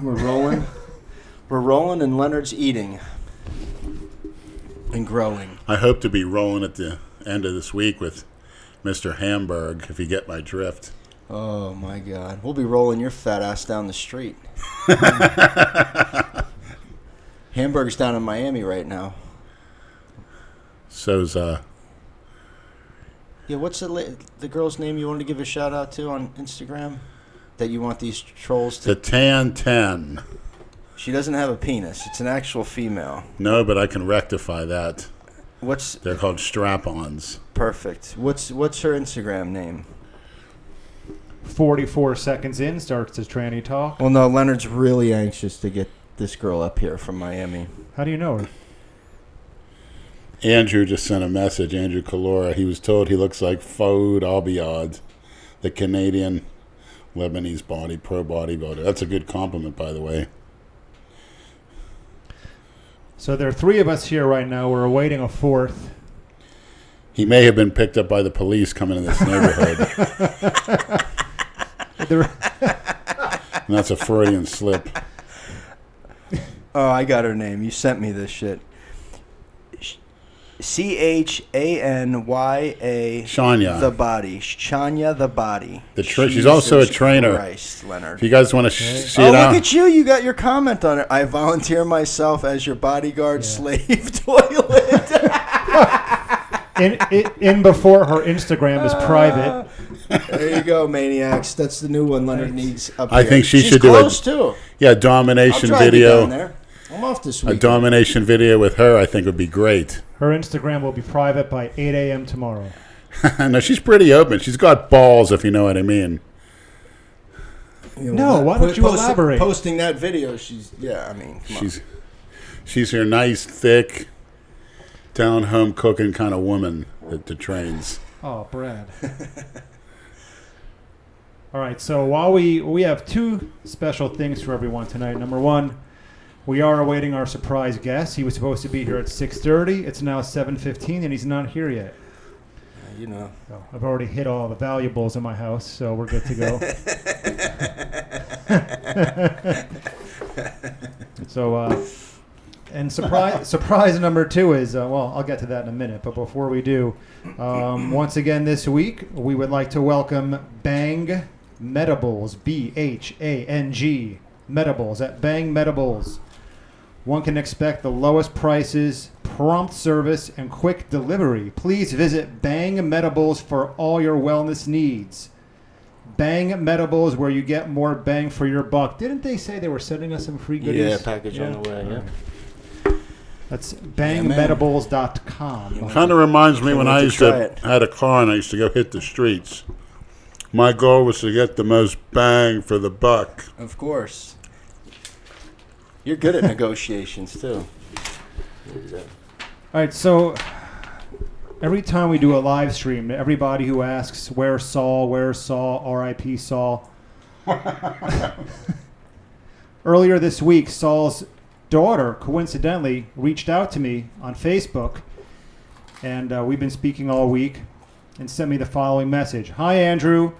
We're rolling. We're rolling and Leonard's eating and growing. I hope to be rolling at the end of this week with Mr. Hamburg, if you get my drift. Oh, my God. We'll be rolling your fat ass down the street. Hamburg's down in Miami right now. So's, Yeah, what's the girl's name you wanted to give a shout out to on Instagram? That you want these trolls to... The Tan 10. She doesn't have a penis. It's an actual female. No, but I can rectify that. What's... They're called strap-ons. Perfect. What's her Instagram name? 44 seconds in, starts his tranny talk. Well, no, Leonard's really anxious to get this girl up here from Miami. How do you know her? Andrew just sent a message, Andrew Calora. He was told he looks like Faoud Albiad, the Canadian Lebanese pro bodybuilder. That's a good compliment, by the way. So there are three of us here right now. We're awaiting a fourth. He may have been picked up by the police coming in this neighborhood. And that's a Freudian slip. Oh, I got her name. You sent me this shit. Chanya. Shania. The body. Shanya the body. She's also a trainer. Christ, Leonard. If you guys want to see it it out. Look at you. You got your comment on it. I volunteer myself as your bodyguard slave toilet. in before her Instagram is private. There you go, maniacs. That's the new one Leonard needs up here. I think she should close do too. Yeah, domination I'll try video. To be down there. I'm off this week. A domination video with her, I think, would be great. Her Instagram will be private by 8 a.m. tomorrow. No, she's pretty open. She's got balls, if you know what I mean. Why don't you elaborate? Posting that video, she's your nice, thick, down-home cooking kind of woman that trains. Oh, Brad. All right, so while we have two special things for everyone tonight. Number one, we are awaiting our surprise guest. He was supposed to be here at 6:30. It's now 7:15, and he's not here yet. So I've already hit all the valuables in my house, so we're good to go. So, and surprise number two is, I'll get to that in a minute. But before we do, once again this week, we would like to welcome Bang Medibles, BHANG Medibles at Bang Medibles. One can expect the lowest prices, prompt service, and quick delivery. Please visit Bang Medibles for all your wellness needs. Bang Medibles, where you get more bang for your buck. Didn't they say they were sending us some free goodies? Yeah, package on the way, yeah. That's bangmedibles.com. Kind of reminds me when I had a car and I used to go hit the streets. My goal was to get the most bang for the buck. Of course. You're good at negotiations, too. All right, so every time we do a live stream, everybody who asks, where's Saul, R.I.P. Saul. Earlier this week, Saul's daughter, coincidentally, reached out to me on Facebook, and we've been speaking all week, and sent me the following message. Hi, Andrew.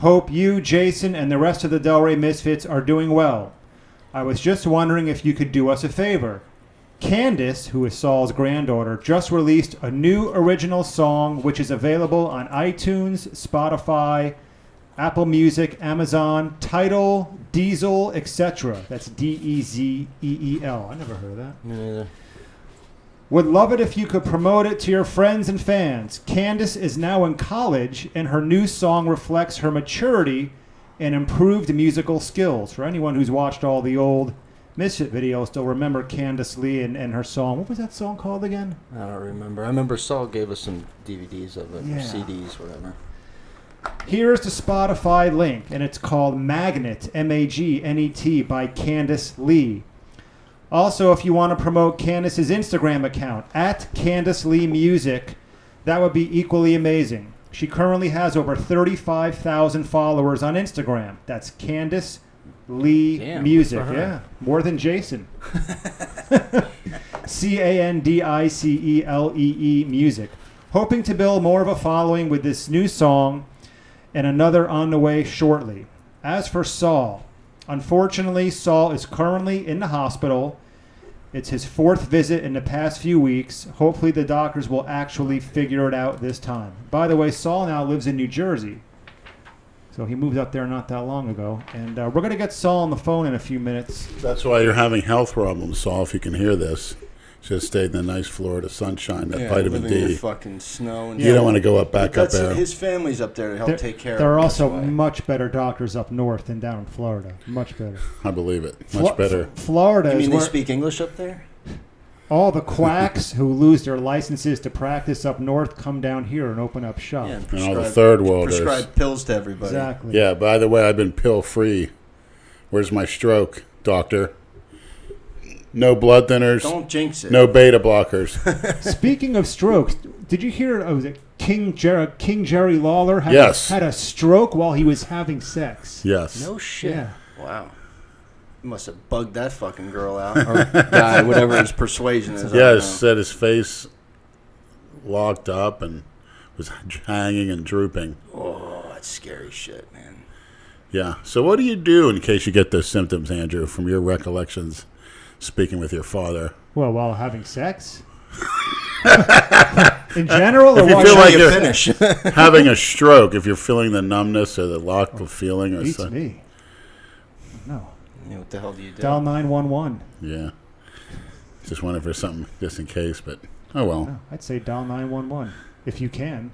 Hope you, Jason, and the rest of the Delray Misfits are doing well. I was just wondering if you could do us a favor. Candace, who is Saul's granddaughter, just released a new original song which is available on iTunes, Spotify, Apple Music, Amazon, Tidal, Diesel, etc. That's D-E-Z-E-E-L. I never heard of that. Me neither. Would love it if you could promote it to your friends and fans. Candace is now in college, and her new song reflects her maturity and improved musical skills. For anyone who's watched all the old Misfit videos, still remember Candace Lee and her song. What was that song called again? I don't remember. I remember Saul gave us some DVDs of it, or CDs, whatever. Here's the Spotify link, and it's called Magnet, M-A-G-N-E-T, by Candace Lee. Also, if you want to promote Candace's Instagram account, at Candace Lee Music, that would be equally amazing. She currently has over 35,000 followers on Instagram. That's Candace Lee Music. Yeah, more than Jason. C-A-N-D-I-C-E-L-E-E Music. Hoping to build more of a following with this new song and another on the way shortly. As for Saul, Unfortunately, Saul is currently in the hospital. It's his 4th visit in the past few weeks. Hopefully the doctors will actually figure it out this time. By the way, Saul now lives in New Jersey. So he moved up there not that long ago. And we're going to get Saul on the phone in a few minutes. That's why you're having health problems, Saul, if you can hear this. Just stayed in the nice Florida sunshine, that vitamin living in D. the fucking snow. And You don't want to go back up there. His family's up there to help take care of him. There are also that's why. much better doctors up north than down in Florida. Much better. I believe it. Much better. Florida You is mean they where speak English up there? all the quacks who lose their licenses to practice up north come down here and open up shop. Yeah, and And all the third worlders. prescribe pills to everybody. Exactly. Yeah, by the way, I've been pill-free. Where's my stroke, doctor? No blood thinners. Don't jinx it. No beta blockers. Speaking of strokes, did you hear? Was it King Jerry Lawler had a stroke while he was having sex? Yes. No shit. Yeah. Wow. You must have bugged that fucking girl out. Or guy, whatever his persuasion is. I don't Yeah, know. it said his face locked up and was hanging and drooping. Oh, that's scary shit, man. Yeah. So what do you do in case you get those symptoms, Andrew, from your recollections speaking with your father? Well, while having sex? In general? Or If you while feel like having you're sex? having a stroke, if you're feeling the numbness or the locked feeling or Beats something. me. No. Yeah, what the hell do you do? Dial 911. Yeah. Just wondering for something just in case, but oh well. No, I'd say dial 911 if you can.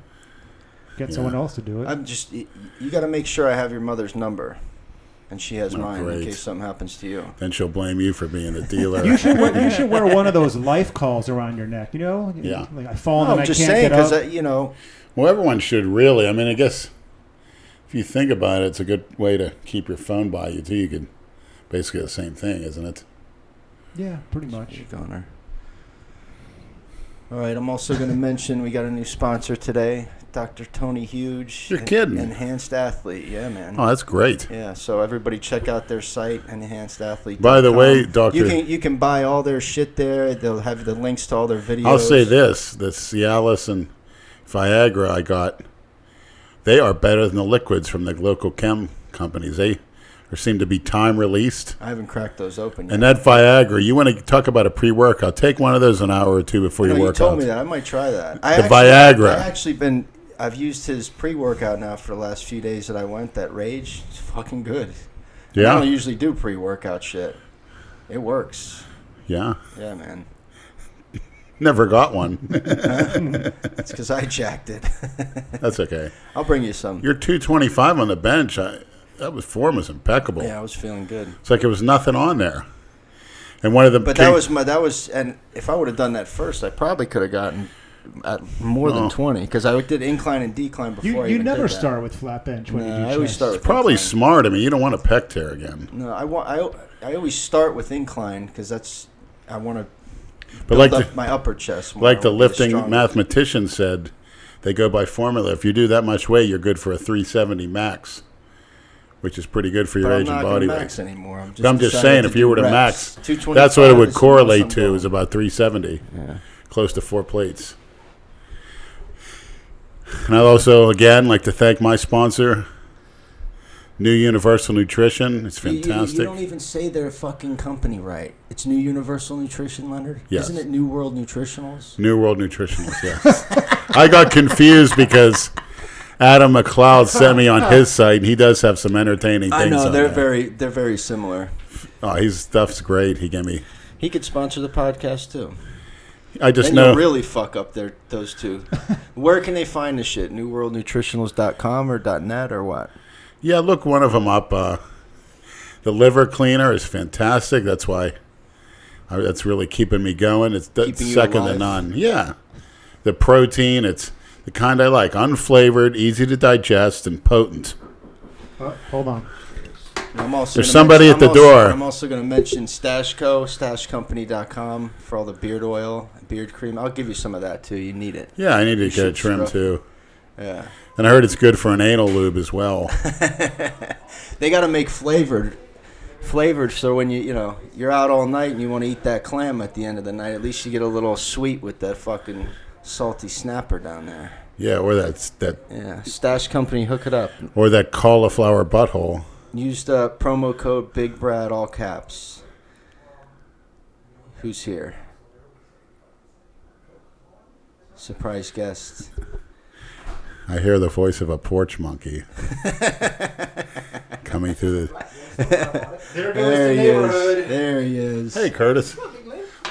Get Yeah. someone else to do it. I'm just. You got to make sure I have your mother's number, and she has Oh, mine great. in case something happens to you. Then she'll blame you for being the dealer. You should wear one of those life calls around your neck. You know, Yeah. Like I fall No, and I'm I just can't saying get up. because Well, everyone should really. I mean, I guess if you think about it, it's a good way to keep your phone by you too. You could basically the same thing, isn't it? Yeah, pretty much. You're goner. All right, I'm also going to mention we got a new sponsor today, Dr. Tony Huge. You're kidding. Enhanced Athlete, yeah, man. Oh, that's great. Yeah, so everybody check out their site, enhancedathlete.com. By the way, Doctor, you can buy all their shit there. They'll have the links to all their videos. I'll say this: the Cialis and Viagra I got, they are better than the liquids from the local chem companies. They seem to be time released. I haven't cracked those open yet. And that Viagra, you want to talk about a pre-workout? Take one of those an hour or two before I know, you you work told out. me that. I might try that. Viagra. I've used his pre-workout now for the last few days that I went. That Rage, it's fucking good. I Yeah, don't usually do pre-workout shit. It works. yeah. Yeah, man. Never got one. It's because I jacked it. That's okay. I'll bring you some. You're 225 on the bench. Form was impeccable. Yeah, I was feeling good. It's like there was nothing on there. And one of the But that was, and if I would have done that first, I probably could have gotten at more than 20 because I did incline and decline before. You never start with flat bench when you do I always chest. start with probably incline. smart. I mean, you don't want a pec tear again. No, I always start with incline because I want to But build like up my upper chest. More. like the I wanna be lifting stronger. mathematician said, they go by formula. If you do that much weight, you're good for a 370 max, which is pretty good for your But age I'm and not body gonna weight. max anymore. I'm But I'm just deciding saying, if you were to do max, reps. 225 that's what it would is the correlate most to, I'm is about 370, Yeah. close to 4 plates. And I'd also, again, like to thank my sponsor, New Universal Nutrition. It's fantastic. You don't even say their fucking company right. It's New Universal Nutrition, Leonard? Yes. Isn't it New World Nutritionals? New World Nutritionals, yes. I got confused because Adam McLeod sent me on his site, and he does have some entertaining things I know, on they're there. very similar. Oh, his stuff's great. He gave me. He could sponsor the podcast too. I just Then know. you'll really fuck up those two. Where can they find the shit? NewWorldNutritionals.com or .net or what? Yeah, look one of them up. The liver cleaner is fantastic. That's why. That's really keeping me going. It's Keeping you second to alive. none. Yeah, the protein. It's the kind I like. Unflavored, easy to digest, and potent. Hold on. I'm also There's gonna somebody mention- at the door. I'm also going to mention Stashco, StashCompany.com for all the beard oil, beard cream. I'll give you some of that too. You need it. Yeah, I need to You get a should trim scrub. too. Yeah. And I heard it's good for an anal lube as well. They got to make flavored, so when you're out all night and you want to eat that clam at the end of the night, at least you get a little sweet with that fucking salty snapper down there. Yeah, or that Yeah, Stash Company, hook it up. or that cauliflower butthole. Use the promo code Big Brad, all caps. Who's here? Surprise guest. I hear the voice of a porch monkey coming through the... There goes There the he neighborhood. is. There he is. Hey, Curtis.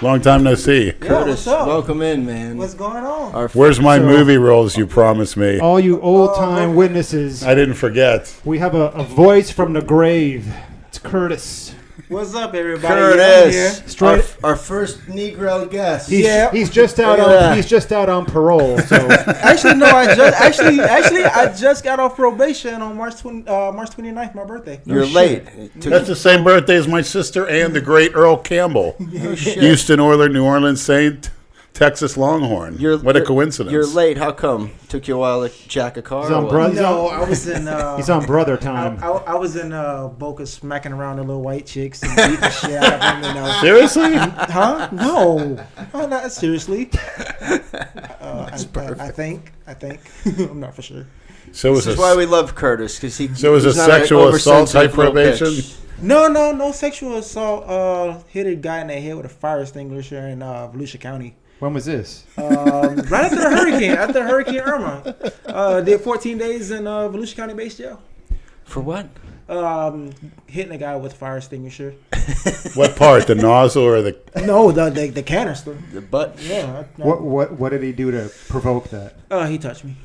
Long time no see. Curtis, what's up? welcome in, man. What's going on? Our Where's my So- movie roles you promised me? All you old-time witnesses, I didn't forget. we have a voice from the grave. It's Curtis. What's up, everybody? Yeah, I'm here. Curtis, Straight- our first Negro guest. He's just out Look at that. on he's just out on parole. So Actually, no, I just got off probation on March 29th, my birthday. You're shit. late. It took That's the same birthday as my sister and the great Earl Campbell. no shit. Houston Oilers, New Orleans Saint, Texas Longhorn. What a coincidence. You're late. How come? Took you a while to jack a car? He's or on what? bro- No, I was in. he's on brother time. I was in Boca smacking around the little white chicks and beating the shit out of them. And, Seriously? huh? No, not seriously. I think. I'm not for sure. So This is why we love Curtis, because he. So is he's a not an sexual assault type oversensitive little probation? bitch. No sexual assault. Hit a guy in the head with a fire extinguisher in Volusia County. When was this? Right after the hurricane, after Hurricane Irma. Did 14 days in Volusia County base jail. For what? Hitting a guy with a fire extinguisher. What part? The nozzle or the... No, the canister. The butt. Yeah. What did he do to provoke that? He touched me.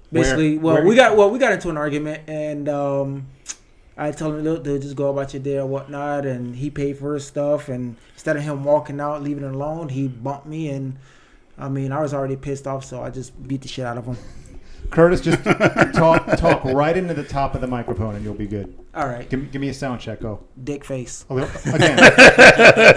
Where? Basically, Where? we got into an argument, and I told him, look, dude, just go about your day or whatnot, and he paid for his stuff, and instead of him walking out, leaving it alone, he bumped me, and I mean, I was already pissed off, so I just beat the shit out of him. Curtis, just talk right into the top of the microphone, and you'll be good. All right. Give me a sound check. Go. Dick face. A little, again. Do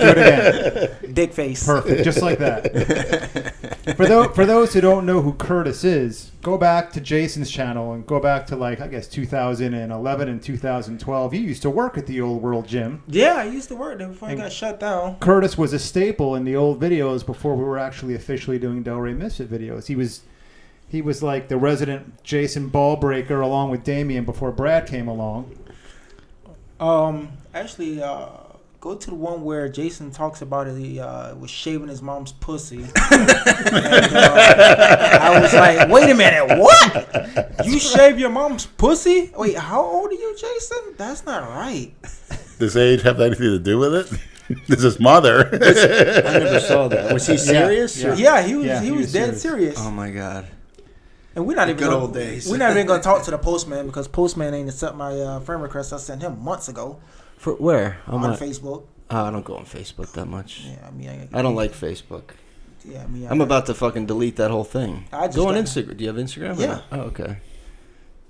it again. Dick face. Perfect. Just like that. For those who don't know who Curtis is, go back to Jason's channel and go back to, I guess, 2011 and 2012. You used to work at the Old World Gym. Yeah, I used to work there before I got shut down. Curtis was a staple in the old videos before we were actually officially doing Delray Misfit videos. He was like the resident Jason Ballbreaker along with Damien before Brad came along. Actually, go to the one where Jason talks about he was shaving his mom's pussy. And, I was like, wait a minute, what? You shave your mom's pussy? Wait, how old are you, Jason? That's not right. Does age have anything to do with it? This is his mother. I never saw that. Was he serious? Yeah. Yeah, he was was dead serious. serious. Oh my god. And we're not even Good gonna, old days. We're not even going to talk to the postman because postman ain't accept my friend request I sent him months ago For where? on Facebook. I don't go on Facebook that much. Yeah, I mean, I don't like Facebook. Yeah, I mean, I'm about to fucking delete that whole thing. I just Go on got- Instagram. Do you have Instagram? or Yeah. not? Oh, okay.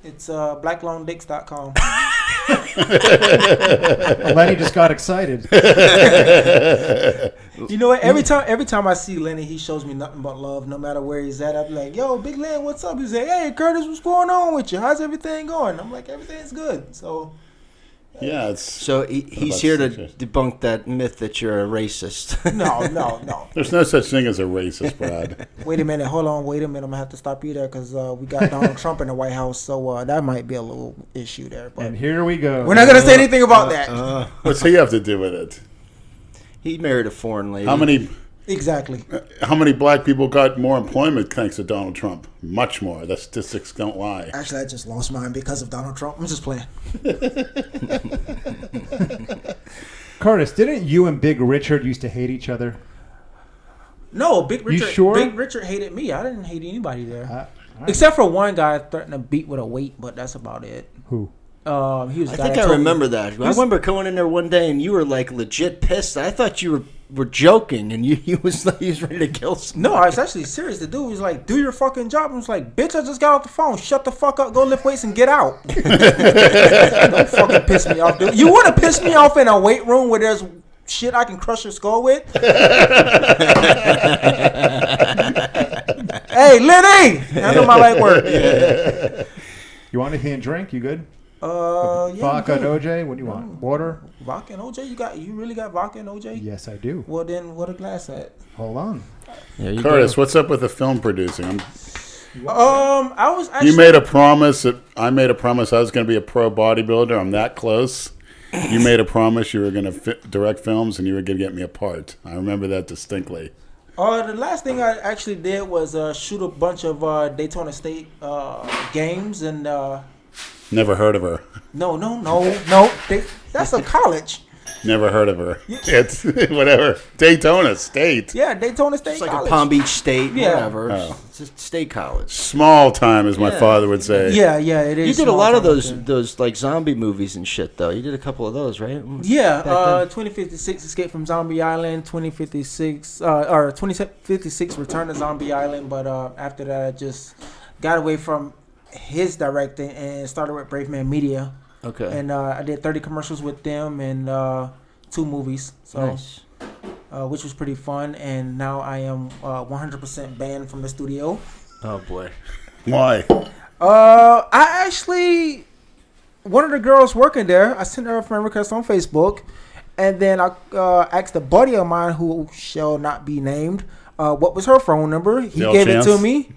It's blacklongdicks.com. Lenny just got excited. You know what? Every time I see Lenny, he shows me nothing but love. No matter where he's at, I be like, "Yo, Big Len, what's up?" He's like, "Hey, Curtis, what's going on with you? How's everything going?" I'm like, "Everything's good." So Yeah, it's... So he's about here to 6 years? debunk that myth that you're a racist. no. There's no such thing as a racist, Brad. Wait a minute. Hold on. Wait a minute. I'm gonna have to stop you there because we got Donald Trump in the White House, so that might be a little issue there. But And here we go. we're not gonna say anything about that. What's he have to do with it? He married a foreign lady. Exactly. How many black people got more employment thanks to Donald Trump? Much more. The statistics don't lie. Actually, I just lost mine because of Donald Trump. I'm just playing. Curtis, didn't you and Big Richard used to hate each other? No, Big Richard. sure? Big Richard hated me. I didn't hate anybody there. All right. Except for one guy threatened to beat with a weight, but that's about it. Who? He was. I think I remember that. I remember going in there one day and you were like legit pissed. I thought you were joking and you was ready to kill someone. No, I was actually serious. The dude was like, "Do your fucking job." I was like, "Bitch, I just got off the phone. Shut the fuck up. Go lift weights and get out." Don't fucking piss me off, dude. You want to piss me off in a weight room where there's shit I can crush your skull with? Hey, Lenny, handle my light work. You want anything to drink? You good? Yeah, Vodka and good. OJ? What do you want? Water? Vodka and OJ? You really got vodka and OJ? Yes, I do. Well, then what a glass at? Hold on. There you Curtis, go. what's up with the film producing? I was actually. You made a promise that I made a promise I was going to be a pro bodybuilder. I'm that close. You made a promise you were going to direct films and you were going to get me a part. I remember that distinctly. The last thing I actually did was shoot a bunch of Daytona State games and. Never heard of her. No. That's a college. Never heard of her. It's whatever. Daytona State. Yeah, Daytona State. It's like college. a Palm Beach State, Yeah. whatever. Oh. It's a state college. Small time, as my father would say. Yeah, it is. You did a small lot of time. those like zombie movies and shit, though. You did a couple of those, right? Yeah, Back then? 2056 Escape from Zombie Island, 2056 Return to Zombie Island. But after that, I just got away from his directing and started with Brave Man Media. Okay. And I did 30 commercials with them and 2 movies. So, Nice. which was pretty fun. And now I am 100% banned from the studio. Oh boy. Why? I actually, one of the girls working there, I sent her a friend request on Facebook, and then I asked a buddy of mine who shall not be named what was her phone number. He Still gave chance? it to me.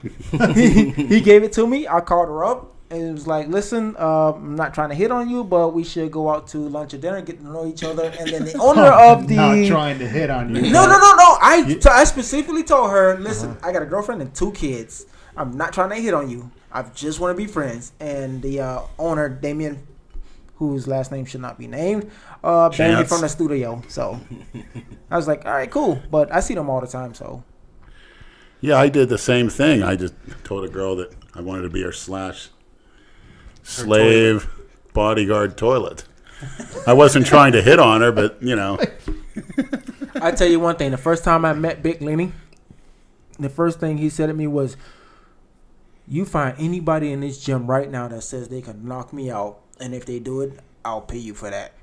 he gave it to me. I called her up and it was like, listen, I'm not trying to hit on you, but we should go out to lunch or dinner, get to know each other. And then the owner of the Not trying to hit on you. No. I specifically told her, listen, I got a girlfriend and 2 kids. I'm not trying to hit on you. I just want to be friends. And the owner, Damien, whose last name should not be named, banned me from the studio. So I was like, all right, cool. But I see them all the time, so. Yeah, I did the same thing. I just told a girl that I wanted to be her slave bodyguard toilet. I wasn't trying to hit on her, but, you know. I tell you one thing. The first time I met Big Lenny, the first thing he said to me was, you find anybody in this gym right now that says they can knock me out, and if they do it, I'll pay you for that.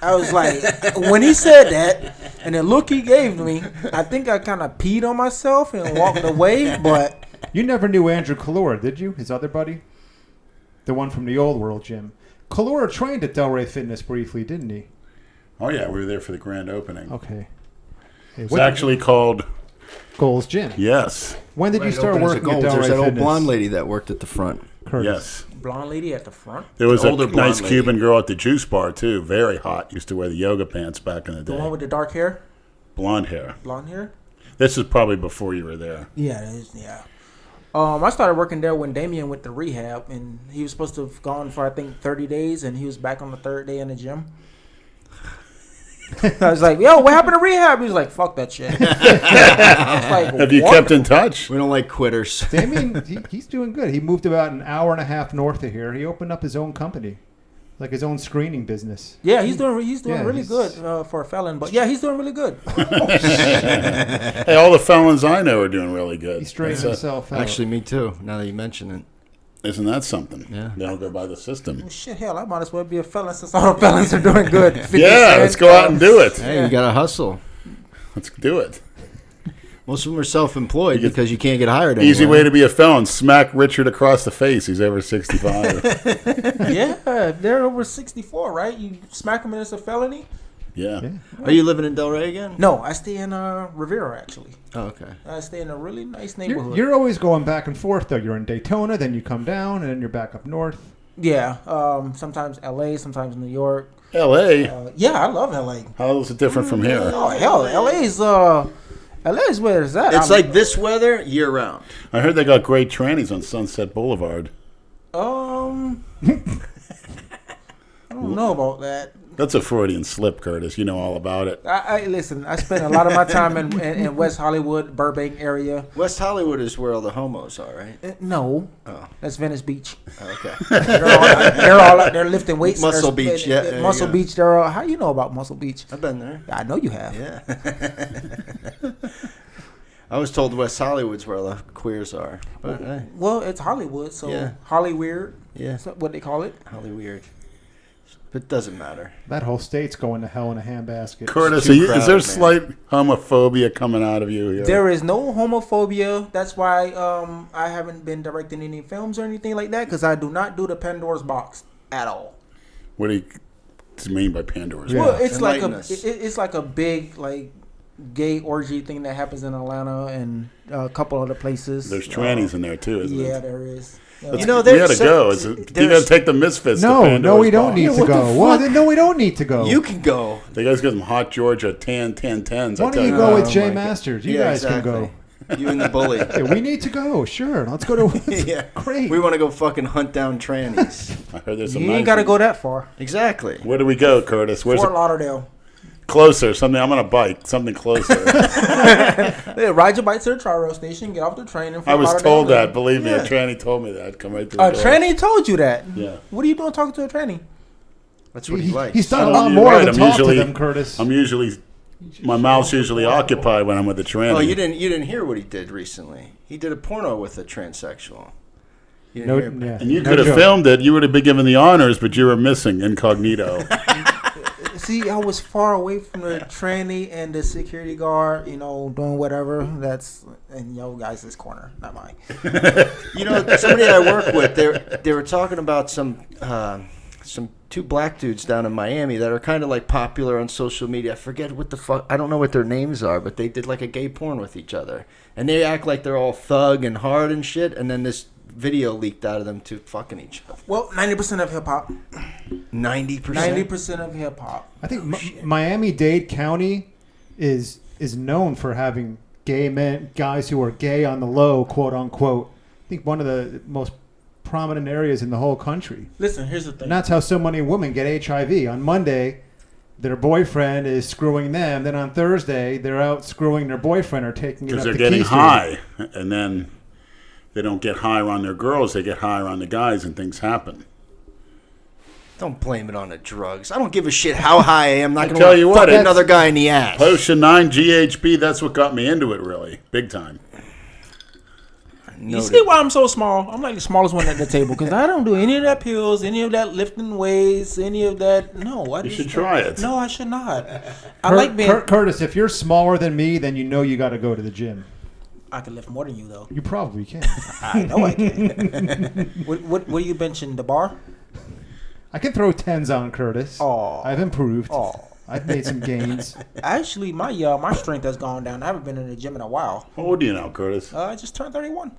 I was like, when he said that, and the look he gave me, I think I kind of peed on myself and walked away, but... You never knew Andrew Kalora, did you? His other buddy? The one from the old world gym. Kalora trained at Delray Fitness briefly, didn't he? Oh, yeah, we were there for the grand opening. Okay. Hey, It's actually called, Gold's Gym. yes, When did you start working at Delray There's that old Fitness? blonde lady that worked at the front. Curtis. yes. Blonde lady at the front. There was a Older blonde nice lady. Cuban girl at the juice bar, too. Very hot. Used to wear the yoga pants back in the The one day. with the dark hair? Blonde hair. Blonde hair? This is probably before you were there. Yeah, it is, yeah. I started working there when Damien went to rehab, and he was supposed to have gone for, I think, 30 days, and he was back on the 3rd day in the gym. I was like, yo, what happened to rehab? He was like, fuck that shit. I was like, Have you what? kept in touch? We don't like quitters. Damien, he's doing good. He moved about an hour and a half north of here. He opened up his own company, like his own screening business. Yeah, he's doing Yeah, really he's- good for a felon. But yeah, he's doing really good. Hey, all the felons I know are doing really good. He straightened himself out. Actually, me too. Now that you mention it. Isn't that something? Yeah. They don't go by the system. Well, shit, hell, I might as well be a felon since all the felons are doing good. 50 Yeah, Cent, let's go out and do it. Hey, you gotta hustle. Let's do it. Most of them are self-employed because you can't get hired anymore. Easy way to be a felon. Smack Richard across the face. He's over 65. Yeah, if they're over 64, right? You smack them and it's a felony? Yeah. Yeah. Are you living in Delray again? No, I stay in Rivera, actually. Oh, okay. I stay in a really nice neighborhood. You're always going back and forth, though. You're in Daytona, then you come down, and then you're back up north. Yeah, sometimes LA, sometimes New York. L.A. Yeah, I love LA. How is it different from here? Oh hell, LA is where it's at. It's like this weather year round. I heard they got great trannies on Sunset Boulevard. I don't know about that. That's a Freudian slip, Curtis. You know all about it. I listen. I spent a lot of my time in West Hollywood, Burbank area. West Hollywood is where all the homos are, right? No, Oh, that's Venice Beach. okay. They're all out there lifting weights. Muscle Beach, yeah, there you Muscle go. Beach. They're all, how you know about Muscle Beach? I've been there. I know you have. Yeah. I was told West Hollywood's where the queers are. But, Well, it's Hollywood, so Yeah. Hollyweird. yeah, That's what they call it. Hollyweird. But it doesn't matter. That whole state's going to hell in a handbasket. Curtis, too is there crowded, man. slight homophobia coming out of you here? There is no homophobia. That's why I haven't been directing any films or anything like that, because I do not do the Pandora's box at all. What do you mean by Pandora's Yeah. Well, it's like Enlighten us. it's like a big like gay orgy thing that happens in Atlanta and a couple other places. There's trannies in there too, isn't Yeah, there? there is. You know, We gotta go. You gotta take the Misfits. to No, Pandora's we don't Box. need to what the go. What? No, we don't need to go. You can go. They guys got some hot Georgia 10s. Why don't you go with Jay Masters? You guys can go. You and the bully. Yeah, we need to go. Sure, let's go to. Yeah. Great. We want to go fucking hunt down trannies. I heard there's some You nice ain't got to ones. go that far. Exactly. Where do we go, Curtis? Where's Fort it? Lauderdale. Closer. Something. I'm on a bike. Something closer. Yeah, ride your bike to the tri-rail station, get off the train. And I was told that. Believe me, Yeah. a tranny told me that. Come right through. A the door. tranny told you that? Yeah. What are you doing talking to a tranny? That's what he likes. He's done a Oh, lot you're more right, than I'm talk usually- to them, Curtis. I'm usually. My mouth's usually occupied when I'm with a tranny. Oh, you didn't hear what he did recently. He did a porno with a transsexual. You No, didn't hear? yeah, And you no could have joke. filmed it. You would have been given the honors, but you were missing incognito. See, I was far away from the tranny and the security guard, doing whatever. That's in yo guys' corner, not mine. You know, somebody I work with, they were talking about some two black dudes down in Miami that are kind of like popular on social media. I forget what the fuck. I don't know what their names are, but they did like a gay porn with each other, and they act like they're all thug and hard and shit. And then this video leaked out of them two fucking each other. Well, 90% of hip hop. 90%. 90% of hip hop. I think Miami-Dade County is known for having gay men, guys who are gay on the low, quote unquote. I think one of the most prominent areas in the whole country. Listen, here's the thing. And that's how so many women get HIV. On Monday, their boyfriend is screwing them. Then on Thursday, they're out screwing their boyfriend or taking it up Because they're the getting Keystone. high. And then they don't get high around their girls. They get high around the guys and things happen. Don't blame it on the drugs. I don't give a shit how high I am. I'm not going tell to you fuck what, another guy in the ass. Potion 9 GHB, that's what got me into it, really. Big time. You see why I'm so small? I'm like the smallest one at the table because I don't do any of that pills, any of that lifting weights, any of that. No, You should try it. No, I should not. I like being. Curtis, if you're smaller than me, then you know you got to go to the gym. I can lift more than you though. You probably can. I know I can. What are you benching? The bar? I can throw 10s on Curtis. Oh. I've improved. Oh. I've made some gains. Actually, my strength has gone down. I haven't been in the gym in a while. How old are you now, Curtis? I just turned 31.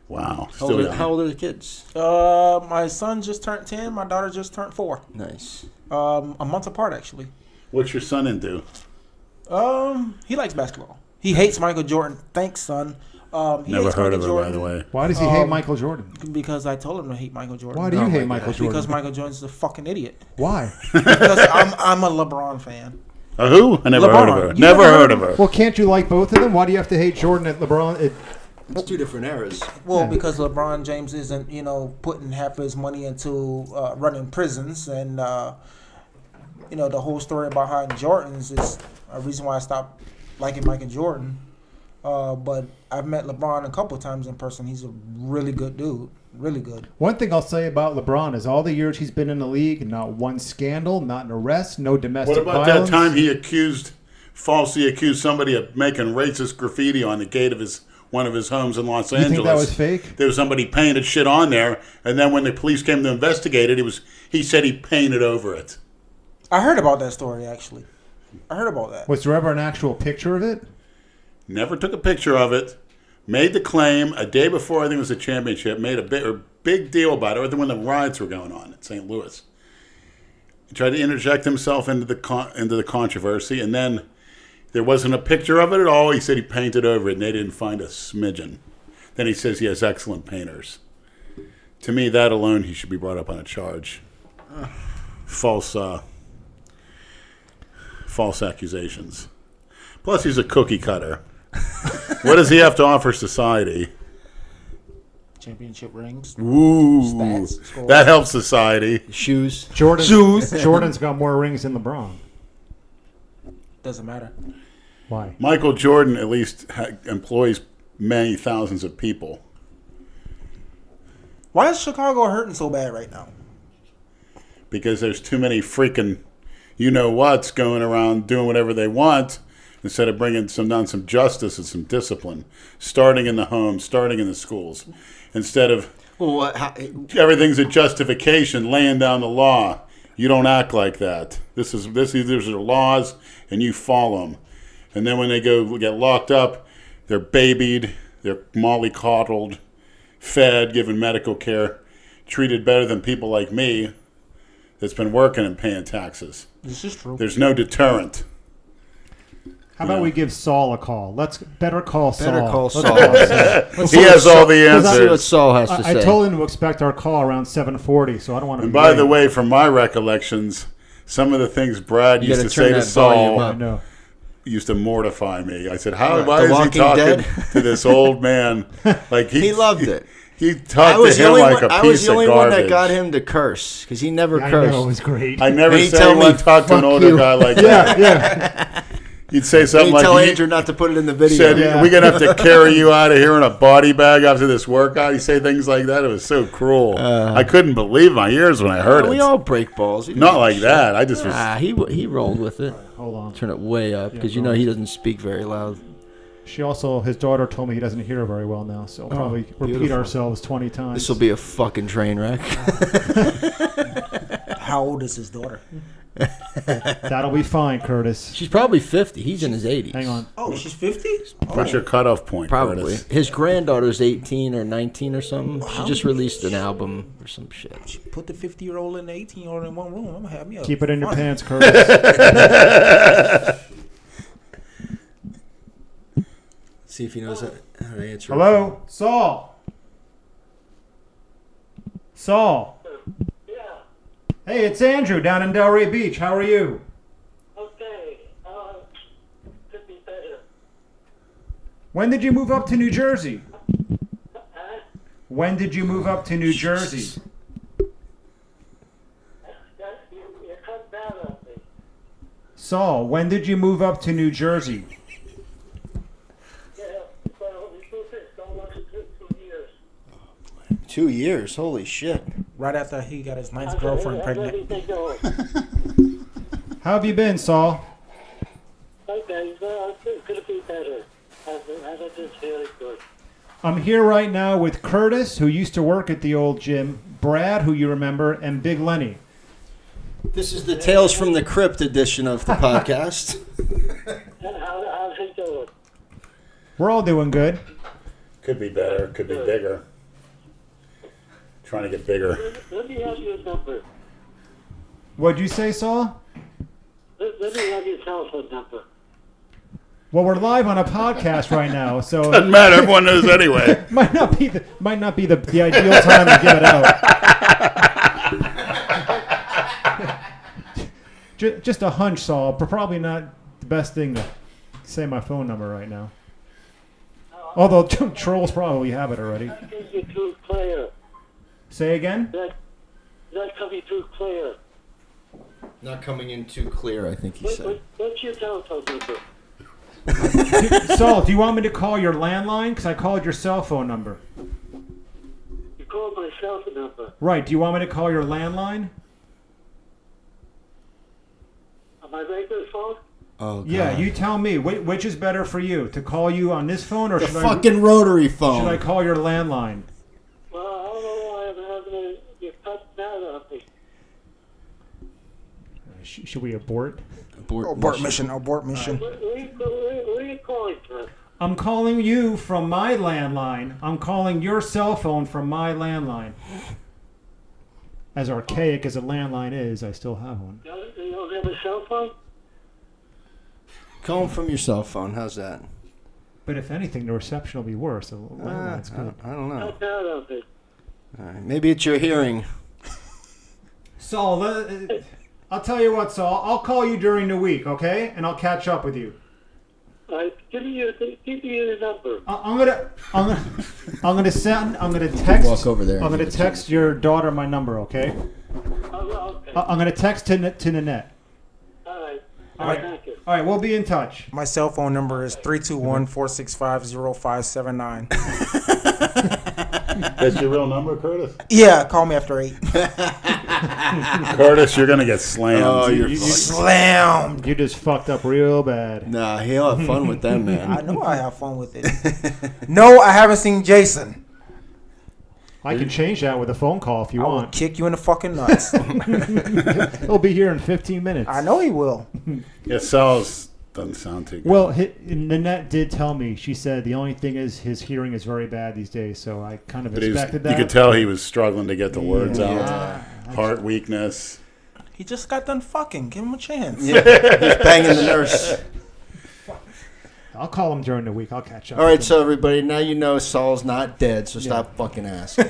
Wow. How Still old, young. how old are the kids? My son just turned 10. My daughter just turned 4. Nice. A month apart, actually. What's your son into? He likes basketball. He hates Michael Jordan. Thanks, son. He Never hates heard of Michael him, by Jordan the way. Why does he hate Michael Jordan? Because I told him to hate Michael Jordan. Why do you Oh hate my Michael God. Jordan? Because Michael Jordan's a fucking idiot. Why? Because I'm a LeBron fan. A who? I never heard of her. LeBron. You Never never heard of her. Well, can't you like both of them? Why do you have to hate Jordan at LeBron? It's two different eras. Well, Yeah. because LeBron James isn't, putting half his money into running prisons, and the whole story behind Jordans is a reason why I stopped liking Michael Jordan. But I've met LeBron a couple times in person. He's a really good dude, really good. One thing I'll say about LeBron is all the years he's been in the league, not one scandal, not an arrest, no domestic What about violence. that time he falsely accused somebody of making racist graffiti on the gate of one of his homes in Los You Angeles? think that was fake? There was somebody painted shit on there, and then when the police came to investigate it, he said he painted over it. I heard about that story, actually. I heard about that. Was there ever an actual picture of it? Never took a picture of it. Made the claim a day before I think it was the championship. Made a big deal about it when the riots were going on in St. Louis. He tried to interject himself into the controversy, and then there wasn't a picture of it at all. He said he painted over it, and they didn't find a smidgen. Then he says he has excellent painters. To me, that alone, he should be brought up on a charge. False accusations. Plus, he's a cookie cutter. What does he have to offer society? Championship rings. Ooh, Stats, scores. that helps society. Shoes. Jordan's got more rings than LeBron. Doesn't matter. Why? Michael Jordan at least employs many thousands of people. Why is Chicago hurting so bad right now? Because there's too many freaking you-know-whats going around doing whatever they want instead of bringing some justice and some discipline, starting in the home, starting in the schools. Instead of everything's a justification, laying down the law. You don't act like that. These are laws, and you follow them. And then when they get locked up, they're babied, they're mollycoddled, fed, given medical care, treated better than people like me that's been working and paying taxes. This is true. There's no deterrent. How about we give Saul a call? Let's better call Saul. Better call Let's Saul. He has all the Let's see what answers. Saul has to I say. told him to expect our call around 7:40, so I don't want to. And by the way, from my recollections, some of the things Brad You used gotta to turn say to that volume Saul up. I know. used to mortify me. I said, Right. why The is he Walking talking Dead? to this old man? Like He loved it. He talked to him like a I was piece the of only garbage. one that got him to curse because he never I cursed. know, it was great. I never And he'd say tell I me, want to talk to an "Fuck older you." guy like that. yeah. He'd say And something he'd like, tell "You Andrew not to put it in the video. said, Yeah. we're going to have to carry you out of here in a body bag after this workout." He'd say things like that. It was so cruel. I couldn't believe my ears when I heard We it. all break balls. Not like that. I just was... He rolled with it. Hold on. Turn it way up because go he doesn't speak very loud. His daughter told me he doesn't hear very well now, so we'll probably repeat beautiful. ourselves 20 times. This will be a fucking train wreck. How old is his daughter? That'll be fine, Curtis. She's probably 50. He's in his 80s. Hang on. Oh, she's 50? What's your cutoff point, Probably. Curtis? His granddaughter's 18 or 19 or something. She just released an album or some shit. Put the 50-year-old and the 18-year-old in one room. I'm going to have me a Keep it in your fun. pants, Curtis. See if he knows how to answer. Hello? Saul? Saul? Yeah, Hey, it's Andrew down in Delray Beach. How are you? okay. Could be better. When did you move up to New Jersey? Huh? When did you move up to New Jersey? You cut down on me. Saul, when did you move up to New Jersey? Yeah, well, we moved it almost 2 years. 2 years. Holy shit. Right after he got his ninth girlfriend How's pregnant. everything going? How have you been, Saul? Okay, well, it could be better. Hasn't been really good. I'm here right now with Curtis, who used to work at the old gym, Brad, who you remember, and Big Lenny. This is the Tales from the Crypt edition of the podcast. How's it going? We're all doing good. Could be better. Could be bigger. Trying to get bigger. Let me have your number. What'd you say, Saul? Let me have your telephone number. Well, we're live on a podcast right now, so Doesn't matter. Everyone knows anyway. might not be the ideal time to give it out. Just a hunch, Saul. Probably not the best thing to say my phone number right now. Although trolls probably have it already. That comes you through clear. Say again? That coming through clear. Not coming in too clear, I think he said. What's your telephone number? Saul, do you want me to call your landline? Because I called your cell phone number. You called my cell phone number. Right. Do you want me to call your landline? On my regular phone? Oh, God. Yeah, you tell me. Which is better for you? To call you on this phone or The should fucking rotary phone. should I call your landline? Well, I don't know why I'm having you cut down on me. Should we abort? Abort mission. Where are you calling from? I'm calling you from my landline. I'm calling your cell phone from my landline. As archaic as a landline is, I still have one. You don't have a cell phone? Call him from your cell phone. How's that? But if anything, the reception will be worse. The landline's good. I don't know. Cut down on me. All right. Maybe it's your hearing. Saul, I'll tell you what, Saul. I'll call you during the week, okay? And I'll catch up with you. All right, give me your number. I'm gonna text. Walk over there. I'm gonna text your daughter my number, okay? Okay. I'm gonna text to Nanette. All right. All right. Thank you. All right, we'll be in touch. My cell phone number is 321-465-0579. That's your real number, Curtis? Yeah, call me after 8. Curtis, you're going to get slammed. Oh, you're Slammed. You just fucked up real bad. Nah, he'll have fun with them, man. I know I have fun with it. No, I haven't seen Jason. I can change that with a phone call if you I will want. kick you in the fucking nuts. He'll be here in 15 minutes. I know he will. Yeah, Sal's doesn't sound too good. Well, Nanette did tell me. She said the only thing is his hearing is very bad these days. So I kind of expected that. You could tell he was struggling to get the words out. Yeah. Heart weakness. He just got done fucking. Give him a chance. Yeah. He's banging the nurse. I'll call him during the week. I'll catch up. All right, with so everybody, now you know Saul's not dead, so stop fucking asking.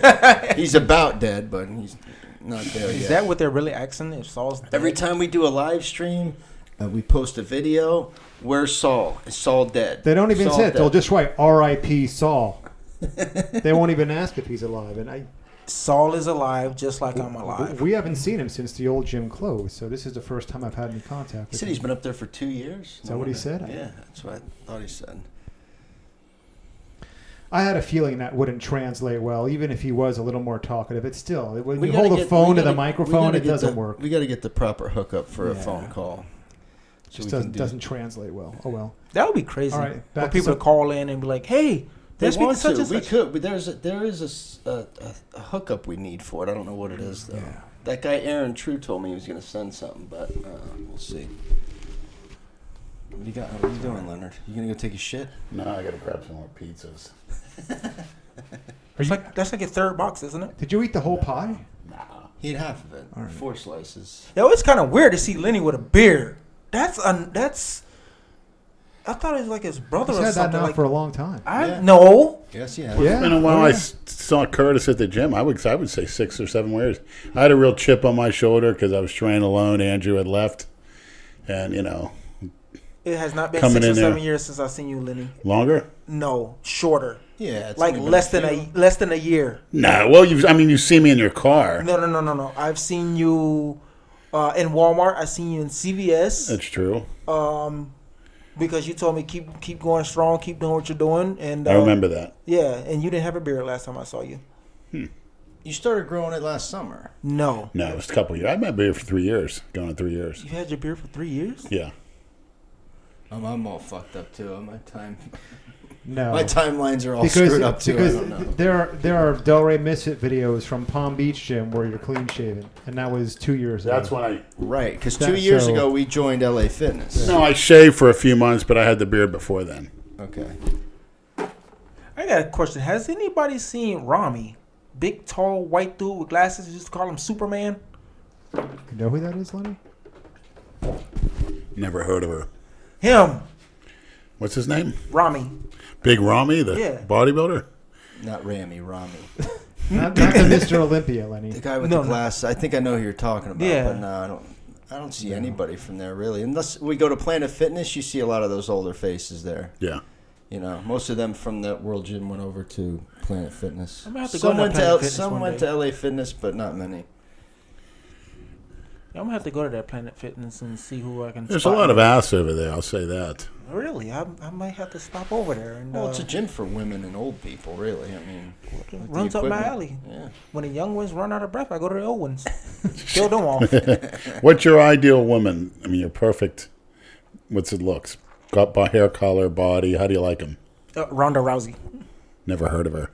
He's about dead, but he's not there Is yet. that what they're really asking? If Saul's dead? Every time we do a live stream, we post a video. Where's Saul? Is Saul dead? They don't even Saul say it. dead. They'll just write R.I.P. Saul. They won't even ask if he's alive. And Saul is alive, just like I'm alive. we haven't seen him since the old gym closed, so this is the first time I've had any contact He with said him. he's been up there for 2 years. Is that what he said? Yeah, that's what I thought he said. I had a feeling that wouldn't translate well, even if he was a little more talkative. It's still, when We you gotta hold a get- phone we to the gotta- microphone, we it gotta get doesn't the- work. We got to get the proper hookup for a Yeah. phone call. So Just we can doesn't translate well. Oh, well. That would be crazy. All right, For back to people to some- call in and be like, "Hey, They there's want such to. and We such." could. But there is a hookup we need for it. I don't know what it is though. Yeah. That guy Aaron True told me he was going to send something, but we'll see. What do you got? What are you doing, Leonard? You gonna go take a shit? No, I got to grab some more pizzas. That's like a third box, isn't it? Did you eat the whole pie? Nah. He had half of it. All right. 4 slices. Yo, it's kind of weird to see Lenny with a beard. That's. I thought it was like his brother He's or had that something. now Like, for a long time. Yeah. No. Yes, yeah. Yeah. It's been a while. Oh, I yeah. saw Curtis at the gym. I would say 6 or 7 years. I had a real chip on my shoulder because I was training alone. Andrew had left, and It has not been Coming 6 or in there. 7 years since I've seen you, Lenny. longer. No, shorter. Yeah. It's Like only been less a than few. less than a year. No, well, you see me in your car. No. I've seen you in Walmart. I've seen you in CVS. That's true. Because you told me keep going strong, keep doing what you're doing, and I remember that. Yeah, and you didn't have a beard last time I saw you. You started growing it last summer. No, No, it was a couple of years. I had my beard for 3 years, going on 3 years. you had your beard for 3 years. Yeah. I'm all fucked up too. My No. timelines are all screwed up too. I Because don't know. there are Delray Misfit videos from Palm Beach Gym where you're clean shaven, and that was 2 years ago. That's when I... Right, because That- 2 years so- ago we joined LA Fitness. No, I shaved for a few months, but I had the beard before then. Okay. I got a question. Has anybody seen Rami? Big, tall, white dude with glasses. We used to call him Superman. You know who that is, Lenny? Never heard of her. Him, What's his name? Rami. Big Rami, the Yeah. bodybuilder? Not Rami. Not the Mr. Olympia, Lenny. The guy with No, the no. glasses. I think I know who you're talking about. Yeah. But no, I don't see anybody from there really. Unless we go to Planet Fitness, you see a lot of those older faces there. Yeah. You know, most of them from the World Gym went over to Planet Fitness. I'm gonna have to go to Planet Fitness some one went day. to LA Fitness, but not many. I'm gonna have to go to that Planet Fitness and see who I can. There's a spot. lot of ass over there, I'll say that. Really, I might have to stop over there and. Well, it's a gym for women and old people, really. I mean, with the runs up my equipment. alley. Yeah. When the young ones run out of breath, I go to the old ones. Kill them off. What's your ideal woman? I mean, you're perfect. What's it looks? Got hair color, body. How do you like them? Ronda Rousey. Never heard of her.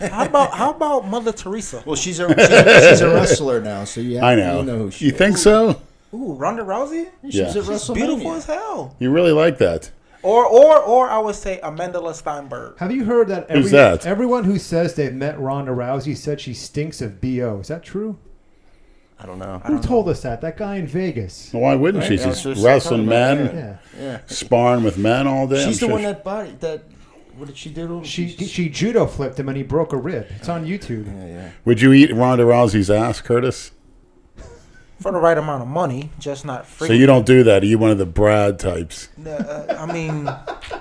How about Mother Teresa? Well, she's a wrestler now, so you I know. You know who she You is. think so? Ooh, Ronda Rousey. She's Yeah. at She's WrestleMania. Beautiful as hell. You really like that? Or I would say Amanda Steinberg. Have you heard that? Who's that? Everyone who says they've met Ronda Rousey said she stinks of BO. Is that true? I don't know. Who told us that? That guy in Vegas. Well, why wouldn't she? Right, She's that's just wrestling talking about men, Yeah. Yeah. sparring with men all day. She's I'm the sure one that what did she do to him? She judo flipped him and he broke a rib. It's on YouTube. Yeah. Would you eat Ronda Rousey's ass, Curtis? For the right amount of money, just not free. So you don't do that. Are you one of the Brad types? I mean,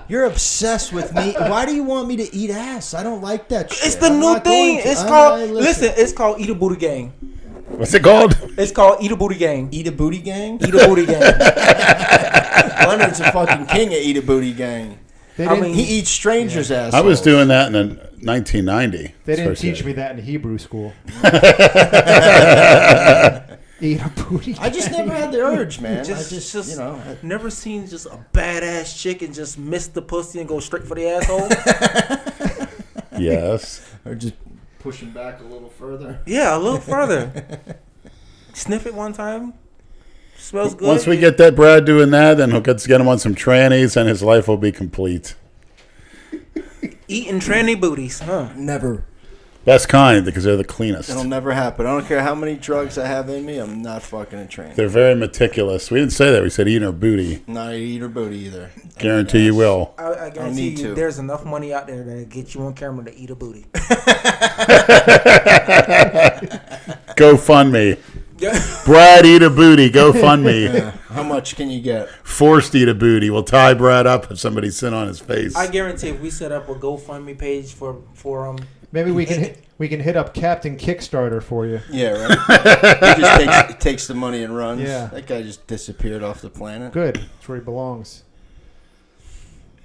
You're obsessed with me. Why do you want me to eat ass? I don't like that shit. it's the I'm new not thing. going to. It's I'm called. not- Listen, it's called Eat a Booty Gang. What's it called? It's called Eat a Booty Gang. Eat a booty gang? Eat a Booty Gang. Leonard's a fucking king of eat a booty gang. They I didn't, mean- He eats strangers' assholes. I was doing that in 1990. they didn't First teach day. me that in Hebrew school. Eat a booty. I just never had the urge, man. Just you know. never seen just a badass chick and just miss the pussy and go straight for the asshole. Yes. Or just push him back a little further. Yeah, a little further. Sniff it one time. Smells good. Once we get that Brad doing that, then he'll get him on some trannies, and his life will be complete. Eating tranny booties, huh? Never. Best kind, because they're the cleanest. It'll never happen. I don't care how many drugs I have in me. I'm not fucking a train. They're very meticulous. We didn't say that. We said eating her booty. Not eat her booty either. Guarantee you will. I guarantee you, there's enough money out there to get you on camera to eat a booty. Go fund me. Brad, eat a booty. Go fund me. Yeah. How much can you get? Forced eat a booty. We'll tie Brad up if somebody sit on his face. I guarantee if we set up a GoFundMe page for Maybe we can hit up Captain Kickstarter for you. Yeah, right. He just takes the money and runs. Yeah. That guy just disappeared off the planet. Good. That's where he belongs.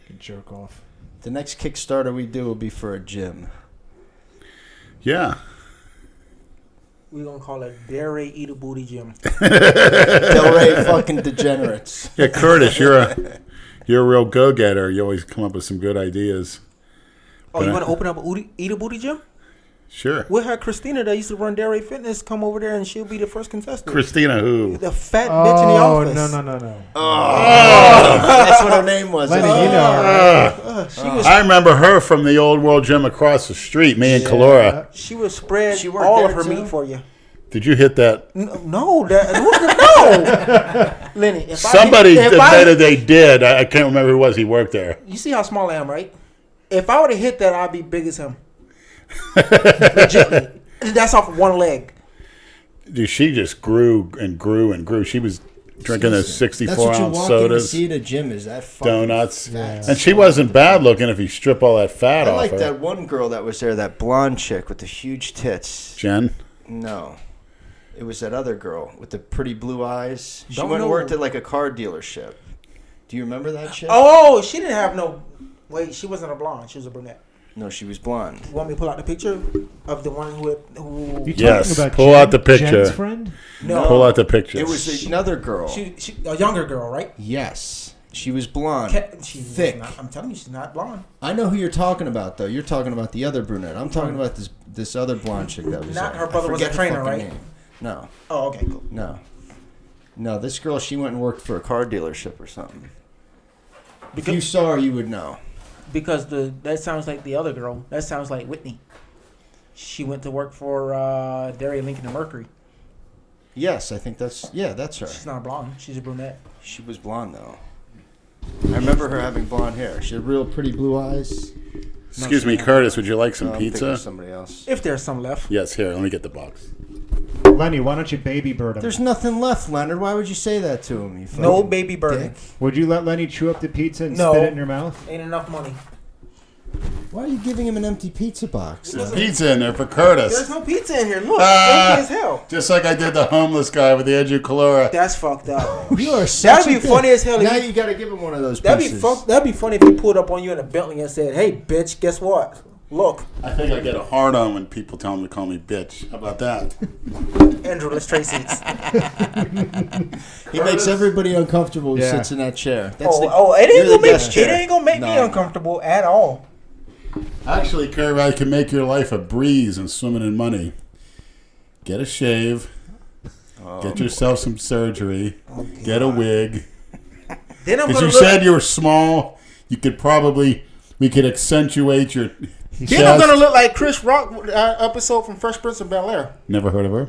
Good jerk off. The next Kickstarter we do will be for a gym. Yeah. we're gonna call it Delray Eat a Booty Gym. Delray fucking degenerates. Yeah, Curtis, you're a real go-getter. You always come up with some good ideas. Oh, you want to open up a Eat a Booty Gym? Sure. We had Christina that used to run Delray Fitness come over there, and she'll be the first contestant. Christina who? The fat bitch in the office. No. That's what her name was. Lenny, you know her, right? I remember her from the old World Gym across the street, me and Kalora. She would spread She worked all of there her too? meat for you. Did you hit that? No. Lenny, if Somebody if admitted they did. I can't remember who it was. He worked there. You see how small I am, right? If I would have hit that, I'd be big as him. Legitly. That's off of one leg. Dude, she just grew and grew and grew. She was drinking those 64-ounce That's what you walk in to sodas, see at a gym is that fucking donuts. fat And she wasn't bad looking if you strip all that fat I off like her. that one girl that was there, that blonde chick with the huge tits. Jen? No. It was that other girl with the pretty blue eyes. She Don't went and know. worked at like a car dealership. Do you remember that chick? Oh, she didn't have no... Wait, she wasn't a blonde. She was a brunette. No, she was blonde. You want me to pull out the picture of the one who You Yes, talking about pull out the picture. Jen's friend? No. Pull out the picture. It was another girl. She a younger girl, right? Yes. She was blonde. She's thick. Not, I'm telling you, she's not blonde. I know who you're talking about, though. You're talking about the other brunette. I'm talking about this other blonde chick that was Not there. her brother I was a forget her trainer, fucking right? name. No. Oh, okay, cool. No, this girl, she went and worked for a car dealership or something. If Because- you saw her, you would know. Because that sounds like the other girl. That sounds like Whitney. She went to work for Delray Lincoln and Mercury. Yes, I think that's her. She's not blonde. She's a brunette. She was blonde, though. I remember her having blonde hair. She had real pretty blue eyes. Excuse me, Curtis, would you like some I'm thinking pizza? of somebody else. If there's some left. Yes, here, let me get the box. Lenny, why don't you baby bird him? There's nothing left, Leonard. Why would you say that to him? You No fucking baby burden. dick? Would you let Lenny chew up the pizza and No. spit it in your mouth? Ain't enough money. Why are you giving him an empty pizza box? Pizza in there for Curtis. There's no pizza in here. Look, empty as hell. Just like I did the homeless guy with the edge of Kalora. That's fucked up. You are such That'd be a dick. funny as hell. Now If you got to give him one of those that'd be pieces. That'd be funny if he pulled up on you in a Bentley and said, "Hey, bitch, guess what? Look, I think I get a hard on when people tell me to call me bitch. How about that? Andrew, let's trade seats." He makes everybody uncomfortable who Yeah. sits in that chair. It you're ain't the gonna make guest chair. me No. uncomfortable at all. Actually, Kirby, I can make your life a breeze and swimming in money. Get a shave. Get yourself some surgery. Get a wig. Then I'm Because gonna you said you were small. We could accentuate your Then chest. I'm gonna look like Chris Rock episode from Fresh Prince of Bel-Air. Never heard of her?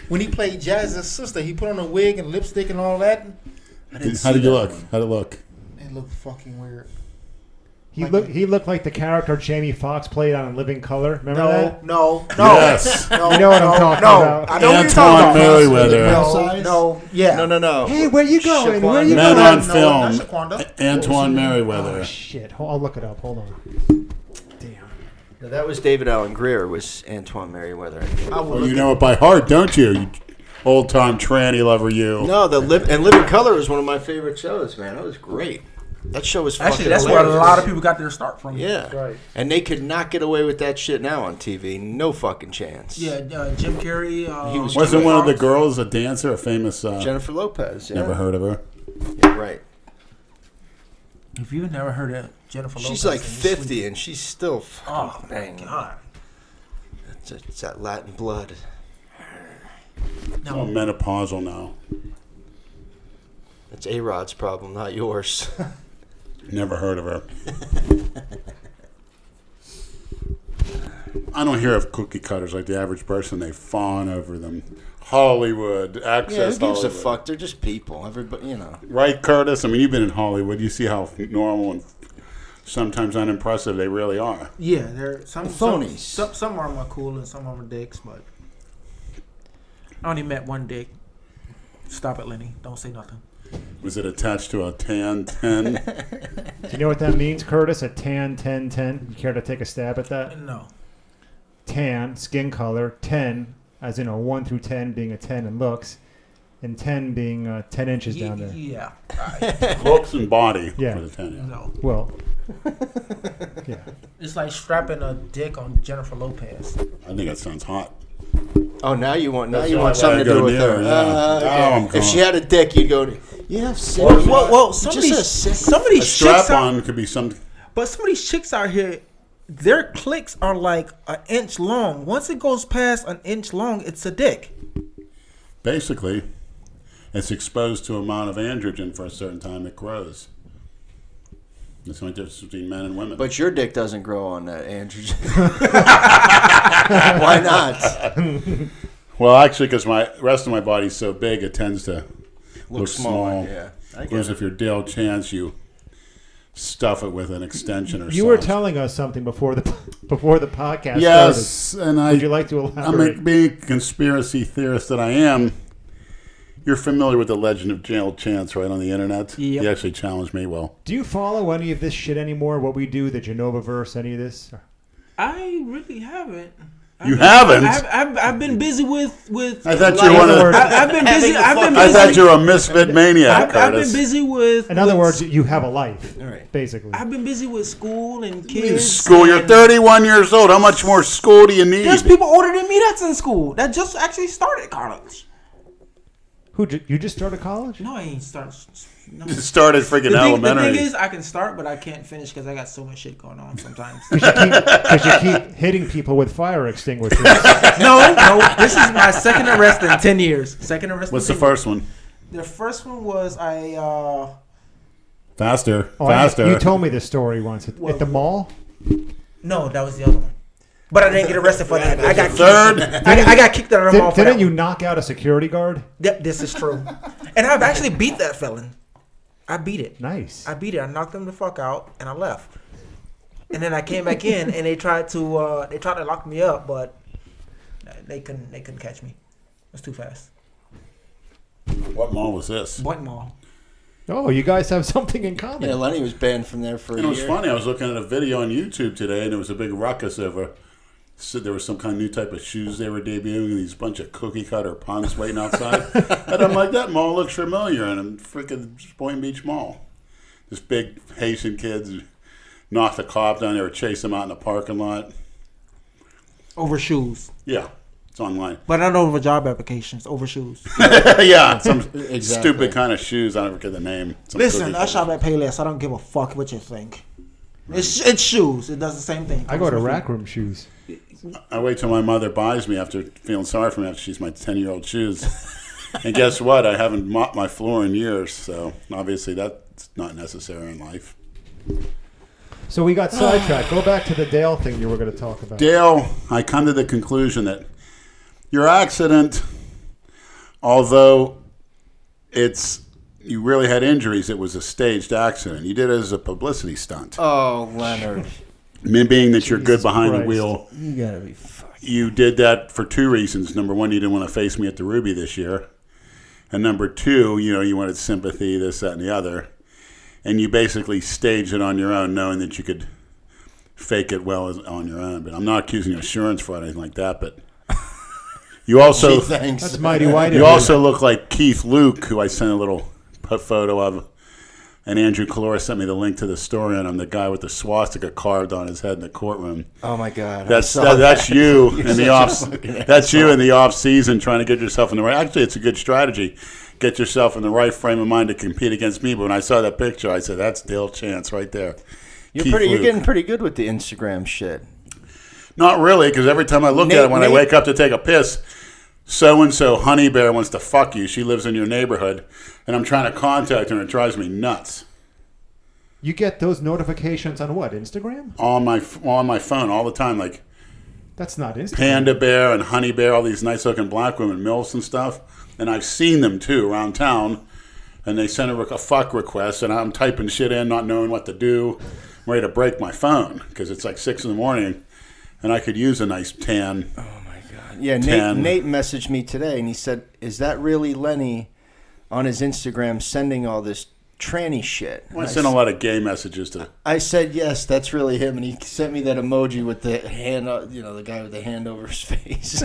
When he played Jazz's sister, he put on a wig and lipstick and all that. How did you look? How'd it look? It looked fucking weird. He looked like the character Jamie Foxx played on Living Color. Remember that? No. Yes. No, You know what I'm talking about. I know what you're Antoine talking about. Merriweather. No. Hey, where you going? Where you Men going? on not film. Shaquanda. Antoine Oh, Merriweather. shit. I'll look it up. Hold on. Damn. No, that was David Allen Greer. Was Antoine Merriweather. Well, you know it by heart, don't you? You old-time tranny lover, you. No, Living Color was one of my favorite shows, man. That was great. That show was Actually, fucking that's where hilarious. a lot of people got their start from. Yeah. Right. And they could not get away with that shit now on TV. No fucking chance. Yeah, Jim Carrey. He was Wasn't one of the girls a dancer, a famous... Jennifer Lopez. Yeah. Never heard of her. Yeah, right. If you've never heard of Jennifer Lopez, She's like then you're 50 sleeping. and she's still Oh fucking my god! It's that Latin blood. Oh, menopausal now. That's A-Rod's problem, not yours. Never heard of her. I don't hear of cookie cutters like the average person. They fawn over them. Hollywood, Yeah, who access gives Hollywood. a fuck? They're just people. Everybody, you know. Right, Curtis? I mean, you've been in Hollywood. You see how normal and sometimes unimpressive they really are. Yeah, they're some phonies. Some of them are cool and some of them are dicks, but I only met one dick. Stop it, Lenny. Don't say nothing. Was it attached to a tan 10? Do you know what that means, Curtis? A tan 10-10? You care to take a stab at that? No. Tan, skin color, 10, as in a 1 through 10 being a 10 in looks, and 10 being 10 inches down there. Yeah. Looks and body Yeah. for the 10. Yeah. No. Well, yeah. It's like strapping a dick on Jennifer Lopez. I think that sounds hot. Oh, now you want That's the something only way to I do go with near her. her, yeah. Okay. Oh, I'm If she gone. had a dick, you'd go, yeah, sick. Well, some of Just these some of A these chicks strap-on could be some... but some of these chicks out here, their clicks are like an inch long. Once it goes past an inch long, it's a dick. Basically, it's exposed to an amount of androgen for a certain time. It grows. It's the only difference between men and women. But your dick doesn't grow on that, androgen. Why not? Well, actually, because my rest of my body's so big, it tends to look small. Yeah, I get Whereas it. if you're Dale Chance, you stuff it with an extension or something. You were telling us something before the podcast Yes, started. and Would you like to elaborate? I'm being a conspiracy theorist that I am. You're familiar with the legend of Dale Chance, right, on the internet? Yep. He actually challenged me. Well, Do you follow any of this shit anymore? What we do, the Genova-verse, any of this? I really haven't. You haven't? I've been busy with. I thought you were one of the, I've been busy. I thought you were a misfit maniac, I've been Curtis. busy with. In other with- words, you have a life, All right. basically. I've been busy with school and In kids. school, you're and 31 years old. How much more school do you need? There's people older than me that's in school that just actually started college. You just started college? No, I ain't started. No. You started freaking The elementary. thing is, I can start, but I can't finish because I got so much shit going on sometimes. Because you keep hitting people with fire extinguishers. No, this is my second arrest in 10 years. Second arrest. What's in the 10 years. first one? The first one was Faster. Oh, Faster. you told me this story once at the mall. no, that was the other one. But I didn't get arrested for that. I got Third. I got kicked out of the mall for that. Didn't you knock out a security guard? Yep, this is true. And I've actually beat that felon. I beat it. Nice. I beat it. I knocked him the fuck out, and I left. And then I came back in, and they tried to lock me up, but they couldn't catch me. It was too fast. What mall was this? Boynton Mall. Oh, you guys have something in common. Yeah, Lenny was banned from there for a And it was year. funny. I was looking at a video on YouTube today, and there was a big ruckus over. So there was some kind of new type of shoes they were debuting, and these bunch of cookie cutter punks waiting outside. And I'm like, that mall looks familiar, and I'm freaking Boynton Beach Mall. This big Haitian kids knocked a cop down there, or chased him out in the parking lot. Over shoes. Yeah, it's online. But not over job applications, over shoes. Yeah, some Exactly. stupid kind of shoes. I don't forget the name. Some Listen, cookie I cutter. shop at Payless. I don't give a fuck what you think. It's shoes. It does the same thing. I go to Rack Room Shoes. I wait till my mother buys me after feeling sorry for me after she's my 10-year-old shoes. And guess what? I haven't mopped my floor in years, so obviously that's not necessary in life. So we got sidetracked. Go back to the Dale thing you were going to talk about. Dale, I come to the conclusion that your accident, although you really had injuries, it was a staged accident. You did it as a publicity stunt. Oh, Leonard. Being that you're good Jesus behind the Christ. wheel. You gotta be fucking... You did that for two reasons. Number one, you didn't want to face me at the Ruby this year. And number two, you wanted sympathy, this, that, and the other. And you basically staged it on your own, knowing that you could fake it well on your own. But I'm not accusing you of insurance fraud or anything like that. But you also, Gee, thanks. That's mighty white of you also look like Keith Luke, who I sent a little photo of. And Andrew Calora sent me the link to the story on him, the guy with the swastika carved on his head in the courtroom. Oh my God. That's I saw that's that. you You're in the such a off. fucking That's you in the off season trying to get yourself in the right. Actually, it's a good strategy. Get yourself in the right frame of mind to compete against me. But when I saw that picture, I said, "That's Dale Chance right there." You're Keith You're Luke. getting pretty good with the Instagram shit. Not really, because every time I look at it when I Nate- wake up to take a piss, so-and-so Honey Bear wants to fuck you. She lives in your neighborhood. And I'm trying to contact her and it drives me nuts. You get those notifications on what, Instagram? On my phone all the time. Like That's not Instagram. Panda Bear and Honey Bear, all these nice-looking black women, MILFs and stuff. And I've seen them, too, around town. And they send a fuck request, and I'm typing shit in, not knowing what to do. I'm ready to break my phone because it's like 6 in the morning, and I could use a nice tan. Oh, my God. Yeah, Nate messaged me today, and he said, is that really Lenny on his Instagram sending all this tranny shit? Well, I sent a lot of gay messages to... I said, yes, that's really him, and he sent me that emoji with the hand, the guy with the hand over his face.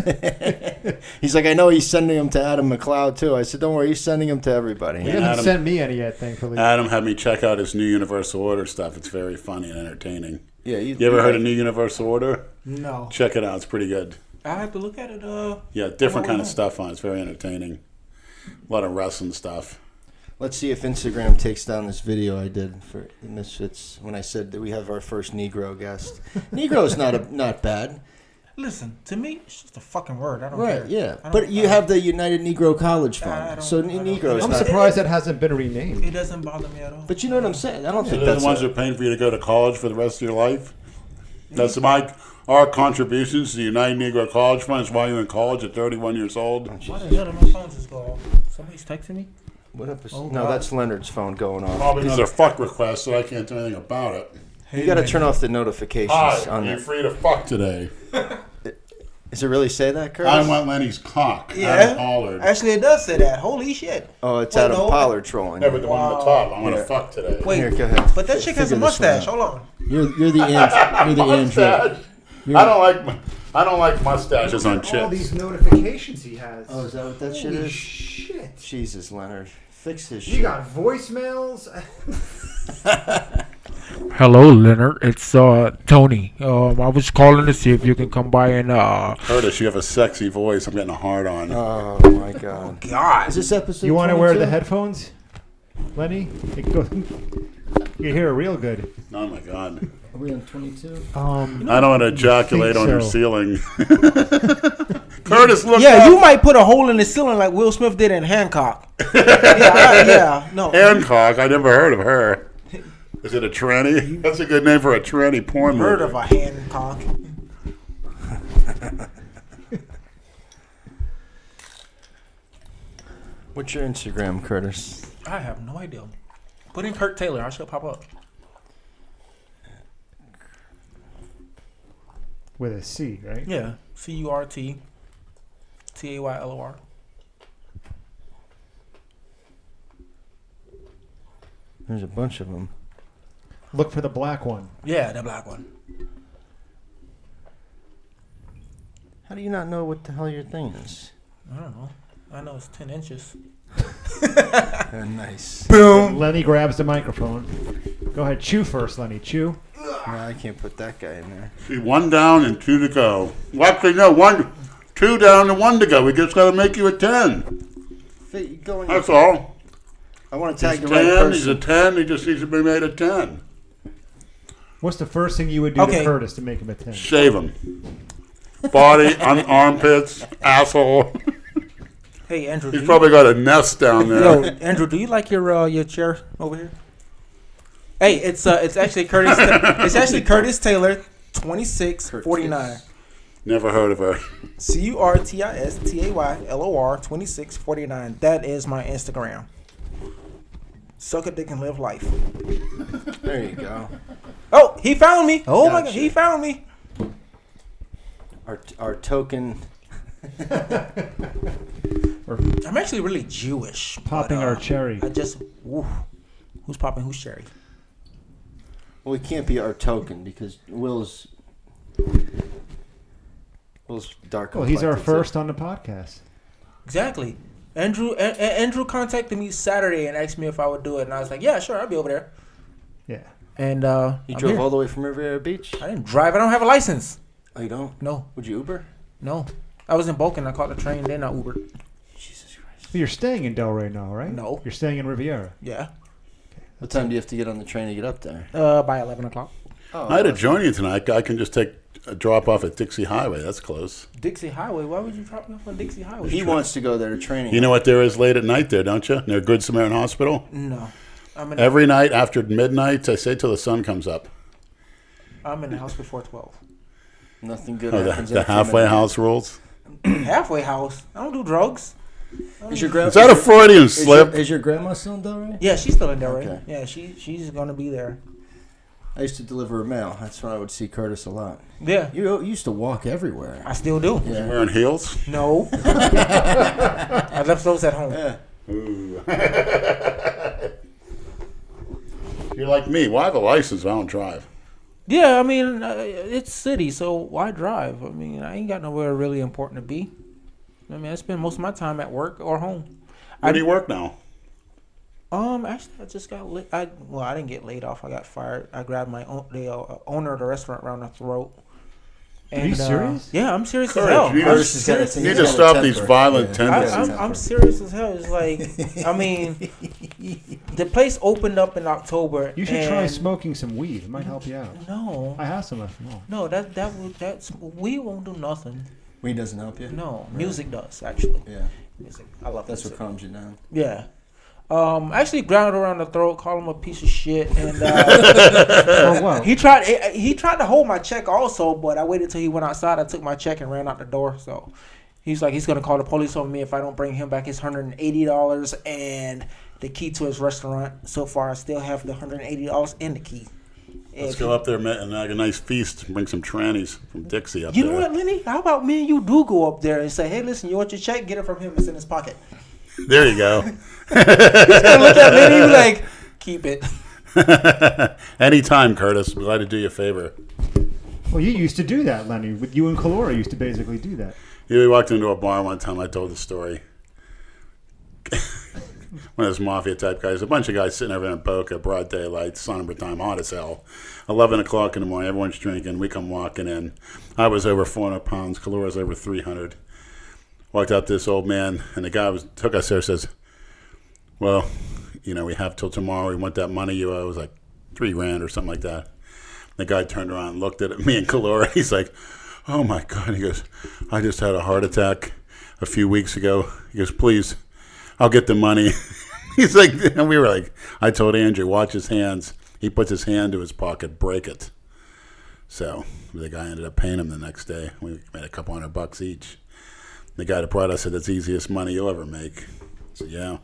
He's like, I know he's sending them to Adam McLeod, too. I said, don't worry, he's sending them to everybody. He hasn't sent me any yet, thankfully. Adam had me check out his new Universal Order stuff. It's very funny and entertaining. Yeah, you ever heard of New Universal Order? No. Check it out. It's pretty good. I have to look at it. Yeah, different kind of stuff on it. It's very entertaining. A lot of wrestling stuff. Let's see if Instagram takes down this video I did for MisFits when I said that we have our first Negro guest. Negro's not bad. Listen, to me, it's just a fucking word. I don't Right, care. yeah. But you have the United Negro College Fund. So Negro's I'm not... surprised that hasn't been renamed. It doesn't bother me at all. But you know what I'm saying? I don't So think they're that's... the ones that are paying for you to go to college for the rest of your life? That's our contributions to the United Negro College Fund is why you're in college at 31 years old. Why the hell did my phone just go off? Somebody's texting me? What episode? Oh, No, God. that's Leonard's phone going on. Probably another fuck request, so I can't do anything about it. You got to turn off the notifications Hi, on are you there. free to fuck today? Does it really say that, Curtis? I want Lenny's cock. Yeah. Adam Pollard. Actually, it does say that. Holy shit. Oh, it's Wait, Adam no. Pollard trolling. Never the one on the top. I want to Yeah. fuck today. Wait, Here, go ahead. but that chick has a Figure this one mustache. out. Hold on. You're the Andrew. You're the Andrew. Mustache. I don't like mustaches on All these chicks. notifications he has. Oh, is that what that shit Holy is? shit. Jesus, Leonard. Fix his You shit. got voicemails? Hello, Leonard. It's Tony. I was calling to see if you can come by and Curtis, you have a sexy voice. I'm getting a hard on. Oh, my God. God. Is this episode You want to wear 22? the headphones, Lenny? You hear it real good. Oh my god. Are we on 22? I don't want to ejaculate think on your so. ceiling. Curtis, look Yeah, up. you might put a hole in the ceiling like Will Smith did in Hancock. yeah, no. Hancock. I never heard of her. Is it a tranny? That's a good name for a tranny porn movie. Heard of a Hancock. What's your Instagram, Curtis? I have no idea. Put in Kurt Taylor. I should pop up. With a C, right? Yeah. CURT TAYLOR. There's a bunch of them. Look for the black one. Yeah, the black one. How do you not know what the hell your thing is? I don't know. I know it's 10 inches. Nice. Boom. Lenny grabs the microphone. Go ahead, chew first, Lenny. Chew. No, I can't put that guy in there. See, 1 down and 2 to go. Well, actually, no, 2 down and 1 to go. We just got to make you a 10. Go in That's all. I want to tag He's the right 10. He's a person. 10. He just needs to be made a 10. What's the first thing you would do Okay. to Curtis to make him a 10? Shave him. Body, armpits, asshole. Hey, Andrew. He's probably got a nest down there. Yo, Andrew, do you like your chair over here? Hey, it's actually Curtis. It's actually Curtis Taylor, 2649. Never heard of her. CURTISTAYLOR 2649. That is my Instagram. Suck a dick and live life. There you go. Oh, he found me. Oh my God, Gotcha. he found me. Our token. I'm actually really Jewish. Popping our cherry. I just, woo. Who's popping who's cherry? Well, it can't be our token because Will's dark. Well, he's our complected, first on the podcast. Exactly. Andrew contacted me Saturday and asked me if I would do it, and I was like, yeah, sure, I'll be over there. Yeah. And You I'm drove here. all the way from Riviera Beach? I didn't drive. I don't have a license. Oh, you don't? No, Would you Uber? no. I was in Boca. I caught the train, then I Ubered. Jesus Christ. But you're staying in Delray now, right? No. You're staying in Riviera. Yeah. What time do you have to get on the train to get up there? By 11 o'clock. Oh, I had to join you tonight. I can just take drop off at Dixie Highway. That's close. Dixie Highway. Why would you drop me off on Dixie Highway? He wants to go there to training. You know what there is late at night there, don't you? Near Good Samaritan Hospital? No. Every night after midnight, I say till the sun comes up. I'm in the house before 12. Nothing good Oh, happens the after halfway midnight. house rules? Halfway house. I don't do drugs. Is your Is that a Freudian slip? Is your grandma still in Delray? Yeah, she's still in there, right? Okay. Yeah, she's gonna be there. I used to deliver mail. That's when I would see Curtis a lot. Yeah, You used to walk everywhere. I still do. Yeah. Wearing heels? No, I left those at home. Yeah. Ooh. You're like me. Well, I have a license, but I don't drive. Yeah, I mean it's city, so why drive? I mean I ain't got nowhere really important to be. I mean I spend most of my time at work or home. Where do you work now? Actually, I just got I didn't get laid off. I got fired. I grabbed the owner of the restaurant around the throat. Are you serious? Yeah, I'm serious as Courage, hell. you I'm need serious. You need to stop these violent tendencies. I'm serious as hell. It's like, I mean, the place opened up in October. You should try smoking some weed. It might help you out. No, I have some left. No. that's we won't do nothing. Weed doesn't help you? No, music does actually. Yeah. Music, I love That's music. what calms you down. Yeah. Actually ground around the throat, call him a piece of shit, and Oh, wow. he tried to hold my check also, but I waited till he went outside. I took my check and ran out the door. So he's like, he's gonna call the police on me if I don't bring him back his $180 and the key to his restaurant. So far, I still have the $180 and the key. Let's go up there and have a nice feast and bring some trannies from Dixie up You there. know what, Lenny? How about me and you do go up there and say, hey, listen, you want your check? Get it from him. It's in his pocket. There you go. He's gonna look at Lenny and be like, keep it. Anytime, Curtis. Glad to do you a favor. Well, you used to do that, Lenny. With you and Kalora used to basically do that. Yeah, we walked into a bar one time. I told the story. One of those mafia type guys. A bunch of guys sitting over in Boca, broad daylight, summertime, hot as hell. 11 o'clock in the morning. Everyone's drinking. We come walking in. I was over 400 pounds. Kalora's over 300. Walked up to this old man, and the guy took us there. Says, "Well, you know, we have till tomorrow. We want that money you owe." It was like $3,000 or something like that. The guy turned around and looked at me and Kalora. He's like, "Oh my God!" He goes, "I just had a heart attack a few weeks ago." He goes, "Please, I'll get the money." He's like, and we were like, I told Andrew, watch his hands. He puts his hand to his pocket, break it. So the guy ended up paying him the next day. We made a couple $100 each. The guy that brought us said, "That's the easiest money you'll ever make." I said, "Yeah."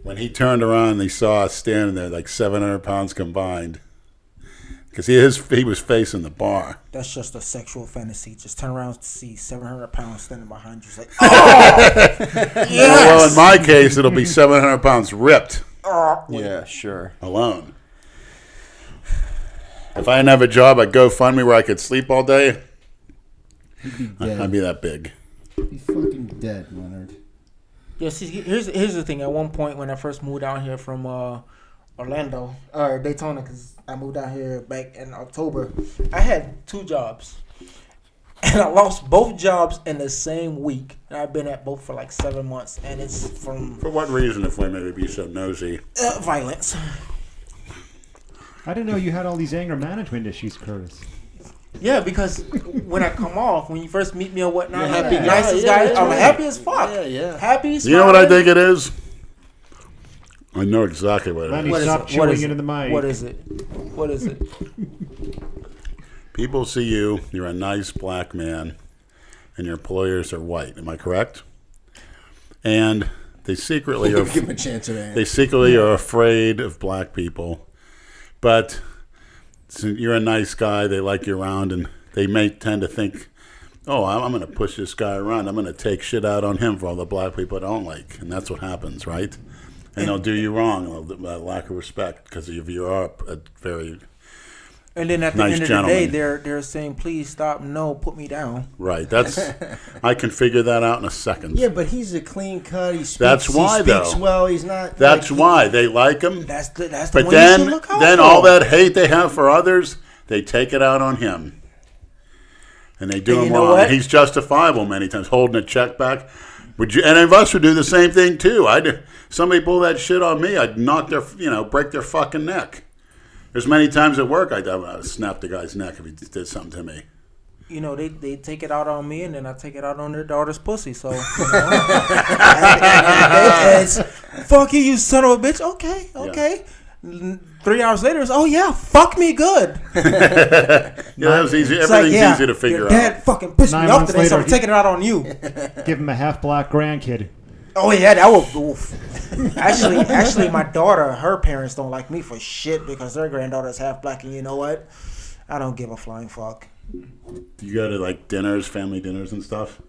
When he turned around, he saw us standing there like 700 pounds combined. Because he was facing the bar. That's just a sexual fantasy. Just turn around to see 700 pounds standing behind you. It's like, oh, yes! Well, in my case, it'll be 700 pounds ripped Yeah, sure. alone. If I didn't have a job at GoFundMe where I could sleep all day, He'd be dead. I'd be that big. He'd be fucking dead, Leonard. yeah, see, here's the thing. At one point, when I first moved down here from Orlando, or Daytona, because I moved down here back in October, I had 2 jobs. And I lost both jobs in the same week. And I've been at both for like 7 months. And it's from For what reason, if women would be so nosy? violence. I didn't know you had all these anger management issues, Curtis. Yeah, because when I come off, when you first meet me or whatnot, You're I'm happy the guy. nicest Yeah, guy. that's I'm right. happy as fuck. Yeah, yeah. Happy, You know what I smiling. think it is? I know exactly what it Lenny, is. What is stop it? chewing What is into it? the mic. What is it? What is it? People see you're a nice black man, and your employers are white. Am I correct? And they secretly are. Give him a chance at that. They secretly are afraid of black people, but you're a nice guy. They like you around, and they may tend to think, "Oh, I'm going to push this guy around. I'm going to take shit out on him for all the black people I don't like," and that's what happens, right? And they'll do you wrong, lack of respect, because you're a very And then at the Nice end of gentleman. the day, they're saying, "Please stop. No, put me down." right. That's I can figure that out in a second. Yeah, but he's a clean cut. He speaks, That's why, he speaks though. well. He's not. That's like, why they like him. That's the But one you then, should look out then for. all that hate they have for others, they take it out on him, and they do And him you know wrong. what? And he's justifiable many times, holding a check back. Would you? Any of us would do the same thing too. Somebody pull that shit on me, I'd knock break their fucking neck. There's many times at work I'd snap the guy's neck if he did something to me. you know, they take it out on me, and then I take it out on their daughter's pussy. So, you know, at the end of the day, it's, fuck you, you son of a bitch. Okay. 3 hours later, it's, oh yeah, fuck me good. That was easy. Everything's easy to figure your dad out. fucking pissed me 9 off months today, so I'm later, taking it out on you. Give him a half black grandkid. Oh yeah, that was oof. Actually, my daughter, her parents don't like me for shit because their granddaughter's half black, and you know what? I don't give a flying fuck. Do you go to like dinners, family dinners and stuff?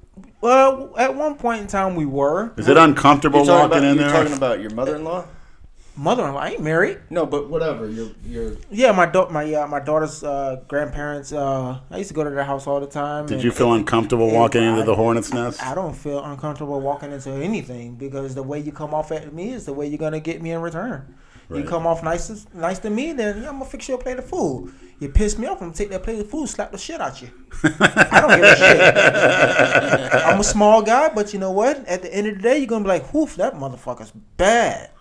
Well, at one point in time, we were. Is it uncomfortable walking in You're there? talking about your mother-in-law? Mother-in-law, I ain't married. No, but whatever. You're Yeah, my daughter's grandparents. I used to go to their house all the time. Did you feel uncomfortable walking into the hornet's nest? I don't feel uncomfortable walking into anything because the way you come off at me is the way you're gonna get me in return. Right. You come off nice to me, then I'm gonna fix you a plate of food. You piss me off, I'm gonna take that plate of food, slap the shit out you. I don't give a shit. I'm a small guy, but you know what? At the end of the day, you're gonna be like, "Woof, that motherfucker's bad."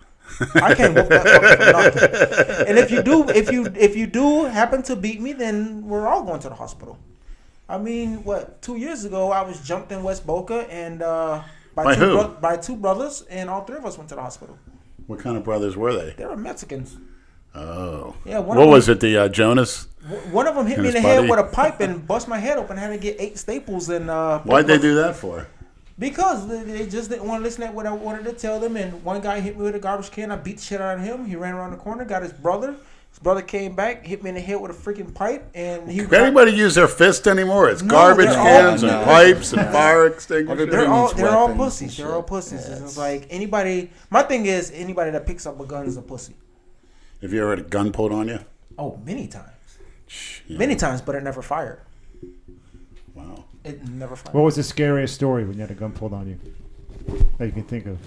I can't whoop that fucker for nothing. And if you do happen to beat me, then we're all going to the hospital. I mean, 2 years ago, I was jumped in West Boca and by two brothers, and all three of us went to the hospital. What kind of brothers were they? They were Mexicans. Oh. Yeah. What was it, the Jonas? One of them hit me in the head with a pipe and bust my head open. I had to get 8 staples. And Why'd they do that for? Because they just didn't want to listen to what I wanted to tell them. And one guy hit me with a garbage can. I beat the shit out of him. He ran around the corner, got his brother. His brother came back, hit me in the head with a freaking pipe. And he. Can anybody use their fist anymore? It's garbage cans and pipes and fire extinguishers. They're all weapons pussies. and They're all shit. pussies. Yeah, It's like anybody. My thing is anybody that picks up a gun is a pussy. Have you ever had a gun pulled on you? Oh, many times. Yeah. Many times, but it never fired. Wow. It never fired. What was the scariest story when you had a gun pulled on you that you can think of?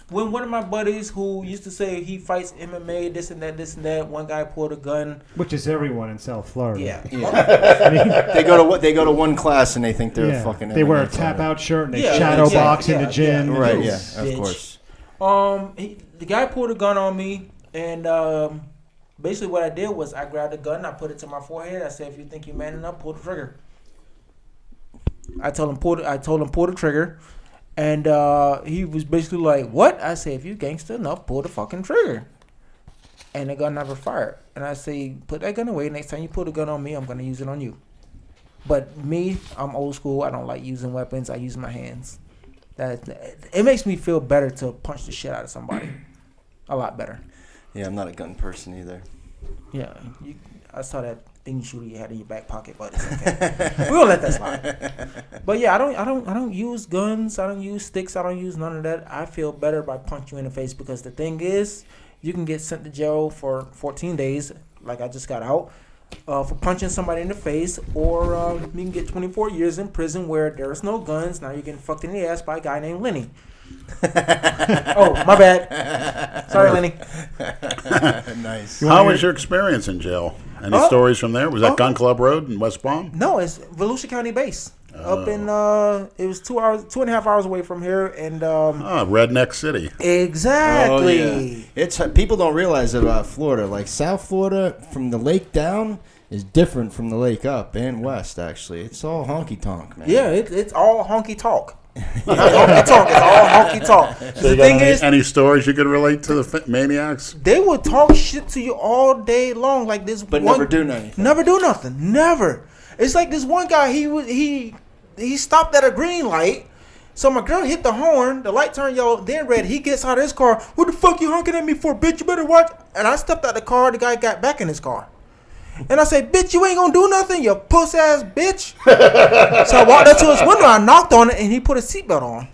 When one of my buddies who used to say he fights MMA, this and that, one guy pulled a gun. Which is everyone in South Florida. Yeah. they go to one class and they think they're a fucking. They wear a MMA tap fighter. out shirt and they Yeah, shadow exactly. box in the gym. Yeah. Right. Little Yeah. Of bitch. course. The guy pulled a gun on me, and basically what I did was I grabbed a gun, I put it to my forehead. I said, "If you think you're man enough, pull the trigger." I told him pull the trigger, and he was basically like, "What?" I said, "If you gangster enough, pull the fucking trigger." And the gun never fired. And I say, "Put that gun away. Next time you pull the gun on me, I'm gonna use it on you." But me, I'm old school. I don't like using weapons. I use my hands. It makes me feel better to punch the shit out of somebody. A lot better. Yeah, I'm not a gun person either. Yeah, I saw that thing shooter you had in your back pocket, but it's okay. We'll let that slide. But yeah, I don't use guns. I don't use sticks. I don't use none of that. I feel better by punching you in the face because the thing is, you can get sent to jail for 14 days, like I just got out, for punching somebody in the face, or you can get 24 years in prison where there's no guns. Now you're getting fucked in the ass by a guy named Lenny. Oh, my bad. Sorry, Lenny. Nice. How was your experience in jail? Any stories from there? Was that Gun Club Road in West Palm? No, it's Volusia County base. Up in it was 2.5 hours away from here, and Redneck City. exactly. Oh, yeah. It's people don't realize about Florida. Like South Florida, from the lake down, is different from the lake up and west. Actually, it's all honky tonk, man. Yeah, it's all honky talk. Not honky talk. It's all honky talk. So The thing is, any stories you could relate to the maniacs? they will talk shit to you all day long, like this. But one, never do anything. Never do nothing. Never. It's like this one guy. He stopped at a green light. So my girl hit the horn. The light turned yellow, then red. He gets out of his car. What the fuck you honking at me for, bitch? You better watch. And I stepped out the car. The guy got back in his car. And I said, bitch, you ain't gonna do nothing, you puss ass bitch. So I walked up to his window. I knocked on it, and he put a seatbelt on.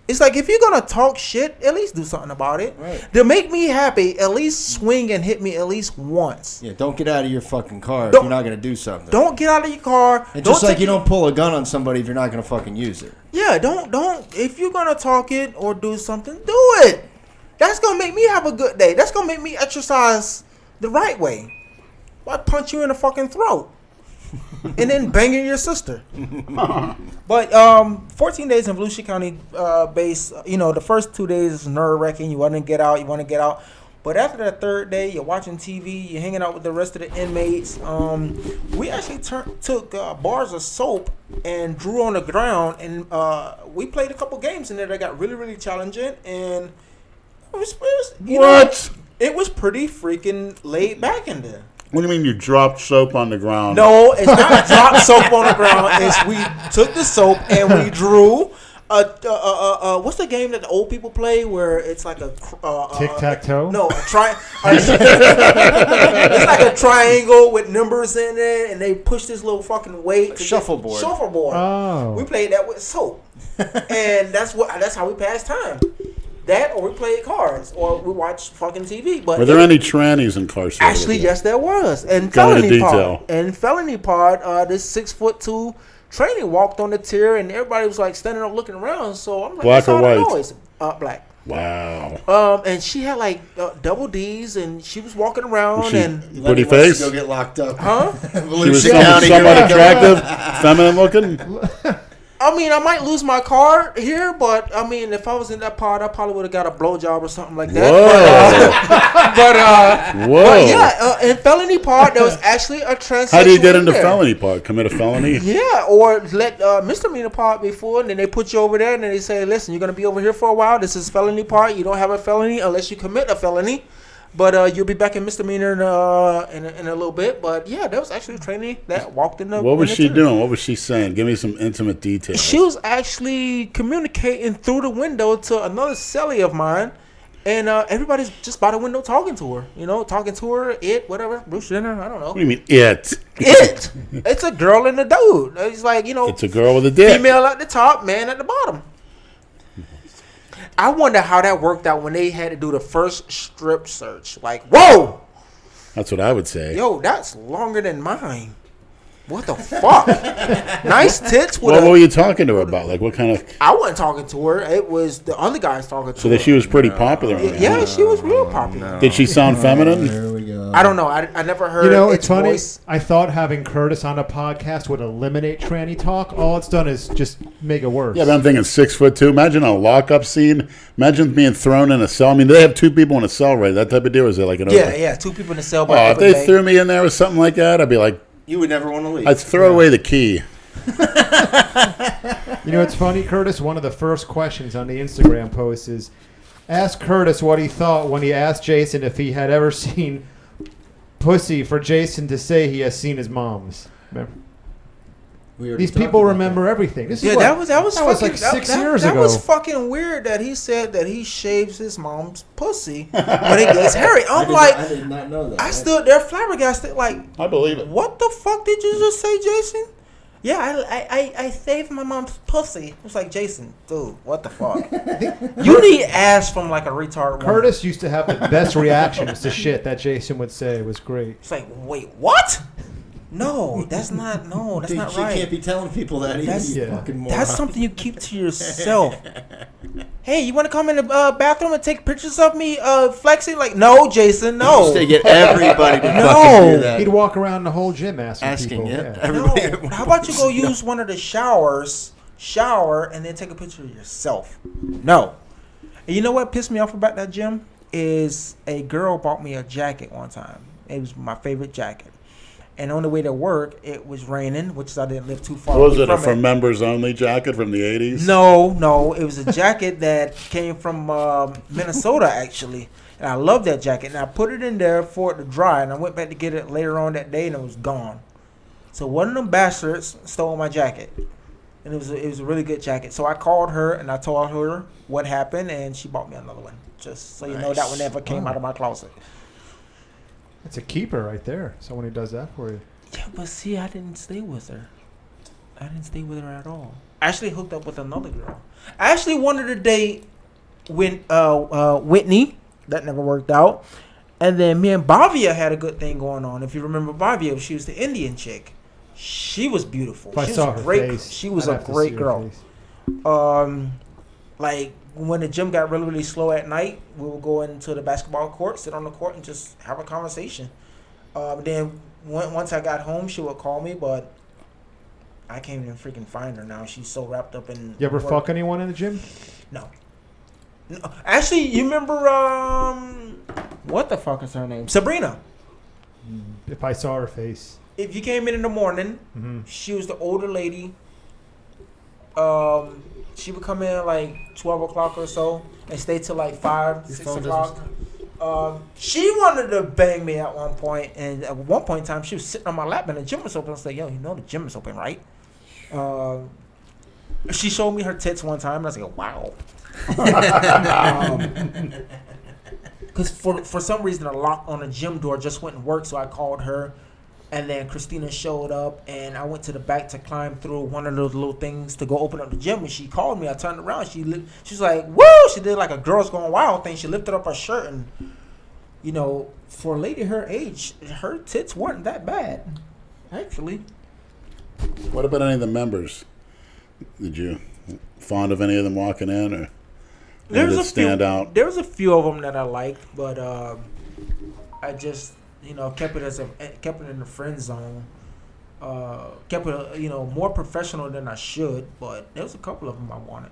It's like, if you're gonna talk shit, at least do something about it. Right. To make me happy, at least swing and hit me at least once. Yeah, don't get out of your fucking car if Don't- you're not gonna do something. Don't get out of your car. And Don't just like take- you don't pull a gun on somebody if you're not gonna fucking use it. Yeah, don't. If you're gonna talk it or do something, do it. That's gonna make me have a good day. That's gonna make me exercise the right way. Why punch you in the fucking throat and then banging your sister? But 14 days in Volusia County base. You know, the first 2 days is nerve wracking. You want to get out. But after that third day, you're watching TV, you're hanging out with the rest of the inmates. We actually took bars of soap and drew on the ground, and we played a couple games in there that got really, really challenging. And it was pretty freaking laid back in there. What do you mean you dropped soap on the ground? No, it's not drop soap on the ground. It's we took the soap and we drew. What's the game that the old people play where it's like a tic-tac-toe? No, it's like a triangle with numbers in it, and they push this little fucking weight. Shuffleboard. Oh. We played that with soap, and that's how we passed time. That, or we played cards, or we watched fucking TV. But Were there any trannies incarcerated? Actually, yes, there was. And Go into felony part. detail. And felony part, this 6'2" trainee walked on the tier, and everybody was like standing up looking around. So I'm like, Black or white? Noise? Black. Wow. And she had like double D's, and she was walking around, Was she and pretty face? Go get locked up. huh? She was somewhat attractive, feminine looking. I mean, I might lose my card here, but I mean, if I was in that pod, I probably would have got a blowjob or something like that. Whoa. But yeah, in felony part, there was actually a transsexual. How do you get into there. felony part? Commit a felony? Yeah, or let misdemeanor part before, and then they put you over there, and then they say, listen, you're going to be over here for a while. This is felony part. You don't have a felony unless you commit a felony. But you'll be back in misdemeanor in a little bit. But yeah, there was actually a trainee that walked in the. What was she doing? What was she saying? Give me some intimate details. She was actually communicating through the window to another cellie of mine, and everybody's just by the window talking to her. You know, talking to her, whatever, Bruce Jenner, I don't know. What do you mean, it? It. It's a girl and a dude. It's like, It's a girl with a dick. Female at the top, man at the bottom. I wonder how that worked out when they had to do the first strip search. Like, whoa! That's what I would say. Yo, that's longer than mine. What the fuck? Nice tits. What were you talking to her about? Like, what kind of... I wasn't talking to her. It was the other guys talking to her. So that she was pretty popular. Yeah, she was real popular. Did she sound feminine? There we go. I don't know. I never heard. You know, it's funny. Voice. I thought having Curtis on a podcast would eliminate tranny talk. All it's done is just make it worse. Yeah, but I'm thinking 6'2". Imagine a lockup scene. Imagine being thrown in a cell. I mean, do they have two people in a cell, right? That type of deal? Is it like an open? Yeah, 2 people in the cell. Oh, if they threw me in there or something like that, I'd be like, You would never want to leave. I'd throw away the key. You know, it's funny, Curtis. One of the first questions on the Instagram post is, ask Curtis what he thought when he asked Jason if he had ever seen pussy for Jason to say he has seen his mom's. Remember? These people remember everything. This is Yeah, what, that was fucking, like 6 years that ago. That was fucking weird that he said that he shaves his mom's pussy when it gets hairy. I did not know that. I stood there flabbergasted, like, I believe it. what the fuck did you just say, Jason? Yeah, I saved my mom's pussy. It was like, Jason, dude, what the fuck? You need ass from like a retard woman. Curtis used to have the best reactions to shit that Jason would say. It was great. It's like, wait, what? No, that's not. No, that's Dude, not you right. can't be telling people that either. That's- you yeah. fucking moron. That's something you keep to yourself. Hey, you want to come in the bathroom and take pictures of me flexing? Like, no, Jason, no. Just to get everybody to No. fucking hear that. He'd walk around the whole gym asking Asking, people. yeah. Yeah. Everybody. No. How about you go use one of the showers, shower, and then take a picture of yourself? No. And you know what pissed me off about that gym? Is a girl bought me a jacket one time. It was my favorite jacket. And on the way to work, it was raining, which I didn't live too far Was away it a from for members only jacket from the 80s? No. It was a jacket that came from Minnesota, actually. And I love that jacket. And I put it in there for it to dry. And I went back to get it later on that day, and it was gone. So one of them bastards stole my jacket. And it was a really good jacket. So I called her, and I told her what happened, and she bought me another one. Just so you know, that one never came out of my closet. It's a keeper right there. Someone who does that for you. Yeah, but see, I didn't stay with her. I didn't stay with her at all. I actually hooked up with another girl. I actually wanted to date Whitney. That never worked out. And then me and Bhavia had a good thing going on. If you remember Bhavia, she was the Indian chick. She was beautiful. If I She saw was her great. face, She was I'd a have to great see her girl. face. Like when the gym got really, really slow at night, we would go into the basketball court, sit on the court, and just have a conversation. Then once I got home, she would call me, but I can't even freaking find her now. She's so wrapped up in. You ever work. fuck anyone in the gym? No. Actually, you remember what the fuck is her name? Sabrina. If I saw her face. If you came in the morning, she was the older lady. She would come in like 12 o'clock or so and stay till like 5, 6 o'clock. She wanted to bang me at one point, and at one point in time, she was sitting on my lap and the gym was open. I was like, yo, you know the gym is open, right? She showed me her tits one time, and I was like, wow. Because for some reason, a lock on the gym door just wouldn't work, so I called her. And then Christina showed up, and I went to the back to climb through one of those little things to go open up the gym. When she called me, I turned around. She's like, woo! She did like a Girls Gone Wild thing. She lifted up her shirt, and, you know, for a lady her age, her tits weren't that bad, actually. What about any of the members? Did you fond of any of them walking in, or did it stand out? There was a few of them that I liked, but I just, you know, kept it in the friend zone. Kept it, you know, more professional than I should, but there was a couple of them I wanted.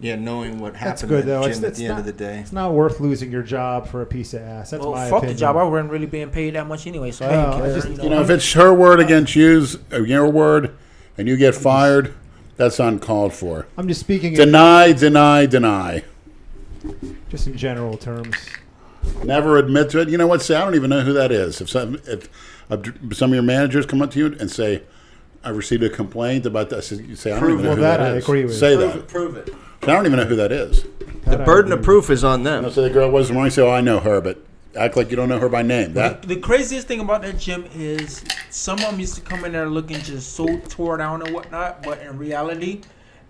Yeah, knowing what That's happened good, though. at the gym at It's the not- end of the day. It's not worth losing your job for a piece of ass. That's my fuck opinion. the job. I wasn't really being paid that much anyway, so I didn't care. You know, if it's her word against your word, and you get fired, that's uncalled for. I'm just speaking Deny, deny, deny. just in general terms. Never admit to it. You know what? Say, I don't even know who that is. If some of your managers come up to you and say, I received a complaint about this, you say, I don't even know who that is. I agree with. Say that. Prove it. I don't even know who that is. The burden of proof is on them. Don't say the girl wasn't wrong. Say, oh, I know her, but act like you don't know her by name. That The craziest thing about that gym is some of them used to come in there looking just so tore down and whatnot, but in reality,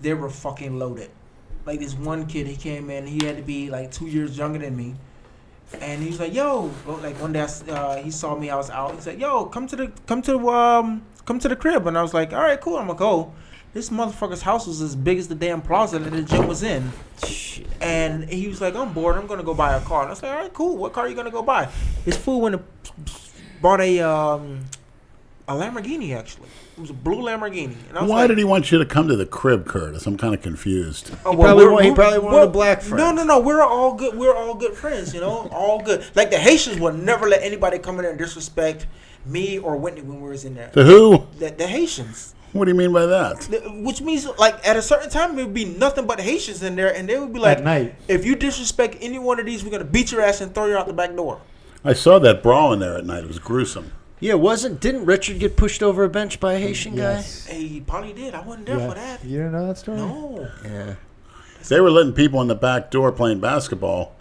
they were fucking loaded. Like this one kid, he came in, he had to be like 2 years younger than me. And he was like, "Yo!" Like one day, he saw me. I was out. He's like, "Yo, come to the crib." And I was like, "All right, cool. I'm gonna go." This motherfucker's house was as big as the damn plaza that the gym was in. Shit. And he was like, "I'm bored. I'm gonna go buy a car." And I was like, "All right, cool. What car are you gonna go buy?" His fool went and bought a Lamborghini. Actually, it was a blue Lamborghini. And I was why like, did he want you to come to the crib, Curtis? I'm kind of confused. He probably wanted a black friend. No. We're all good. We're all good friends. You know, all good. Like the Haitians would never let anybody come in there and disrespect me or Whitney when we was in there. The who? The Haitians. What do you mean by that? Which means, like, at a certain time, there would be nothing but Haitians in there, and they would be like, At night. if you disrespect any one of these, we're going to beat your ass and throw you out the back door. I saw that brawl in there at night. It was gruesome. Yeah, didn't Richard get pushed over a bench by a Haitian Yes. Hey, he probably did. I wasn't there for that. You didn't know that story? No. guy? Yeah. They were letting people in the back door playing basketball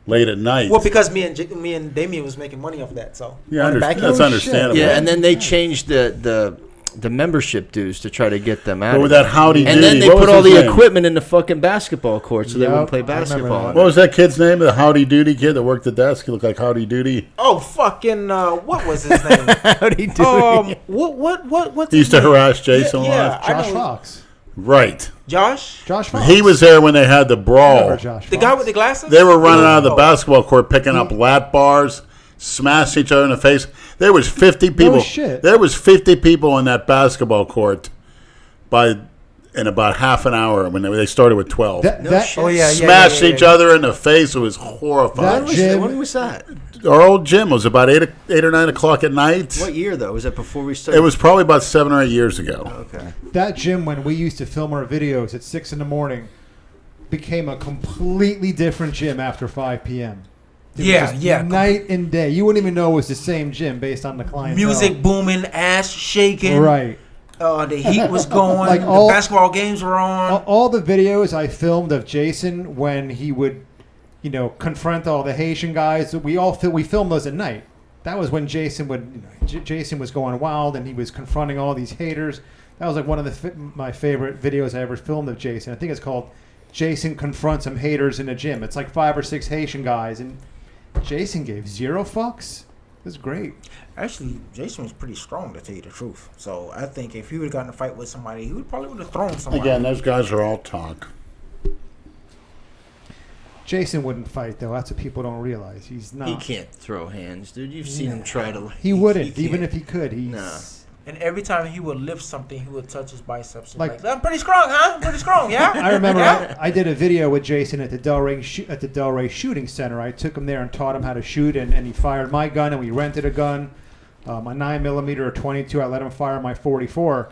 late at night. Well, because me and Damien was making money off of that, so. Yeah, On the back that's end. understandable. Yeah, and then they changed the membership dues to try to get them out. What of was it. that Howdy And Doody? then they What put was all his the name? equipment in the fucking basketball court so they Yep, wouldn't play I remember basketball. that. What was that kid's name? The Howdy Doody kid that worked the desk? He looked like Howdy Doody. Oh, fucking, what was his name? Howdy Doody. What's He used to harass Jason a Yeah, lot. I Josh know. Fox. Right. Josh? Josh Fox. He was there when they had the brawl. Remember Josh The Fox? guy with the glasses? They were running out of the Oh. basketball court, picking up lat bars, smashing each other in the face. There was 50 people. shit. There was 50 people in that basketball court in about half an hour when they started with 12. Oh, yeah. Smashed each other in the face. It was horrifying. When was that? Our old gym was about 8 or 9 o'clock at night. What year, though? Was that before we started? It was probably about 7 or 8 years ago. Okay. That gym, when we used to film our videos at 6 in the morning, became a completely different gym after 5 p.m. It was Yeah, just yeah. Night and day. You wouldn't even know it was the same gym based on the clientele. Music booming, ass shaking. Right. The heat was going. Like the all- basketball games were on. All the videos I filmed of Jason when he would, confront all the Haitian guys. We filmed those at night. That was when Jason Jason was going wild and he was confronting all these haters. That was like one of my favorite videos I ever filmed of Jason. I think it's called Jason Confronts Some Haters in a Gym. It's like 5 or 6 Haitian guys, and Jason gave 0 fucks. It was great. Actually, Jason was pretty strong, to tell you the truth. So I think if he would have gotten in a fight with somebody, he would probably have thrown somebody. Again, those guys are all talk. Jason wouldn't fight, though. That's what people don't realize. He's not. He can't throw hands, dude. You've seen him try to. He wouldn't, he even can't. if he could. Nah. And every time he would lift something, he would touch his biceps. And like, I'm pretty strong, huh? I'm pretty strong, yeah? I remember Yeah? I did a video with Jason at the Delray Shooting Center. I took him there and taught him how to shoot, and he fired my gun, and we rented a gun, my 9mm or 22. I let him fire my 44.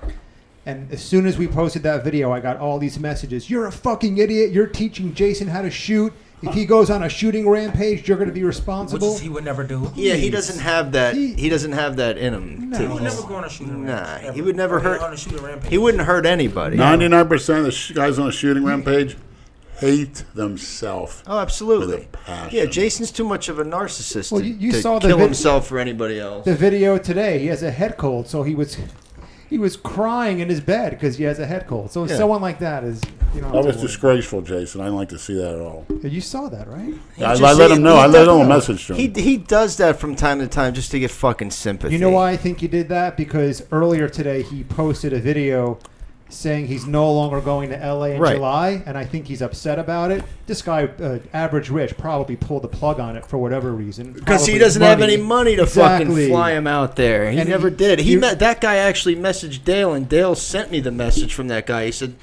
And as soon as we posted that video, I got all these messages. You're a fucking idiot. You're teaching Jason how to shoot. If he goes on a shooting rampage, you're going to be responsible. Which he would never do. Yeah, he doesn't have that. He doesn't have that in him. No. He would never go on a shooting rampage. Nah, he would never hurt. On a shooting rampage. He wouldn't hurt anybody. 99% of the guys on a shooting rampage hate themselves. Oh, absolutely. With a passion. Yeah, Jason's too much of a narcissist Well, to, you to saw the kill vid- himself or anybody else. The video today, he has a head cold, so he was crying in his bed because he has a head cold. So someone like that is, you know. That was disgraceful, Jason. I didn't like to see that at all. You saw that, right? I let him know. I let him a message to him. He does that from time to time just to get fucking sympathy. You know why I think he did that? Because earlier today he posted a video saying he's no longer going to LA in July, and I think he's upset about it. This guy, Average Rich, probably pulled the plug on it for whatever reason. Because he Probably doesn't have any money to fucking Exactly. fly him out there. He And never did. That guy actually messaged Dale, and Dale sent me the message from that guy. He said,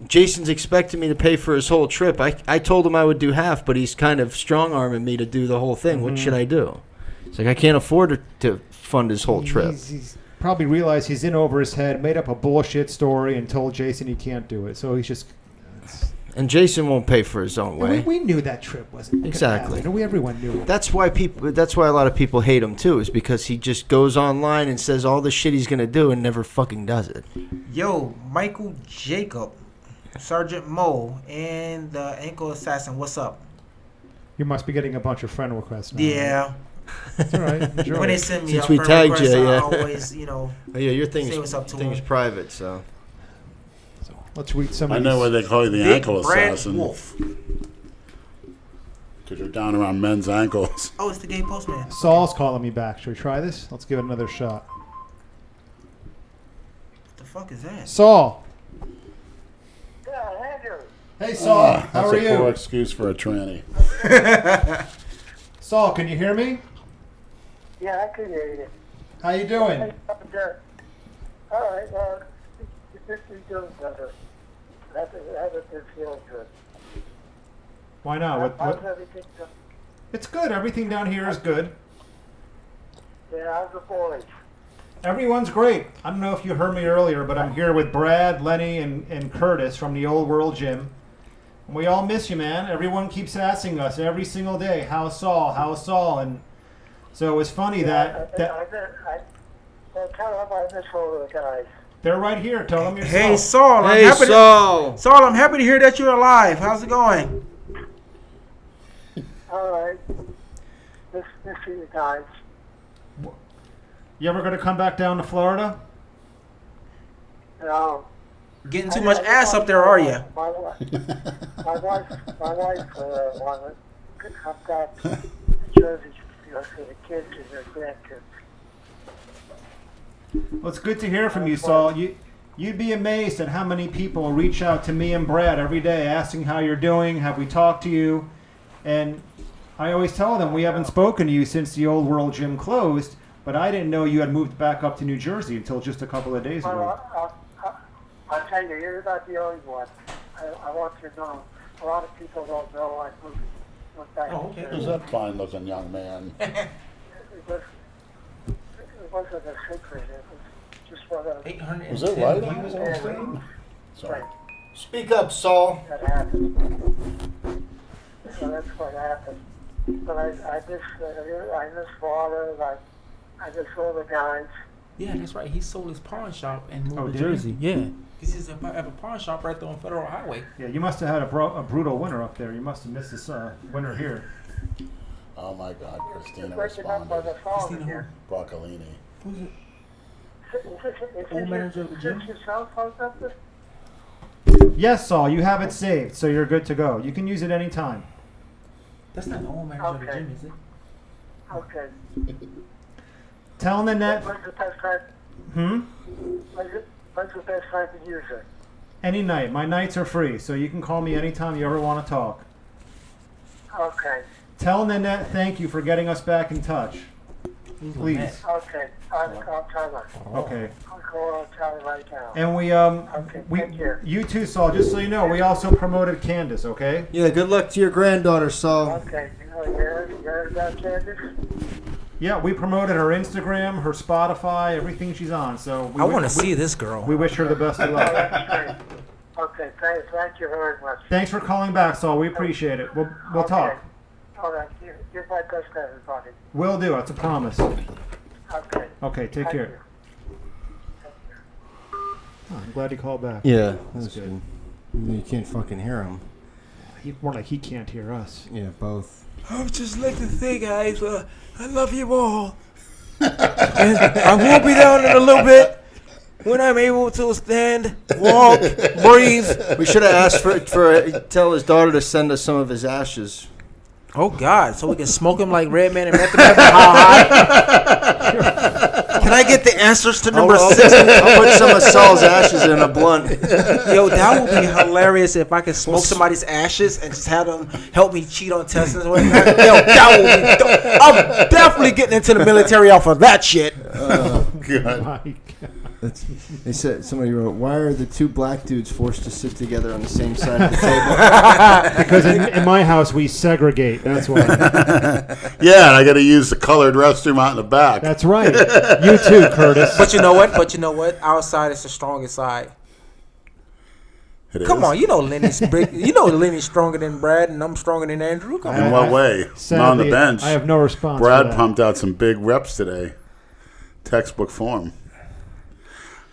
Jason's expecting me to pay for his whole trip. I told him I would do half, but he's kind of strong-arming me to do the whole thing. What should I do? It's like, I can't afford to fund his whole trip. He's probably realized he's in over his head, made up a bullshit story, and told Jason he can't do it. So he's just... And Jason won't pay for his own way. We knew that trip wasn't Exactly. Everyone knew it. That's why a lot of people hate him too, is because he just goes online and says all the shit he's gonna do and never fucking does it. Yo, Michael Jacob, Sergeant Mo, and the Ankle Assassin, what's up? You must be getting a bunch of friend requests now. Yeah. That's all right. Enjoy. When they send me Since a we friend tagged request, you, I yeah. always, Oh, yeah, your thing say what's up to is him. private, so. Let's read some I of know why these. they call you the Big ankle Brad assassin. Wolf. Because you're down around men's ankles. Oh, it's the gay postman. Saul's calling me back. Should we try this? Let's give it another shot. What the fuck is that? Saul. Yeah, Andrew. Hey, Saul. How That's are a poor you? excuse for a tranny. Saul, can you hear me? Yeah, I can hear you. How you doing? Hey, all right, this is doing better. Haven't been feeling good. Why not? How's everything? It's good. Everything down here is good. Yeah, how's the boys? Everyone's great. I don't know if you heard me earlier, but I'm here with Brad, Lenny, and Curtis from the Old World Gym. And we all miss you, man. Everyone keeps asking us every single day, how's Saul? How's Saul? And so it was funny that I'll tell them I miss all the guys. they're right here. Tell them yourself. Hey, Saul. Hey, Saul. Saul, I'm happy to hear that you're alive. How's it going? All right. Miss you guys. You ever going to come back down to Florida? No. Getting too much ass up there, are you? My wife wanted to come back to Jersey for the kids and their grandkids. Well, it's good to hear from you, Saul. You'd be amazed at how many people reach out to me and Brad every day asking how you're doing, have we talked to you? And I always tell them we haven't spoken to you since the Old World Gym closed, but I didn't know you had moved back up to New Jersey until just a couple of days ago. Well, I'll tell you, you're not the only one. I want you to know, a lot of people don't know I moved back Oh, to okay. Jersey. Who's that fine-looking young man? It wasn't a secret. It was just one of 810 Was it right? views on Instagram? Sorry. Speak up, Saul. that happened. So that's what happened. But I miss Florida. I miss all the guys. Yeah, that's right. He sold his pawn shop and moved Oh, to did he? Jersey. Yeah. Because he's have a pawn shop right there on Federal Highway. Yeah, you must have had a brutal winter up there. You must have missed this winter here. Oh my God, Christina Breaking up by the responded. phone Christina again. Broccolini. Who's it? Is Old manager of the gym? your cell phone number? Yes, Saul, you have it saved, so you're good to go. You can use it anytime. That's not the old manager of the Okay. gym, is it? Okay. Tell Nanette. When's the best time? When's the best time to use it? Any night. My nights are free, so you can call me anytime you ever want to talk. Okay. Tell Nanette thank you for getting us back in touch. Please. Okay, I'll tell her. Okay. I'll call Charlie right now. And Okay, we take care. you too, Saul. Just so you know, we also promoted Candace. Okay. Yeah, good luck to your granddaughter, Saul. Okay, you heard about Candace? Yeah, we promoted her Instagram, her Spotify, everything she's on. So I want to see this girl. We wish her the best of Oh, luck. that's great. Okay, thank you very much. Thanks for calling back, Saul. We appreciate it. We'll Okay. talk. All right, give my best to everybody. Will do. It's a promise. Okay. Okay. Take Thank care. you. Thank you. Oh, I'm glad he called back. Yeah, that's good. You can't fucking hear him. More like he can't hear us. Yeah, both. I would just like to say, guys, I love you all. And I will be down in a little bit when I'm able to stand, walk, breathe. We should have asked tell his daughter to send us some of his ashes. Oh God! So we can smoke him like Redman and Method Man. How high? Can I get the answers to number 6? I'll put some of Saul's ashes in a blunt. Yo, that would be hilarious if I could smoke somebody's ashes and just have them help me cheat on tests and whatnot. Yo, that would be dope. I'm definitely getting into the military off of that shit. God. My God. They said somebody wrote, "Why are the two black dudes forced to sit together on the same side of the table?" Because in my house we segregate. That's why. Yeah, and I got to use the colored restroom out in the back. That's right. You too, Curtis. But you know what? Outside is the strongest side. It Come is. on, you know Lenny's big. You know Lenny's stronger than Brad, and I'm stronger than Andrew. Come on. In what way? Sadly, on the bench. I have no response. for Brad that. pumped out some big reps today. Textbook form.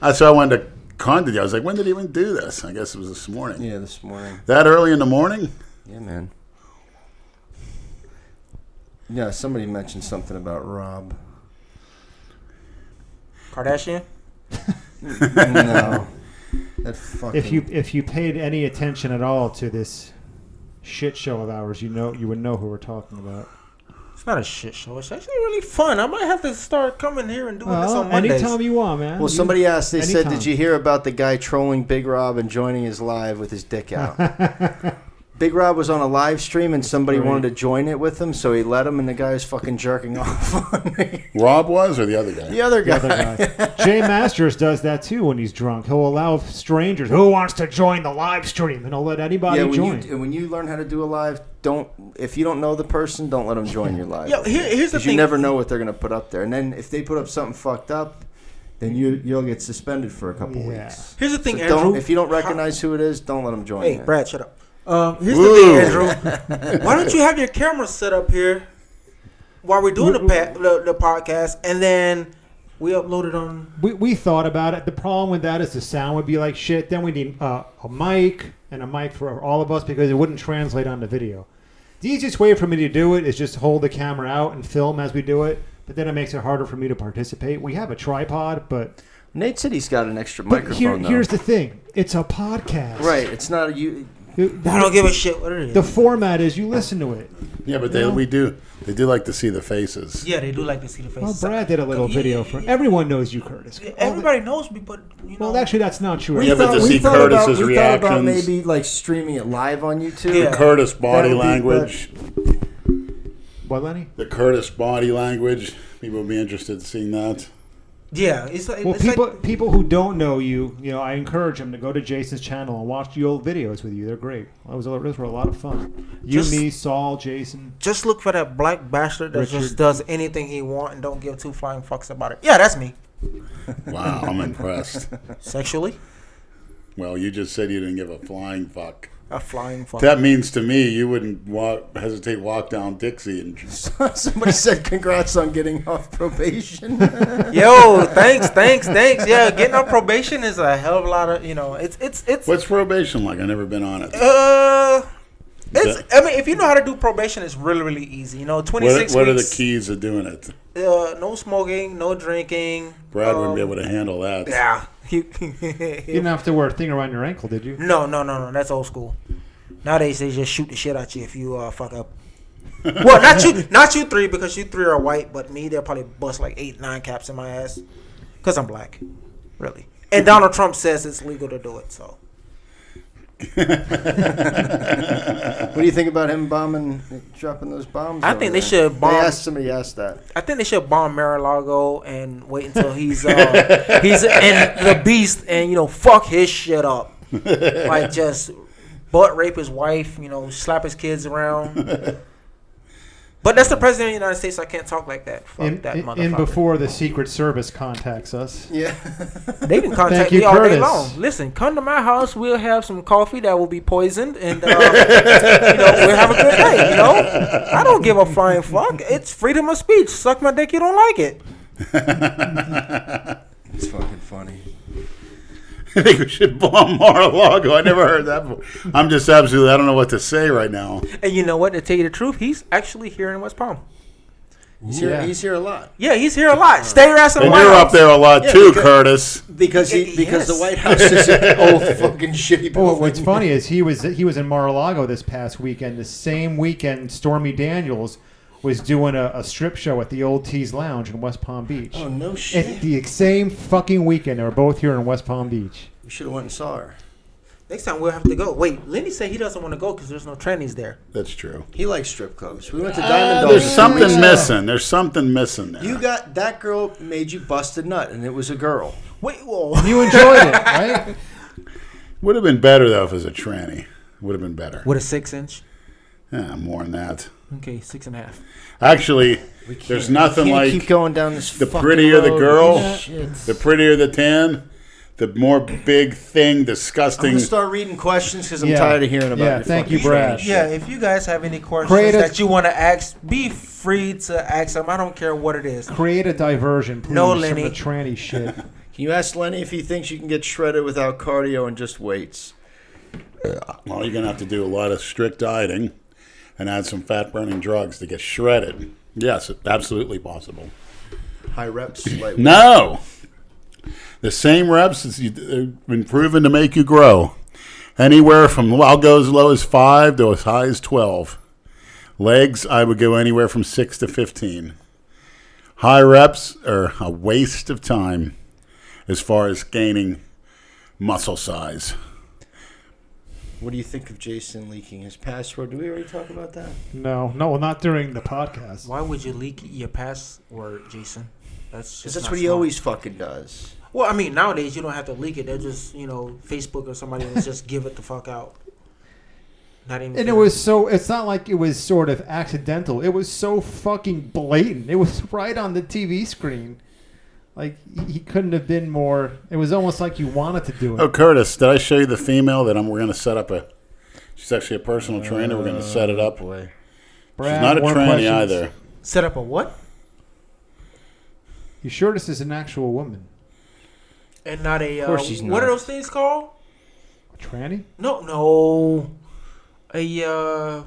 That's why I wanted to contact you. I was like, when did he even do this? I guess it was this morning. Yeah, this morning. That early in the morning? Yeah, man. Yeah, somebody mentioned something about Rob. Kardashian. No. That fucking... If you paid any attention at all to this shit show of ours, you would know who we're talking about. It's not a shit show. It's actually really fun. I might have to start coming here and doing this on Mondays. Anytime you want, man. Well, somebody asked, they said, anytime. did you hear about the guy trolling Big Rob and joining his live with his dick out? Big Rob was on a live stream and somebody wanted to join it with him, so he let him, and the guy was fucking jerking off on me. Rob was, or the other guy? The other guy. Jay Masters does that too when he's drunk. He'll allow strangers who wants to join the live stream, and he'll let anybody join. When you learn how to do a live, if you don't know the person, don't let them join your live. Yo, here's the Because thing. you never know what they're going to put up there. And then if they put up something fucked up, then you'll get suspended for a couple weeks. Here's the thing, So Andrew. if you don't recognize who it is, don't let them join Hey, you. Brad, shut up. Here's the thing, Andrew. Why don't you have your camera set up here while we're doing the podcast, and then we upload it on... We thought about it. The problem with that is the sound would be like shit. Then we need a mic and a mic for all of us because it wouldn't translate onto video. The easiest way for me to do it is just hold the camera out and film as we do it, but then it makes it harder for me to participate. We have a tripod, but... Nate said he's got an extra But microphone, here's the thing. It's a podcast. Right. It's not you. I don't give a shit what it is. The format is you listen to it. Yeah, but they do like to see the faces. Yeah, they do like to see the Well, faces. Brad did a little video for... Everyone knows you, Curtis. Everybody knows me, but, you know... Well, actually, that's not true. Yeah, but to see Curtis's we thought about reactions. maybe like streaming it live on YouTube. Yeah. The Curtis body That would be language. What, Lenny? The Curtis body language. People would be interested in seeing that. Yeah, it's like... Well, it's people who don't know you, I encourage them to go to Jason's channel and watch the old videos with you. They're great. Those were a lot of fun. You, me, Saul, Jason. Just look for that black bastard that Richard. just does anything he wants and don't give two flying fucks about it. Yeah, that's me. Wow, I'm impressed. Sexually? Well, you just said you didn't give a flying fuck. A flying fuck. That means to me you wouldn't walk down Dixie and Somebody said congrats on getting off probation. Yo, thanks. Yeah, getting on probation is a hell of a lot of, it's What's probation like? I've never been on it. I mean, if you know how to do probation, it's really, really easy. 26 What are the weeks. keys of doing it? No smoking, no drinking. Brad wouldn't be able to handle that. Yeah. You didn't have to wear a thing around your ankle, did you? No. That's old school. Nowadays, they just shoot the shit out you if you fuck up. Well, not you three, because you three are white, but me, they'll probably bust like 8-9 caps in my ass. Because I'm black. Really. And Donald Trump says it's legal to do it, so. What do you think about him dropping those bombs? I over think they there? should bomb. Somebody asked that. I think they should bomb Mar-a-Lago and wait until he's in the beast and fuck his shit up, like just butt rape his wife, slap his kids around. But that's the president of the United States. I can't talk like that. Fuck that motherfucker. In before the Secret Service contacts us. Yeah. They can contact me all day long. Listen, come to my house. We'll have some coffee that will be poisoned, and we'll have a good day. I don't give a flying fuck. It's freedom of speech. Suck my dick. You don't like it. It's fucking funny. I think we should bomb Mar-a-Lago. I never heard that before. I'm just absolutely, I don't know what to say right now. And you know what? To tell you the truth, he's actually here in West Palm. He's here a lot. Yeah, he's here a lot. Stay your ass in the And White you're House. up there a lot too, Curtis. Because Yes. the White House is an old fucking shitty building. Well, what's funny is he was in Mar-a-Lago this past weekend. The same weekend, Stormy Daniels was doing a strip show at the Old Tees Lounge in West Palm Beach. Oh, no shit. At the same fucking weekend, they were both here in West Palm Beach. We should have went and saw her. Next time we'll have to go. Wait, Lenny said he doesn't want to go because there's no trannies there. That's true. He likes strip clubs. We went to Diamond Dogs. There's something missing. There's something missing there. You got that girl made you bust a nut, and it was a girl. Wait, whoa. You enjoyed it, right? Would have been better, though, if it was a tranny. Would have been better. With a 6-inch? Yeah, more than that. Okay, 6.5. Actually, there's nothing Can't like keep going down this. the fucking prettier the road. girl, Shit. the prettier the tan, the more big thing, I'm disgusting. gonna start reading questions because I'm Yeah. tired of hearing about Yeah, your thank fucking you, Brad. shit. Yeah, if you guys have any questions Create a- that you want to ask, be free to ask them. I don't care what it is. Create a diversion, please, No, from Lenny. the tranny shit. Can you ask Lenny if he thinks you can get shredded without cardio and just weights? Well, you're gonna have to do a lot of strict dieting and add some fat-burning drugs to get shredded. Yes, it's absolutely possible. High reps, light. No. The same reps has been proven to make you grow. Anywhere from, I'll go as low as 5 to as high as 12. Legs, I would go anywhere from 6 to 15. High reps are a waste of time as far as gaining muscle size. What do you think of Jason leaking his password? Did we already talk about that? No, not during the podcast. Why would you leak your password, Jason? Because Because that's what he always fucking does. Well, I mean, nowadays you don't have to leak it. They're just, Facebook or somebody will just give it the fuck out. Not even. And it was so, it's not like it was sort of accidental. It was so fucking blatant. It was right on the TV screen. Like, he couldn't have been more, it was almost like you wanted to do it. Oh, Curtis, did I show you the female that we're going to set up she's actually a personal trainer. We're going to set it up. Boy. Brad, She's not a more tranny questions? either. set up a what? You sure this is an actual woman? And not a. Of course she's What not. are those things called? A tranny? No. A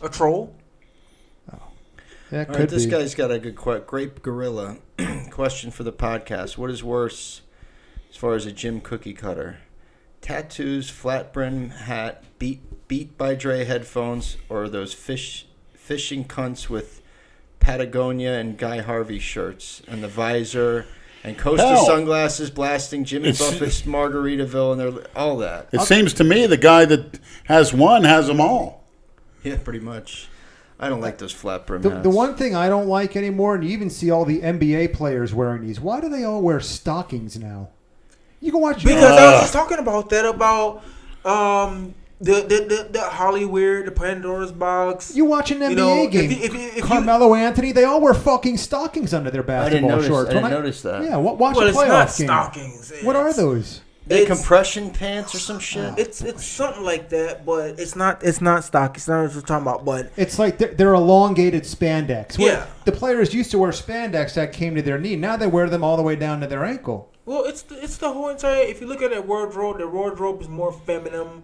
troll. That All could right, this be. guy's got a good Grape Gorilla question for the podcast. What is worse as far as a gym cookie cutter? Tattoos, flat brim hat, beat by Dre headphones, or those fishing cunts with Patagonia and Guy Harvey shirts and the visor and Costa Hell. sunglasses blasting Jimmy Buffett's Margaritaville and all that. It seems to me the guy that has one has them all. Yeah, pretty much. I don't like those flat brim The hats. one thing I don't like anymore, and you even see all the NBA players wearing these, why do they all wear stockings now? You can watch... Because I was just talking about that about the Hollywood, the Pandora's box. You watch an NBA game, if Carmelo Anthony, they all wear fucking stockings under their I didn't basketball notice, shorts. I didn't notice that. Yeah, watch well, a it's playoff not game. stockings. What are It's- those? They It's- compression pants or some shit. It's something like that, but it's not stock. It's not what we're talking about. But It's like they're elongated spandex. Yeah. The players used to wear spandex that came to their knee. Now they wear them all the way down to their ankle. well, it's the whole entire. If you look at the wardrobe is more feminine.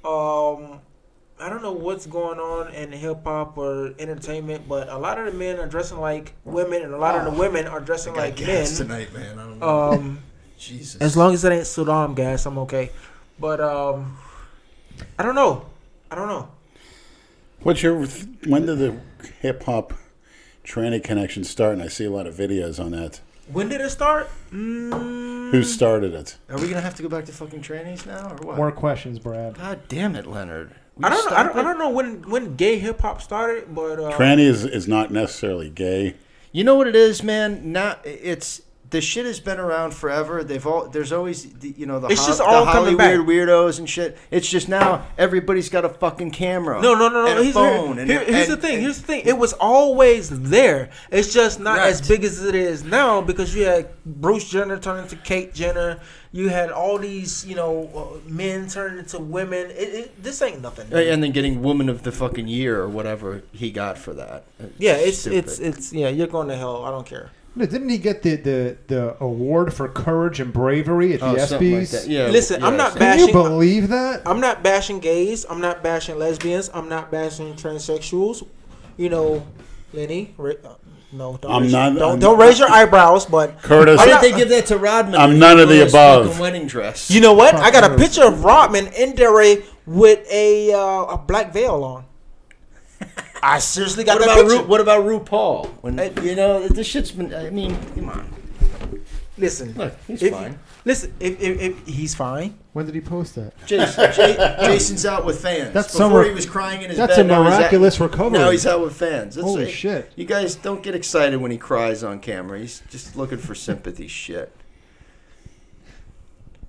I don't know what's going on in hip hop or entertainment, but a lot of the men are dressing like women, and a lot of the women are dressing like men. tonight, man. I don't know. Jesus. As long as it ain't Saddam gas, I'm okay. But I don't know. When did the hip hop tranny connection start? And I see a lot of videos on that. When did it start? Who started it? Are we gonna have to go back to fucking trannies now, or what? More questions, Brad. God damn it, Leonard. I don't know when gay hip hop started, but Tranny is not necessarily gay. You know what it is, man? The shit has been around forever. There's always the It's just all coming back. Hollywood weirdos and shit. It's just now everybody's got a fucking camera. No. And a phone. Here's the thing. It was always there. It's just not as big as it is now because you had Bruce Jenner turn into Kate Jenner. You had all these, men turning into women. This ain't nothing new. And then getting Woman of the fucking Year or whatever he got for that. Yeah, it's you're going to hell. I don't care. No, didn't he get the award for courage and bravery at the something like ESPYs? that. Yeah, Listen, I'm not Can bashing. you believe that? I'm not bashing gays. I'm not bashing lesbians. I'm not bashing transsexuals. Lenny. No, don't raise your eyebrows. But Curtis, Why did they give that to Rodman? I'm none of the His above. fucking wedding dress. you know what? I got a picture of Rodman in Delray with a black veil on. I seriously got that picture. What about RuPaul? When this shit's been. I mean, come on. Listen, Look, he's fine. Listen, if he's fine. When did he post that? Jason's out with fans. That's Before he was crying in his That's bed. a miraculous recovery. Now he's out with fans. Holy shit. You guys don't get excited when he cries on camera. He's just looking for sympathy shit.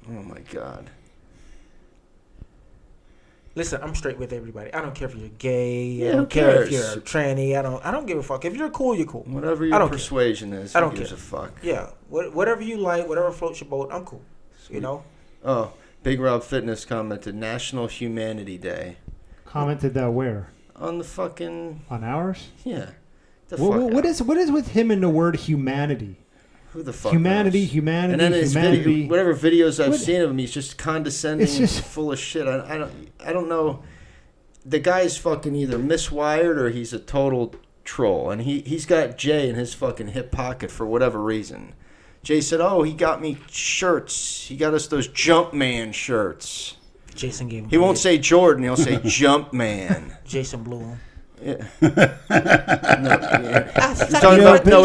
Oh my God. Listen, I'm straight with everybody. I don't care if you're gay. Yeah, I who don't care if cares? you're tranny. I don't give a fuck. If you're cool, you're cool. Whatever I your don't persuasion is, I don't who gives care. a fuck. Yeah, whatever you like, whatever floats your boat, I'm cool. Sweet. Oh, Big Rob Fitness commented National Humanity Day. Commented that where? On the fucking... On ours? Yeah. What is with him and the word humanity? Who the fuck Humanity, knows? humanity, And then his humanity. whatever videos I've seen of him, he's just condescending, It's just- full of shit. I don't know. The guy's fucking either miswired or he's a total troll. And he's got Jay in his fucking hip pocket for whatever reason. Jay said, he got me shirts. He got us those Jumpman shirts. Jason gave him. He won't say Jordan. He'll say Jumpman. Jason blew him. Yeah. We're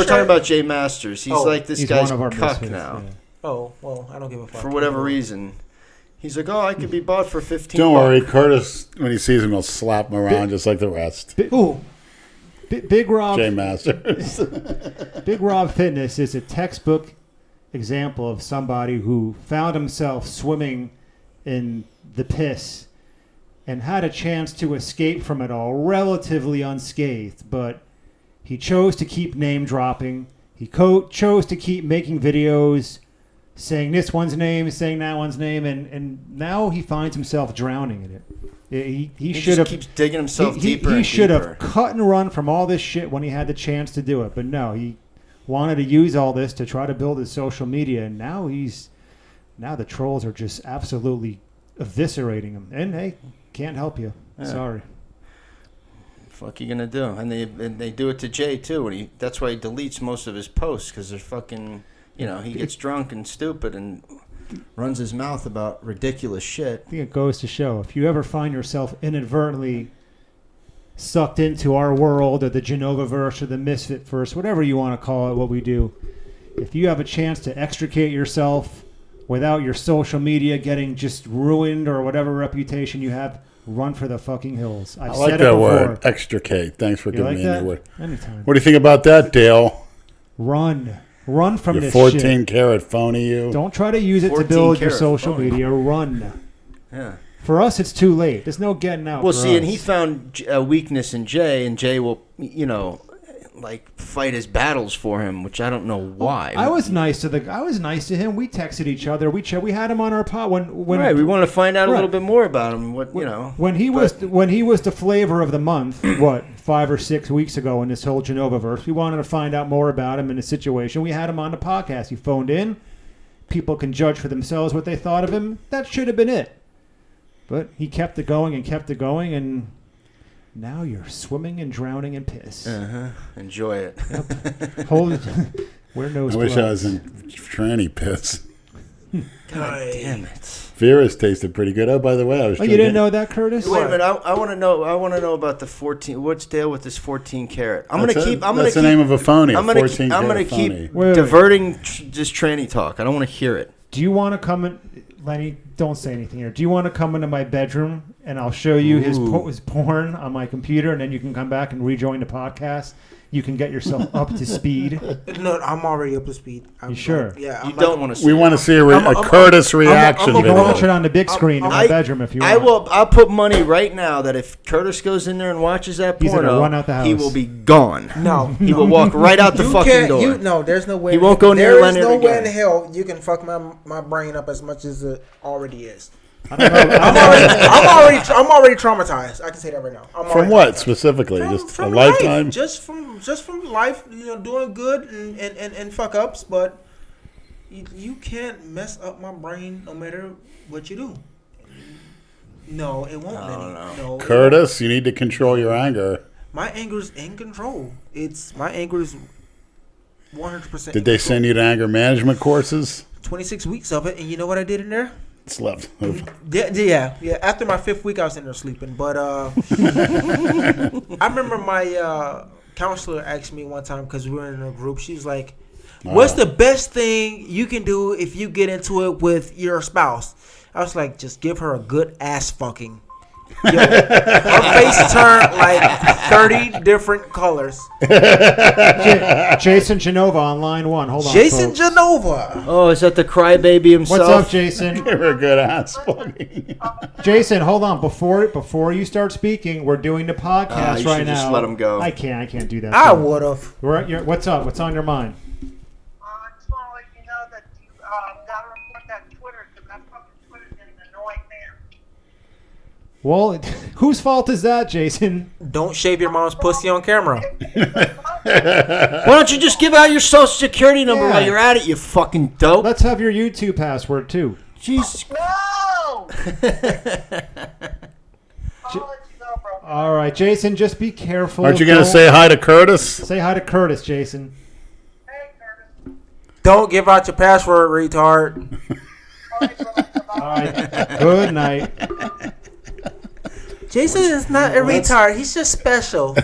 talking about Jay Masters. He's like this He's guy's one of our cuck misfits, now. yeah. Oh, well, I don't give a fuck. For whatever reason. He's like, I could be bought for $15. Don't worry, Curtis, when he sees him, he'll slap him around just like the rest. Who? Big Rob. Jay Masters. Big Rob Fitness is a textbook example of somebody who found himself swimming in the piss and had a chance to escape from it all relatively unscathed, but he chose to keep name dropping. He chose to keep making videos saying this one's name, saying that one's name, and now he finds himself drowning in it. He should have keeps digging himself deeper. He and should deeper. have cut and run from all this shit when he had the chance to do it, but no, he wanted to use all this to try to build his social media, and now the trolls are just absolutely eviscerating him. And hey, can't help you. Yeah. Sorry. Fuck you gonna do? And they do it to Jay too. And that's why he deletes most of his posts because they're fucking. He gets drunk and stupid and runs his mouth about ridiculous shit. I think it goes to show, if you ever find yourself inadvertently sucked into our world or the Genova-verse or the MisFit-verse, whatever you want to call it, what we do, if you have a chance to extricate yourself without your social media getting just ruined or whatever reputation you have, run for the fucking hills. I've I like said that it before. word, extricate. Thanks for You giving like me that? a new word. Anytime. What do you think about that, Dale? Run from You this 14 shit. karat phony, you. Don't try to use it to 14 build your karat social phony. media. Run. Yeah. For us, it's too late. There's no getting out. Well, for see, and us. he found a weakness in Jay, and Jay will, fight his battles for him, which I don't know why. I was nice to him. We texted each other. We had him on our pod when Right, we wanted to find out a Right. little bit more about him. when he was the flavor of the month. 5 or 6 weeks ago in this whole Genova verse, we wanted to find out more about him and his situation. We had him on the podcast. He phoned in. People can judge for themselves what they thought of him. That should have been it. But he kept it going, and now you're swimming and drowning in piss. Enjoy it. Yep. Hold it. Wear nose I wish I gloves. was in tranny piss. God damn it. Vera's tasted pretty good. Oh, by the way, I was Oh, you didn't know that, Curtis? Wait a minute. I want to know about the 14. What's Dale with this 14 karat? That's the name of a phony. I'm gonna keep Wait. diverting this tranny talk. I don't want to hear it. Do you want to come in, Lenny? Don't say anything here. Do you want to come into my bedroom and I'll show you his porn on my computer, and then you can come back and rejoin the podcast? You can get yourself up to speed. No, I'm already up to speed. You sure? Yeah. You don't want to see We want to see a Curtis reaction You can video. watch it on the big screen in my bedroom if you want. I'll put money right now that if Curtis goes in there and watches that He's porno, gonna run out the house. he will be gone. No. He will walk right out the fucking door. No, there's no way. He won't go near Leonard There's no way again. in hell you can fuck my brain up as much as it already is. I don't know. I'm already traumatized. I can say that right now. From what specifically? Just a lifetime? Life. Just from life, doing good and fuck ups, but you can't mess up my brain no matter what you do. No, it won't, Lenny. No, Curtis, you need to control your anger. my anger's in control. My anger is 100%. Did they send you to anger management courses? 26 weeks of it, and you know what I did in there? Slept. Yeah. After my 5th week, I was in there sleeping. But I remember my counselor asked me one time, because we were in a group. She was like, "What's the best thing you can do if you get into it with your spouse?" I was like, "Just give her a good ass fucking." Yo, her face turned like 30 different colors. Jason Genova on line 1. Hold on. Jason folks. Genova. Oh, is that the crybaby himself? What's up, Jason? Give her a good ass fucking. Jason, hold on. Before you start speaking, we're doing the podcast you right should now. just let him go. I can't do that. I would have. What's up? What's on your mind? I just want to let you know that you got to report that Twitter, because that fucking Twitter's getting annoying, man. Well, whose fault is that, Jason? Don't shave your mom's pussy on camera. Why don't you just give out your social security number Yeah. while you're at it, you fucking dope? Let's have your YouTube password too. Jesus. No! I'll let you go, bro. All right, Jason, just be careful. Aren't you going to Don't- say hi to Curtis? Say hi to Curtis, Jason. Hey, Curtis. Don't give out your password, retard. All right, bro. All right. Good night. Jason is not a retard. He's just special.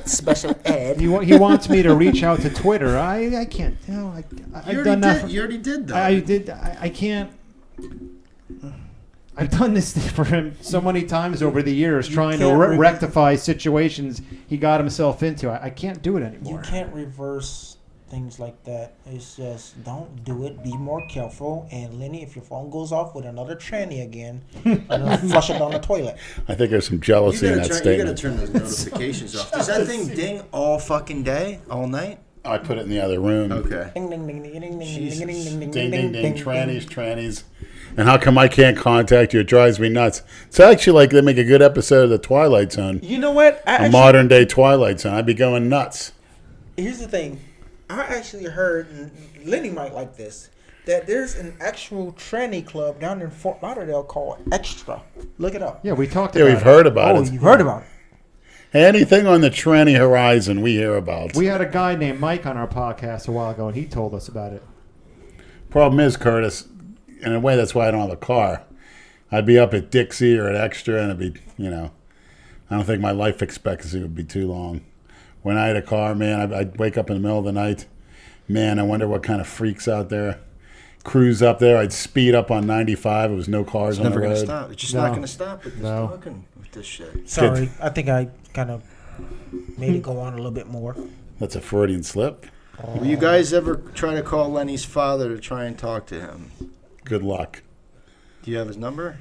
Special ed. He wants me to reach out to Twitter. I can't. I've done enough. You already did that. I did. I can't. I've done this for him so many times over the years, trying to rectify situations he got himself into. I can't do it anymore. You can't reverse things like that. It's just, don't do it. Be more careful. And Lenny, if your phone goes off with another tranny again, flush it down the toilet. I think there's some jealousy in that You gotta statement. turn those notifications off. Does that thing ding all fucking day, all night? I put it in the other room. Okay. Ding, ding, ding, ding, ding, ding, Jesus. ding, ding, ding, Ding, ding, ding, ding, trannies. And how come I can't contact you? It drives me nuts. It's actually like they make a good episode of The Twilight Zone. You know what? A modern day Twilight Zone. I'd be going nuts. Here's the thing. I actually heard, and Lenny might like this, that there's an actual tranny club down in Fort Lauderdale called Extra. Look it up. Yeah, we talked Yeah, about we've it. heard about Oh, it. you've heard about it. Anything on the tranny horizon, we hear about. We had a guy named Mike on our podcast a while ago, and he told us about it. Problem is, Curtis, in a way, that's why I don't have a car. I'd be up at Dixie or at Extra, and it'd be, I don't think my life expectancy would be too long. When I had a car, man, I'd wake up in the middle of the night. Man, I wonder what kind of freaks out there. Cruise up there. I'd speed up on 95. It was no cars on the Never road. gonna stop. It's just not gonna stop with this talking with this shit. Sorry, I think I kind of made it go on a little bit more. That's a Freudian slip. Will you guys ever try to call Lenny's father to try and talk to him? Good luck. Do you have his number?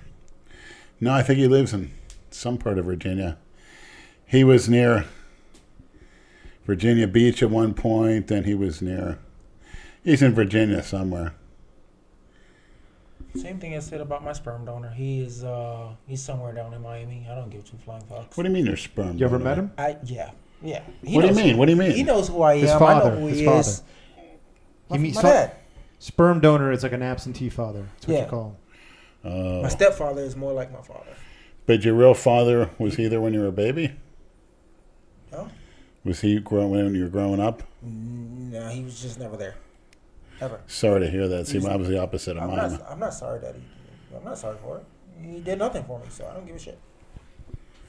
No, I think he lives in some part of Virginia. He was near Virginia Beach at one point, and he's in Virginia somewhere. Same thing I said about my sperm donor. He's somewhere down in Miami. I don't give two flying fucks. What do you mean your sperm? You ever donor? met him? Yeah. What do you mean? What do you mean? He knows who I am. His I father. know who His he father. is. My So- dad. Sperm donor is like an absentee father. That's what Yeah. you call My stepfather is more like my father. But your real father, was he there when you were a baby? No? Was he when you were growing up? No, he was just never there. Ever. Sorry to hear that. See, I was the opposite of mine. I'm not sorry I'm not sorry for it. He did nothing for me, so I don't give a shit.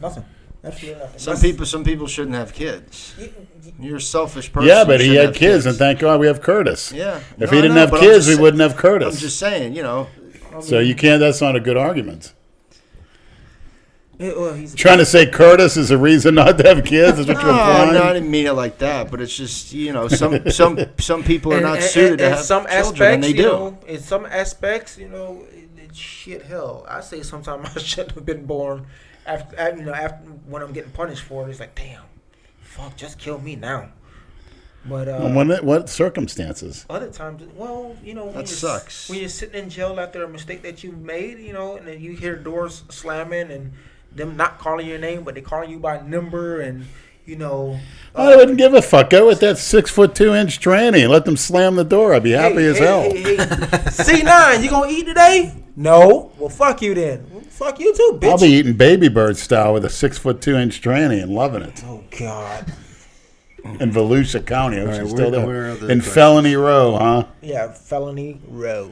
Nothing. Absolutely nothing. Some people shouldn't have kids. You're a selfish person. Yeah, but You he shouldn't had have kids, and thank God we have Curtis. Yeah. If No, he didn't I know, have but kids, we I'm wouldn't have Curtis. just saying, So you can't. That's not a good argument. He's Trying to say Curtis is a reason not to have kids is what you're implying? No, I didn't mean it like that. But it's just some people are not suited to have some children, and they do. In some aspects, it's shit hell. I say sometimes I shouldn't have been born. After when I'm getting punished for it, it's like, damn, fuck, just kill me now. But what circumstances? other times, well, That sucks. When you're sitting in jail after a mistake that you've made, and then you hear doors slamming and them not calling your name, but they calling you by number, and I wouldn't give a fuck. Go with that 6'2" tranny and let them slam the door. I'd be happy as hell. Hey. C9, you gonna eat today? No. Well, fuck you then. Well, fuck you too, bitch. I'll be eating baby bird style with a 6'2" tranny and loving it. Oh God. In Volusia County, which is still where there. are the In questions? Felony Row, huh? Yeah, felony row.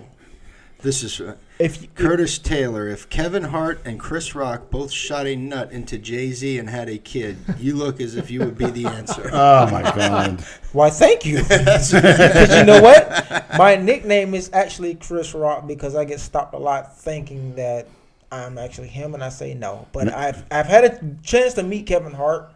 This is If Curtis Taylor. If Kevin Hart and Chris Rock both shot a nut into Jay-Z and had a kid, you look as if you would be the answer. Oh my God! Why, thank you. Because you know what? My nickname is actually Chris Rock because I get stopped a lot thinking that I'm actually him, and I say no. But I've had a chance to meet Kevin Hart,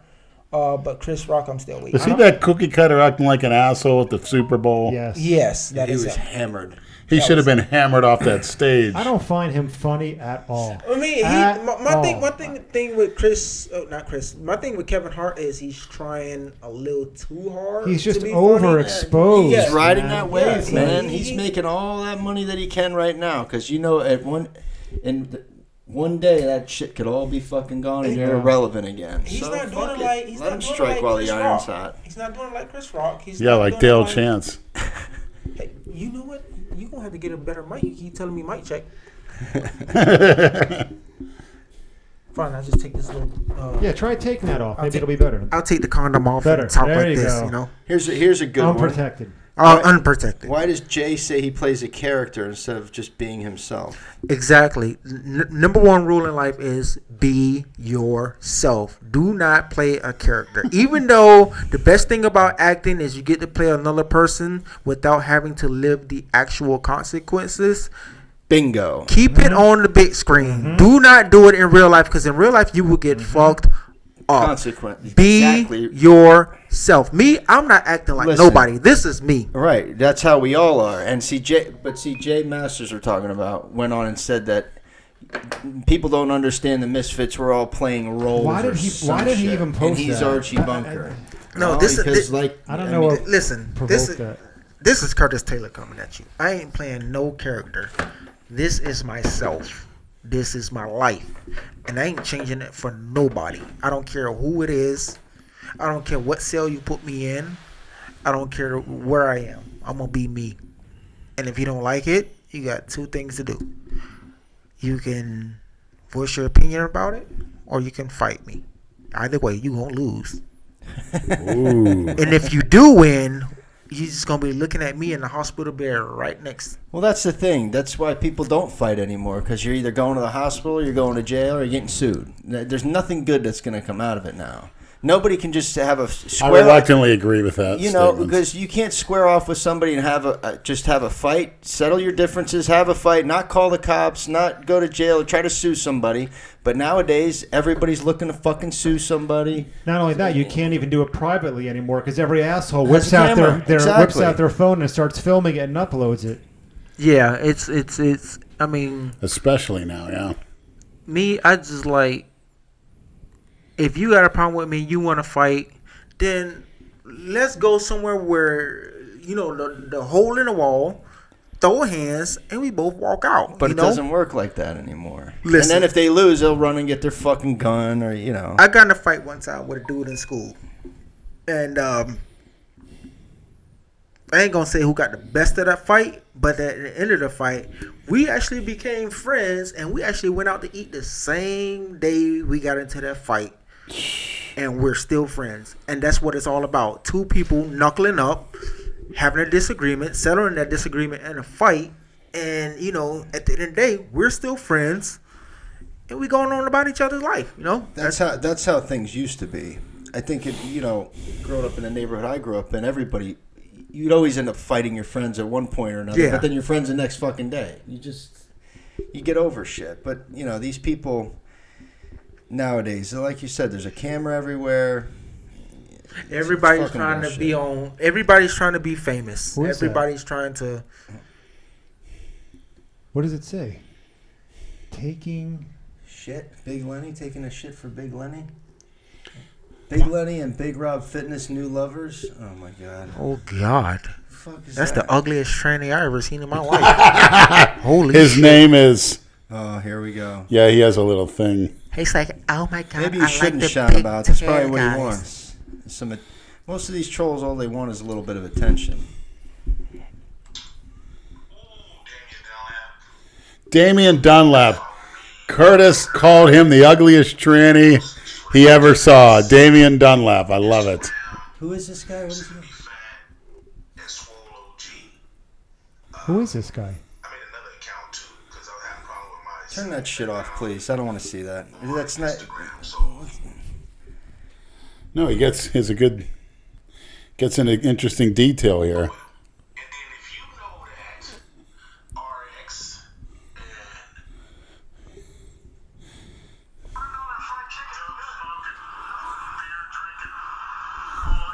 but Chris Rock, I'm still waiting. Was he that cookie cutter acting like an asshole at the Super Bowl? Yes. Yes, that He is was him. hammered. He should have been hammered off that stage. I don't find him funny at all. I mean, At my all. thing with Chris, not Chris. My thing with Kevin Hart is he's trying a little too hard. He's just to be funny. overexposed. Yeah. He's riding man. that wave, Yeah, man. he- He's making all that money that he can right now. Because one day that shit could all be fucking gone and you're irrelevant again. He's So not doing fuck it like it. he's Let not him doing strike it like while Chris the iron's Rock. hot. He's not doing it like Chris Rock. He's Yeah, not like doing it Dale Chance. Hey, you know what? You gonna have to get a better mic. You keep telling me mic check. Fine, I'll just take this little. Yeah, try taking that off. Maybe take- it'll be better. I'll take the condom off Better. and top There like you this. go. Here's a good one. Unprotected. Unprotected. Why does Jay say he plays a character instead of just being himself? Exactly. Number one rule in life is be yourself. Do not play a character. Even though the best thing about acting is you get to play another person without having to live the actual consequences. Bingo. Keep it on the big screen. Do not do it in real life because in real life you will get fucked up. Consequently. Be Exactly. yourself. Me, I'm not acting like Listen. nobody. This is me. Right. That's how we all are. And Jay Masters we're talking about went on and said that people don't understand the Misfits. We're all playing roles. Why did or he- some why did he shit. even post And he's that? Archie Bunker. No, Well, this is- because this- I don't know what Listen, provoked that. this is Curtis Taylor coming at you. I ain't playing no character. This is myself. This is my life. And I ain't changing it for nobody. I don't care who it is. I don't care what cell you put me in. I don't care where I am. I'm going to be me. And if you don't like it, you got two things to do. You can voice your opinion about it, or you can fight me. Either way, you going to lose. Ooh. And if you do win, you're just going to be looking at me in the hospital bed right next. Well, that's the thing. That's why people don't fight anymore, because you're either going to the hospital, you're going to jail, or you're getting sued. There's nothing good that's going to come out of it now. Nobody can just have a I square. reluctantly agree with that. statement. Because you can't square off with somebody and have a fight, settle your differences, have a fight, not call the cops, not go to jail, or try to sue somebody. But nowadays, everybody's looking to fucking sue somebody. Not only that, you can't even do it privately anymore because every asshole Has whips a out camera. whips Exactly. out their phone and starts filming it and uploads it. Yeah, it's. I mean, Especially now, yeah. me, I just like. If you got a problem with me, you want to fight, then let's go somewhere where the hole in the wall, throw hands, and we both walk out. But it doesn't work like that anymore. Listen. And then if they lose, they'll run and get their fucking gun, or I got in a fight one time with a dude in school, and I ain't gonna say who got the best of that fight, but at the end of the fight, we actually became friends, and we actually went out to eat the same day we got into that fight, and we're still friends. And that's what it's all about: two people knuckling up, having a disagreement, settling that disagreement in a fight, and at the end of the day, we're still friends. and we going on about each other's life. You know, That's how things used to be. I think growing up in the neighborhood I grew up in, everybody, you'd always end up fighting your friends at one point or another. Yeah. But then your friends the next fucking day. You get over shit. But these people nowadays, like you said, there's a camera everywhere. everybody's fucking trying to bullshit. be on. Everybody's trying to be famous. Who is that? Everybody's trying to. What does it say? Taking. Shit, Big Lenny taking a shit for Big Lenny. Big Lenny and Big Rob Fitness new lovers. Oh my god. Oh God, Fuck is that's that? the ugliest tranny I ever seen in my life. Holy His shit. name is. Oh, here we go. Yeah, he has a little thing. He's like, oh my God. Maybe you I shouldn't like the shout big about. That's hair probably what he guys. wants. Most of these trolls, all they want is a little bit of attention. Damian Dunlap. Curtis called him the ugliest tranny he ever saw. Damian Dunlap. I love it. Who is this guy? What is he? Who is this guy? Turn that shit off, please. I don't want to see that. That's not. No, he gets into interesting detail here.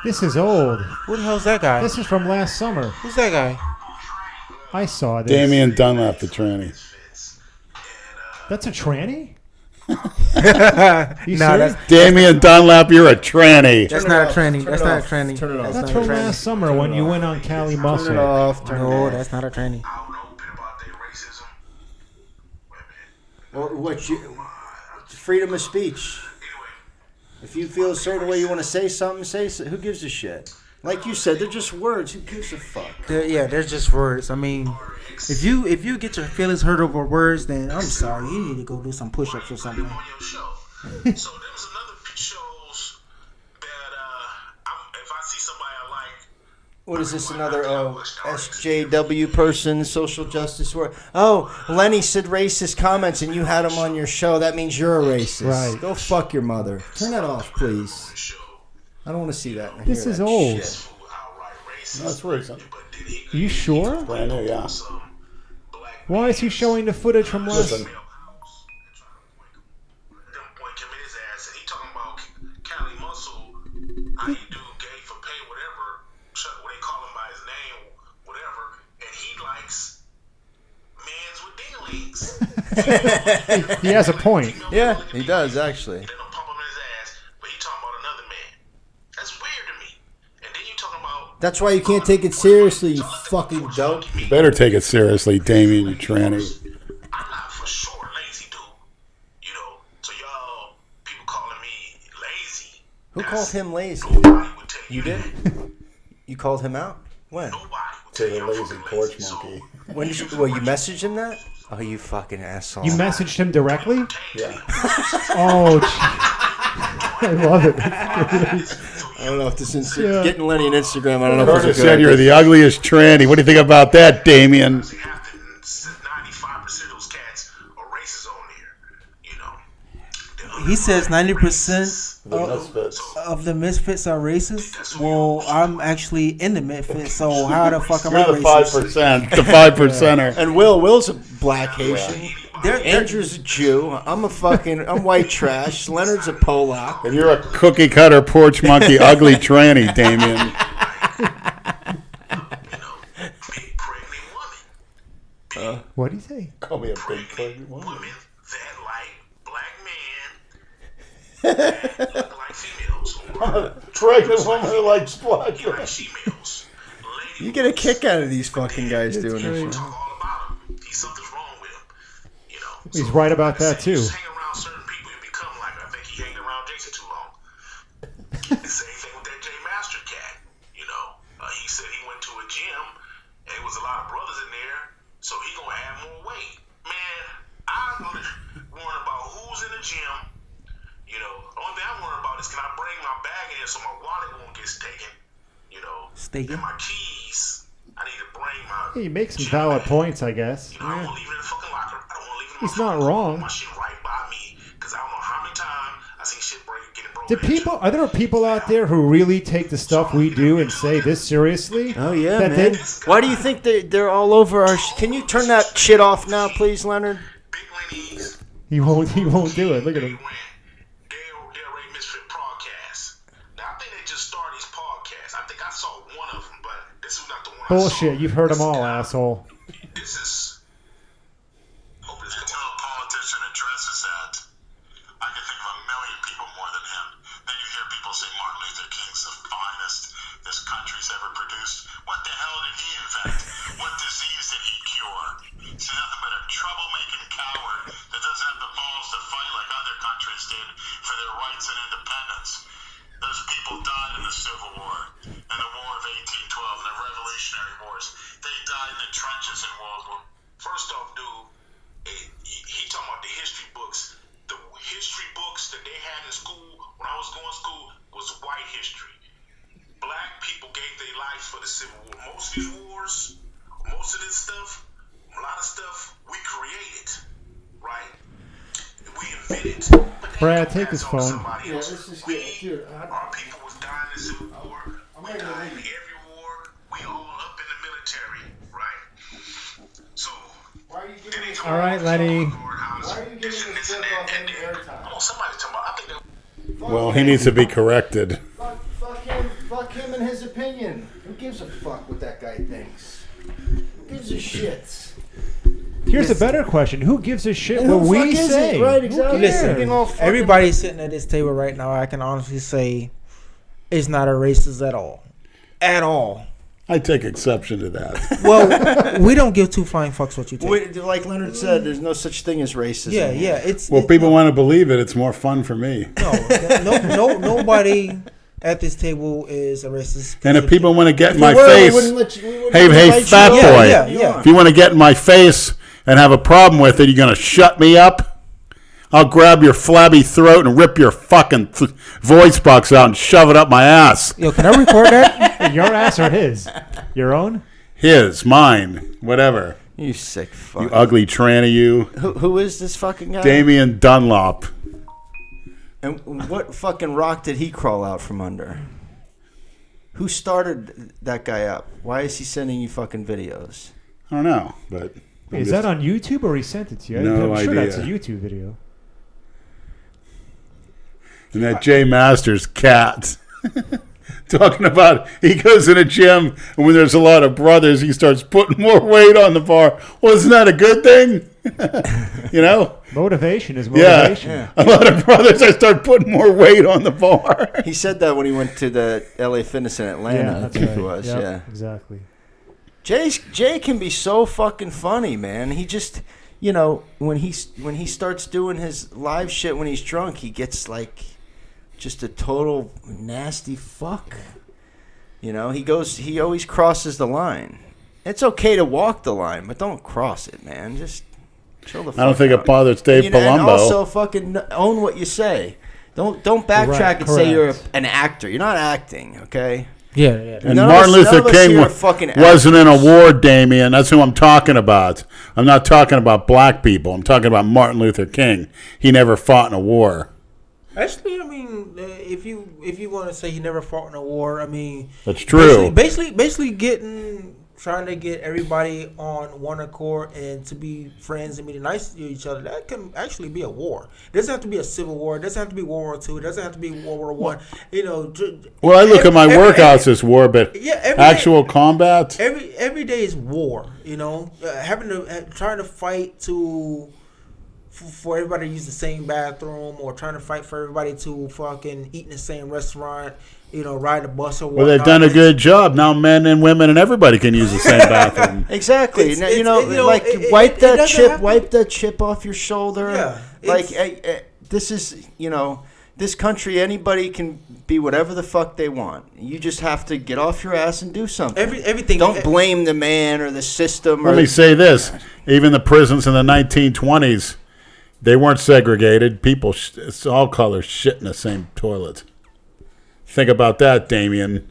This is old. Who the hell's that guy? This is from last summer. Who's that guy? I saw this. Damian Dunlap, the tranny. That's a tranny? You Nah, serious? Damian Dunlap, you're a tranny. That's Turn not it a off. tranny. Turn That's it not a off. tranny. Turn it off. That's not from a tranny. last summer when you went on Cali Turn it Muscle. off. Turn it No, off. that's not a tranny. Well, freedom of speech. If you feel a certain way, you want to say something, say so. Who gives a shit? Like you said, they're just words. Who gives a fuck? They're just words. I mean, if you get your feelings hurt over words, then I'm sorry. You need to go do some push-ups or something. So there was another shows that if I see somebody I like. What is this? Another SJW person, social justice work? Oh, Lenny said racist comments and you had him on your show. That means you're a racist. Right. Go fuck your mother. Turn that off, please. I don't want to see that. This is old. Shit. That's recent. Are you sure? Brand new, yeah. Why is he showing the footage from last? Listen. He talking about Cali Muscle. How you do gay for pay, whatever. What they call him by his name, whatever. And he likes mans with dinglings. He has a point. Yeah, he does, actually. They don't pump him in his ass, but he talking about another man. That's weird to me. And then you talking about. That's why you can't take it seriously, you fucking dope. You better take it seriously, Damian, you tranny. I'm not for sure lazy, dude. You know, so y'all people calling me lazy. Who called him lazy? Nobody would tell You did? You called him out? When? Nobody would To tell the you I'm lazy fucking porch lazy. So, monkey. When did you? Well, you messaged him that? Oh, you fucking asshole! You messaged him directly? Yeah. Oh, I love it. I don't know if this is Yeah. getting Lenny an Instagram. I don't know if Curtis it's a said good you're the ugliest tranny. What do you think about that, Damian? 95% of those cats are racist on there. You know. He says 90% The Misfits. of the misfits are racist. Well, I'm actually in the misfits, so how the fuck am I You're the racist? 5%. The 5%er. And Will's a black Haitian. They're- Andrew's a Jew. I'm white trash. Leonard's a Polak. And you're a cookie cutter porch monkey, ugly tranny, Damian. Big pregnant woman. What do you say? Call me a big pregnant woman. Women that like black men that look like females. Or Pregnant woman who likes black like females. Lady You get a kick out of these fucking guys doing crazy. this. talk all about him. Something's wrong with him. You know. He's right about that, You too. just hang around certain people, you become like, I think he hanging around Jason too long. The same thing with that J Master cat. You know, he said he went to a gym and there was a lot of brothers in there, so he gonna add more weight. Man, I'm worried about who's in the gym. You know, the only thing I'm worried about is can I bring my bag in here so my wallet won't get taken. You know, Staken? and my keys. I need to bring my. He makes some gym valid bag. points, I guess. You know, I don't want to leave it in the fucking locker. I don't want to leave it in my He's not fucking wrong. My shit right by me. Are there people out there who really take the stuff we do and say this seriously? Oh yeah, That man. they- Why do you think they're all over our? Can you turn that shit off now, please, Leonard? Big Lenny's. He won't do it. Look at him. Delray MisFits Podcast. Now, I think they just started his podcast. I think I saw one of them, but this is not the one I saw. Bullshit. You've heard them all, asshole. This is... Until a politician addresses that, I can think of a million people more than him. Then you hear people say Martin Luther King's the finest this country's ever produced. What the hell did he invent? What disease did he cure? He's nothing but a troublemaking coward that doesn't have the balls to fight like other countries did for their rights and independence. Those people died in the Civil War and the War of 1812 and the Revolutionary Wars. They died in the trenches in World War. First off, dude, he talking about the history books. The history books that they had in school when I was going to school was white history. Black people gave their lives for the Civil War. Most of these wars, most of this stuff, a lot of stuff we created, right? We invented. Brad, take his phone. Yeah, this is good. Dude, Our people was dying in the Civil War. We died in every war. We all up in the military, right? So, why are you then they talk All right, about Lenny. why are you giving this book off any airtime? Oh, somebody's talking about. I think that. Well, he needs to be corrected. Fuck him and his opinion. Who gives a fuck what that guy thinks? Who gives a shit? Here's a better question. Who gives a shit And what who we fuck is say? it? Right, Who exactly. cares? Listen, all fucking- Everybody sitting at this table right now, I can honestly say, is not a racist at all. At all. I take exception to that. Well, we don't give two flying fucks what you think. Like Leonard said, there's no such thing as racism. Yeah, yeah. It's Well, people want to believe it. It's more fun for me. nobody at this table is a racist. And if people want to get in If my we were, we face, wouldn't let you- we wouldn't hey, invite you fat on. boy. Yeah. If you want to get in my face and have a problem with it, you're going to shut me up? I'll grab your flabby throat and rip your fucking voice box out and shove it up my ass. Yo, can I record that? Your ass or his? Your own? His, mine, whatever. You sick fuck. You ugly tranny, you. Who is this fucking guy? Damian Dunlop. And what fucking rock did he crawl out from under? Who started that guy up? Why is he sending you fucking videos? I don't know, but... Is that on YouTube or he sent it to you? No I'm sure that's a idea. YouTube video. And that Jay Masters cat. Talking about he goes in a gym and when there's a lot of brothers, he starts putting more weight on the bar. Well, isn't that a good thing? You know? Motivation is motivation. Yeah. A lot of brothers, I start putting more weight on the bar. He said that when he went to the LA Fitness in Atlanta. I that's think right. it was. Yep, Yeah. exactly. Jay can be so fucking funny, man. He just, when he starts doing his live shit when he's drunk, he gets like just a total nasty fuck. He always crosses the line. It's okay to walk the line, but don't cross it, man. Just chill the fuck I don't think out. it bothers Dave And Palumbo. also fucking own what you say. Don't backtrack Right, and say you're correct. an actor. You're not acting, okay? Yeah. And None of Martin us- none Luther of us King here are fucking wasn't in a actors. war, Damien. That's who I'm talking about. I'm not talking about black people. I'm talking about Martin Luther King. He never fought in a war. Actually, I mean, if you want to say he never fought in a war, I mean, That's true. Basically, trying to get everybody on one accord and to be friends and be nice to each other. That can actually be a war. It doesn't have to be a civil war. It doesn't have to be World War II. It doesn't have to be World War One. Well, I look at my workouts as war, but actual combat. Every day is war. Trying to fight for everybody to use the same bathroom, or trying to fight for everybody to fucking eat in the same restaurant, ride the bus or whatnot. Well, they've done a good job. Now men and women and everybody can use the same bathroom. Exactly. Wipe that chip off your shoulder. Yeah. This is, this country, anybody can be whatever the fuck they want. You just have to get off your ass and do something. Everything. Don't blame the man or the system. Let me say this. Even the prisons in the 1920s, they weren't segregated. People, it's all colors, shit in the same toilet. Think about that, Damien.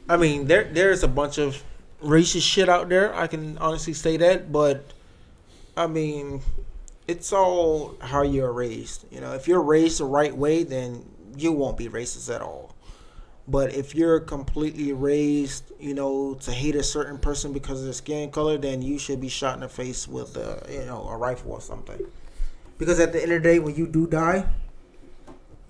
I mean, there's a bunch of racist shit out there. I can honestly say that, but I mean, it's all how you're raised. You know, if you're raised the right way, then you won't be racist at all. But if you're completely raised, you know, to hate a certain person because of their skin color, then you should be shot in the face with a rifle or something. Because at the end of the day, when you do die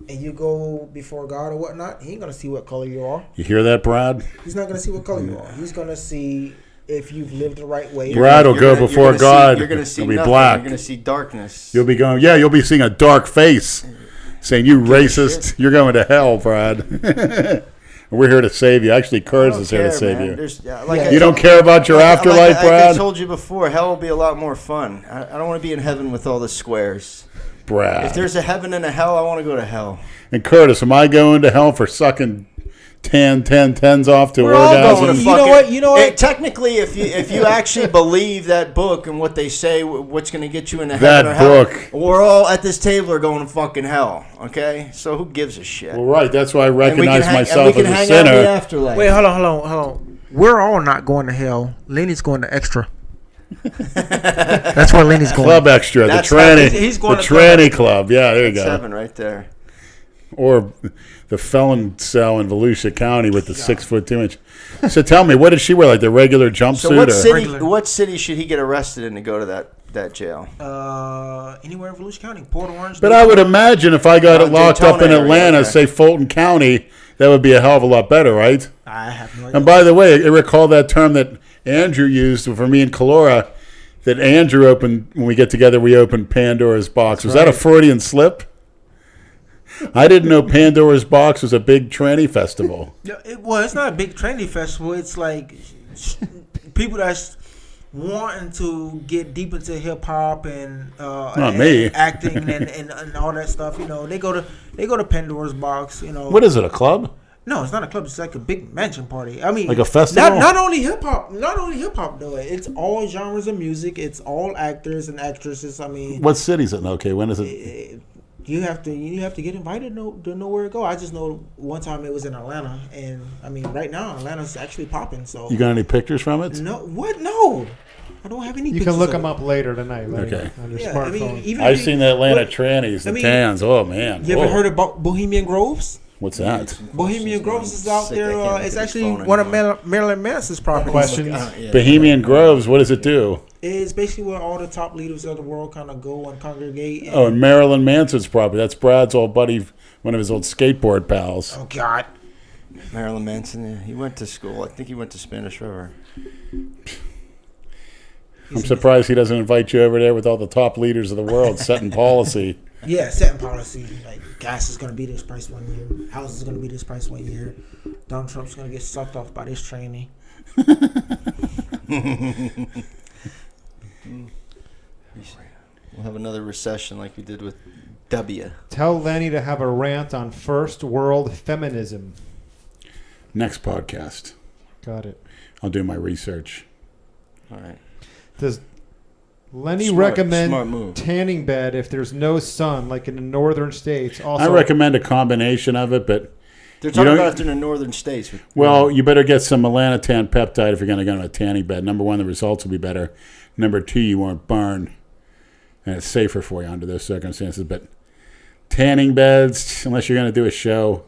and you go before God or whatnot, he ain't gonna see what color you are. You hear that, Brad? He's not gonna see what color you are. He's gonna see if you've lived the right way. Brad will go before God. You're gonna see It'll be nothing. black. You're gonna see darkness. You'll be going. Yeah, you'll be seeing a dark face, saying, "You racist! You're going to hell, Brad." We're here to save you. Actually, Curtis is here to save you. You don't care about your afterlife, Brad? Like I told you before, hell will be a lot more fun. I don't want to be in heaven with all the squares. Brad. If there's a heaven and a hell, I want to go to hell. And Curtis, am I going to hell for sucking 10s off to We're all orgasm? going to fucking, you know what? Technically, if you actually believe that book and what they say, what's going to get you into heaven or hell, we're all at this table are going to fucking hell. Okay, so who gives a shit? Well, right. That's why I recognize myself as a hang sinner. Out in the afterlife. Wait, hold on. We're all not going to hell. Lenny's going to extra. That's where Lenny's going. Club extra. That's the tranny. He's going the to tranny club. Yeah, there you go. 7 right there. Or the felon cell in Volusia County with the 6'2". So tell me, what did she wear? Like the regular jumpsuit? So what city should he get arrested in to go to that jail? Anywhere in Volusia County, Port Orange. But I would imagine if I got it locked up in Atlanta, say Fulton County, that would be a hell of a lot better, right? I have no idea. And by the way, I recall that term that Andrew used for me and Calora, that Andrew opened, when we get together, we open Pandora's box. Was that a Freudian slip? I didn't know Pandora's Box was a big tranny festival. Yeah, it's not a big tranny festival. It's like people that's wanting to get deep into hip hop and acting and all that stuff. You know, they go to Pandora's Box. You know, what is it? A club? No, it's not a club. It's like a big mansion party. I mean, like a festival. Not only hip hop. Though it's all genres of music. It's all actors and actresses. I mean, what city's it? Okay, when is it? You have to get invited to know where to go. I just know one time it was in Atlanta, and I mean right now Atlanta's actually popping. So you got any pictures from it? No, what? No, I don't have any. You pictures can look them up later tonight. Okay. On your smartphone. I mean, I've seen the Atlanta trannies, the tans. Oh man. You ever heard about Bohemian Groves? What's that? Bohemian Groves is out there. It's actually one of Marilyn Manson's properties. Questions? Bohemian Groves. What does it do? It's basically where all the top leaders of the world kind of go and congregate. And Marilyn Manson's property. That's Brad's old buddy, one of his old skateboard pals. Oh, God. Marilyn Manson, yeah. He went to school. I think he went to Spanish River. I'm surprised he doesn't invite you over there with all the top leaders of the world setting policy. Yeah, setting policy. Like, gas is going to be this price 1 year. House is going to be this price 1 year. Donald Trump's going to get sucked off by this trainee. We'll have another recession like we did with W. Tell Lenny to have a rant on first world feminism. Next podcast. Got it. I'll do my research. All right. Does Lenny Smart recommend move. tanning bed if there's no sun, like in the northern states? Also, I recommend a combination of it, but they're talking about it in the northern states. Well, you better get some melanotan peptide if you're going to go to a tanning bed. Number one, the results will be better. Number two, you won't burn. And it's safer for you under those circumstances. But tanning beds, unless you're going to do a show,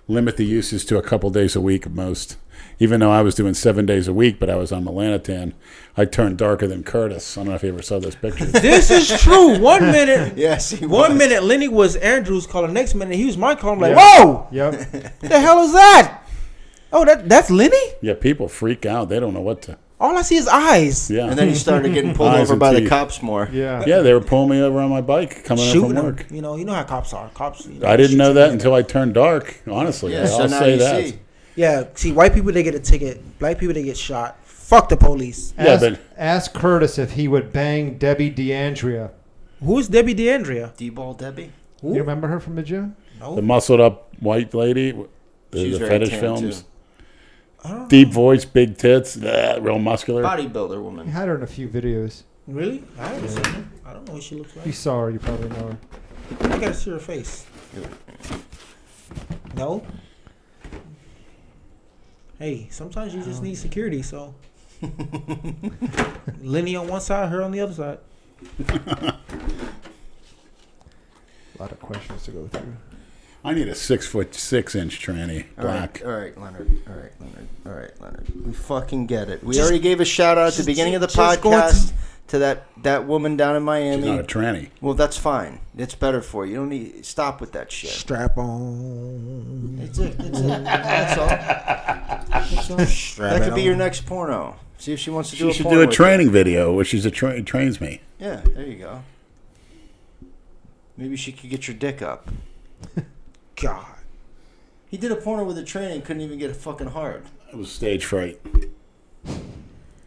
limit the uses to a couple days a week at most. Even though I was doing 7 days a week, but I was on melanotan, I turned darker than Curtis. I don't know if you ever saw those pictures. This is true. 1 minute. Yes, he was. 1 minute, Lenny was Andrew's color. Next minute, he was my color. I'm like, whoa! Yep. The hell is that? Oh, that's Lenny? Yeah, people freak out. They don't know what to. All I see is eyes. Yeah. And then he started getting pulled Eyes over and by the teeth. cops more. Yeah. Yeah, they were pulling me over on my bike coming in Shooting from them. work. You know how cops are. Cops. I didn't know that until I turned dark, honestly. Yeah, so I'll now say you that. see. Yeah, see, white people, they get a ticket. Black people, they get shot. Fuck the police. Ask Curtis if he would bang Debbie DeAndrea. Who's Debbie DeAndrea? D-ball Debbie? You remember her from the gym? No. The muscled up white lady, She's the very fetish tan, films. too. Deep voice, big tits, real muscular. Bodybuilder You woman. had her in a few videos. Really? I haven't seen her. I don't know what she looks If you like. saw her, you probably know her. I gotta see her face. No? Hey, sometimes you just need security, so. Lenny on one side, her on the other side. A lot of questions to go through. I need a 6'6" tranny. Black. All right, Leonard. We fucking get it. We already gave a shout out at the beginning of the podcast to that woman down in Miami. She's not a tranny. Well, that's fine. It's better for you. You don't need stop with that shit. Strap on. That's it. That's all. That could be your next porno. See if she wants to do a porno. She should do a training video where she's trains me. Yeah, there you go. Maybe she could get your dick up. God. He did a porno with a trainer and couldn't even get it fucking hard. It was stage fright.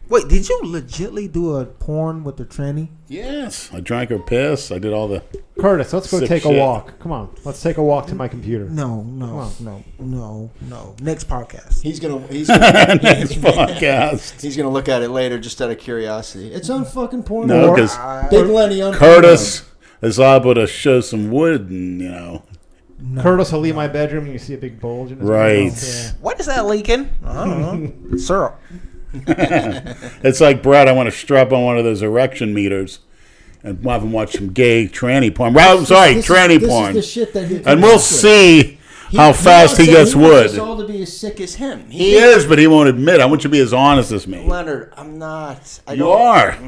Wait, did you legitly do a porn with the tranny? Yes. I drank her piss. I did all the... Curtis, let's go Sick take shit. a walk. Come on. Let's take a walk to my computer. No. Next podcast. He's gonna Next podcast. he's gonna look at it later just out of curiosity. It's on fucking porno. No, because Big Lenny on Curtis is liable to show some wood and, No. Curtis will leave my bedroom and you see a big bulge in his Right. mouth. What is that leaking? I don't know. Syrup. It's like, Brad, I want to strap on one of those erection meters and have him watch some gay tranny porn. Well, I'm sorry, tranny porn. This is the shit that he And we'll see how fast he gets wood. He wants us all to be as sick as him. He is, but he won't admit. I want you to be as honest as me. Leonard, I'm not. You are.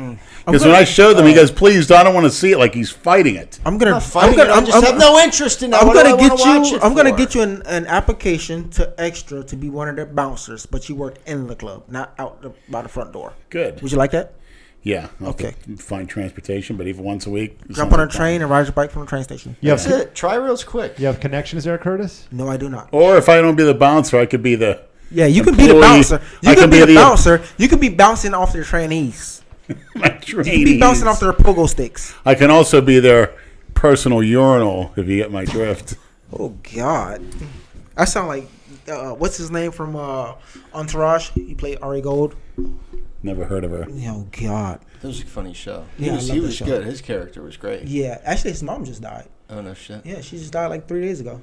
Because when I showed them, he goes, please, I don't want to see it like he's fighting it. I'm gonna. I'm fighting it. I just have no interest in that. I'm What do gonna I wanna get watch you. it I'm gonna for? get you an application to extra to be one of their bouncers, but you work in the club, not out by the front door. Good. Would you like that? Yeah. Okay. Find transportation, but even once a week. Jump on a train and ride your bike from the train station. That's it. Try reels quick. You have connections there, Curtis? No, I do not. Or if I don't be the bouncer, I could be the... Yeah, you can be the employee. bouncer. You I can be the the bouncer. You can be bouncing off their trainees. my You can be bouncing off their pogo sticks. I can also be their personal urinal, if you get my drift. Oh God, I sound like what's his name from Entourage? He played Ari Gold. Never heard of her. Oh God. That was a funny show. Yeah, I love he that was show. good. His character was great. Yeah, actually, his mom just died. Oh no shit. Yeah, she just died like 3 days ago.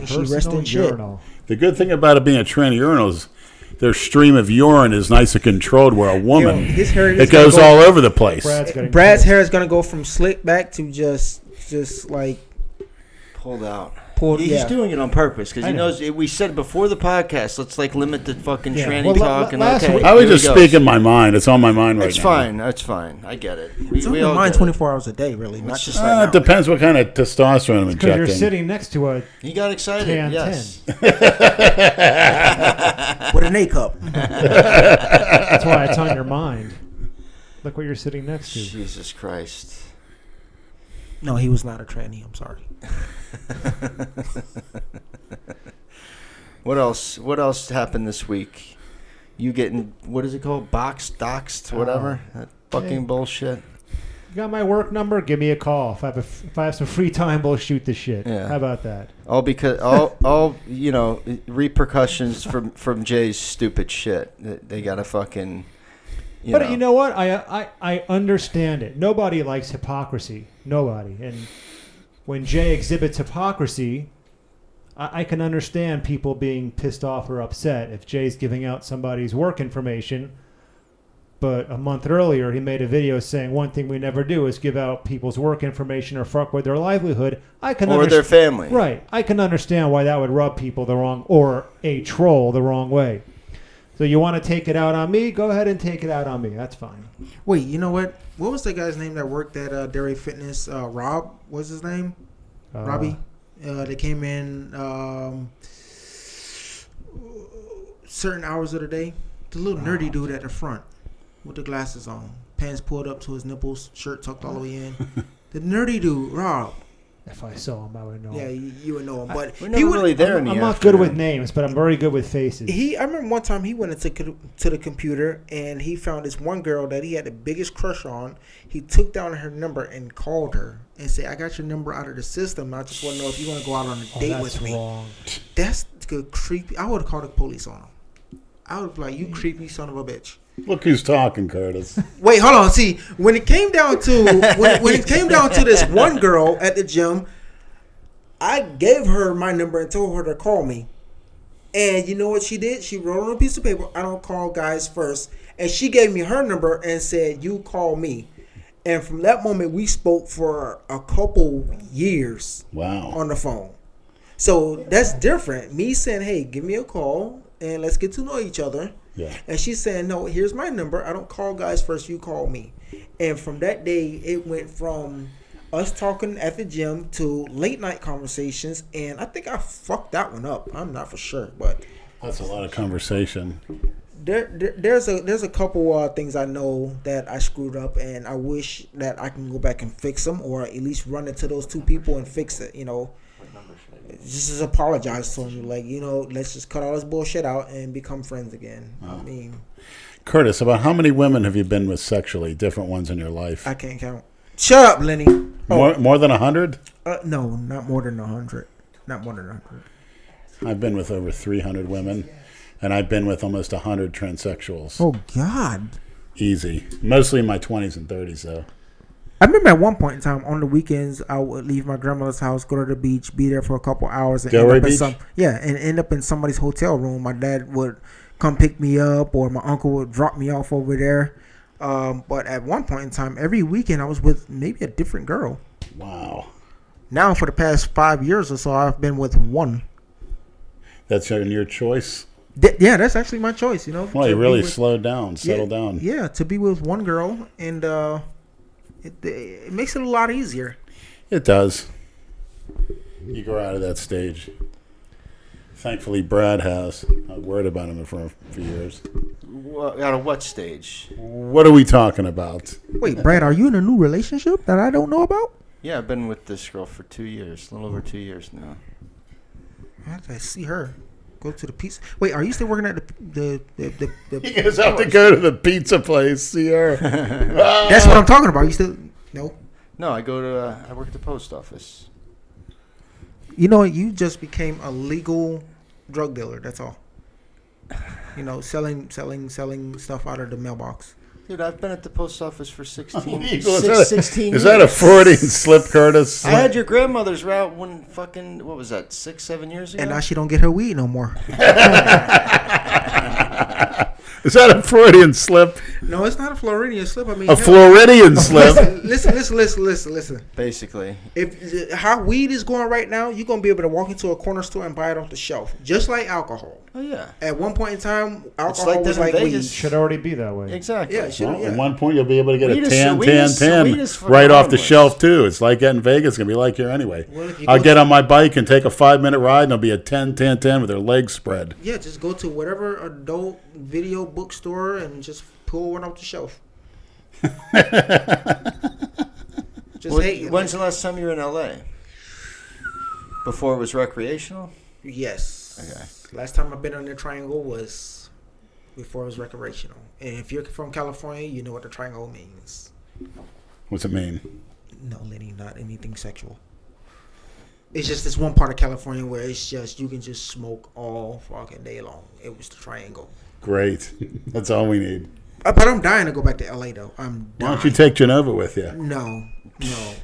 She rested Personal in shit. urinal. The good thing about it being a tranny urinal is their stream of urine is nice and controlled, where a woman, His hair is it goes gonna all over the place. Brad's hair is gonna go from slick back to just like Pulled out. pulled. He's Yeah. doing it on purpose because I he know. knows. We said before the podcast, let's like limit the fucking Yeah. tranny Well, talk and last okay. week- I was here he just goes. speaking my mind. It's on my mind right It's now. fine. That's fine. I get it. It's only all mine get it. 24 hours a day, really. Not just right It now. depends what kind of testosterone I'm Because you're injecting. sitting next to a He got excited. tan Yes. 10. With an A cup. That's why it's on your mind. Look what you're sitting next to. Jesus Christ. No, he was not a tranny. I'm sorry. What else? What else happened this week? You getting what is it called? Doxed, whatever. That fucking bullshit. You got my work number? Give me a call. If I have some free time, we'll shoot the shit. Yeah. How about that? All because all you know repercussions from Jay's stupid shit. They gotta fucking. You know what? I understand it. Nobody likes hypocrisy. Nobody. And when Jay exhibits hypocrisy, I can understand people being pissed off or upset if Jay's giving out somebody's work information. But a month earlier, he made a video saying one thing we never do is give out people's work information or fuck with their livelihood. I can or their family. Right. I can understand why that would rub people the wrong, or a troll the wrong way. So you want to take it out on me? Go ahead and take it out on me. That's fine. Wait, you know what? What was the guy's name that worked at Delray Fitness? Rob was his name? Robbie? They came in certain hours of the day. The little nerdy dude at the front with the glasses on. Pants pulled up to his nipples. Shirt tucked all the way in. The nerdy dude, Rob. If I saw him, I would know. Yeah, you would know him. But We're never really there in the I'm not afternoon. good with names, but I'm very good with faces. I remember one time he went into to the computer and he found this one girl that he had the biggest crush on. He took down her number and called her and said, "I got your number out of the system. I just want to know if you want to go out on a date that's with me." wrong. That's good, creepy. I would have called the police on him. I would be like, "You creepy son of a bitch." Look who's talking, Curtis. Wait, hold on. See, when it came down to when it came down to this one girl at the gym, I gave her my number and told her to call me. And you know what she did? She wrote on a piece of paper, "I don't call guys first." And she gave me her number and said, "You call me." And from that moment, we spoke for a couple years Wow. on the phone. So that's different. Me saying, hey, give me a call and let's get to know each other. Yeah. And she's saying, no, here's my number. I don't call guys first. You call me. And from that day, it went from us talking at the gym to late night conversations. And I think I fucked that one up. I'm not for sure, but That's a lot of conversation. there's a couple things I know that I screwed up, and I wish that I can go back and fix them, or at least run into those two people and fix it. You know, just apologize to them, like, you know, let's just cut all this bullshit out and become friends again. I mean, Curtis, about how many women have you been with sexually? Different ones in your life? I can't count. Shut up, Lenny. More than 100? No, not more than 100. Not more than 100. I've been with over 300 women, and I've been with almost 100 transsexuals. Oh God. Easy. Mostly in my 20s and 30s, though. I remember at one point in time on the weekends I would leave my grandmother's house, go to the beach, be there for a couple hours, and Delray Beach? and end up in somebody's hotel room. My dad would come pick me up, or my uncle would drop me off over there. But at one point in time, every weekend I was with maybe a different girl. Wow. Now for the past 5 years or so, I've been with one. That's your choice? Yeah, that's actually my choice. You know. Well, you to really be with- slowed down, settled down. Yeah, to be with one girl, and it makes it a lot easier. It does. You grow out of that stage. Thankfully, Brad has. I've worried about him for a few years. Out of what stage? What are we talking about? Wait, Brad, are you in a new relationship that I don't know about? Yeah, I've been with this girl for 2 years, a little over 2 years now. I see her go to the pizza. Wait, are you still working at the He goes out to go to the pizza place. See her. That's what I'm talking about. You still no? No, I work at the post office. You know, you just became a legal drug dealer. That's all. You know, selling stuff out of the mailbox. Dude, I've been at the post office for 16 Is years. that a Freudian slip, Curtis? I had your grandmother's route when fucking, what was that, 6-7 years ago? And now she don't get her weed no more. Is that a Freudian slip? No, it's not a Floridian slip. I mean, A Floridian slip? Listen. Basically. If how weed is going right now, you're gonna be able to walk into a corner store and buy it off the shelf, just like alcohol. Oh, yeah. At one point in time, alcohol like was that in like Vegas. weed. Should already be that way. Exactly. Yeah, it should. Well, Yeah. At one point, you'll be able to get Weed a is- tan weed is fucking right off the harmless. shelf, too. It's like getting Vegas. It's going to be like here anyway. Well, if you I'll go get to- on my bike and take a 5-minute ride, and there'll be a 10 with their legs spread. Yeah, just go to whatever adult video bookstore and just pull one off the shelf. When's the last time you were in L.A.? Before it was recreational? Yes. Okay. Last time I've been on the triangle was before it was recreational. And if you're from California, you know what the triangle means. What's it mean? No, Lenny, not anything sexual. It's just this one part of California where it's just you can just smoke all fucking day long. It was the triangle. Great. That's all we need. But I'm dying to go back to LA though. I'm dying. Why don't you take Genova with you? No.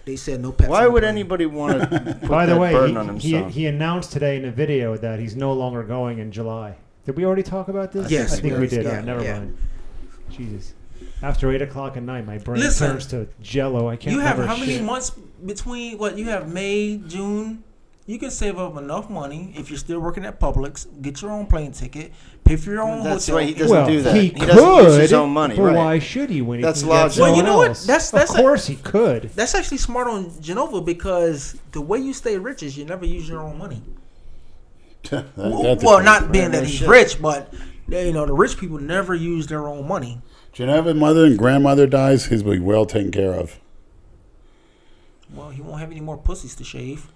They said no pets. Why on the would plane. anybody want to put By the that way, burden on himself? he announced today in a video that he's no longer going in July. Did we already talk about this? Yes, I think we did. yeah, Never yeah. mind. Jesus. After 8 o'clock at night, my brain Listen, turns to jello. I can't You have remember how many shit. months between what you have May, June? You can save up enough money if you're still working at Publix. Get your own plane ticket, pay for your own That's hotel. why he doesn't Well, do that. he doesn't use his could, own money, but right? why should he when he That's can get logical. Well, you know what? else? That's of course he could. That's actually smart on Genova because the way you stay rich is you never use your own money. That's Well, a- not being that no he's shit. rich, but the rich people never use their own money. Geneva mother and grandmother dies, he's will be well taken care of. Well, he won't have any more pussies to shave.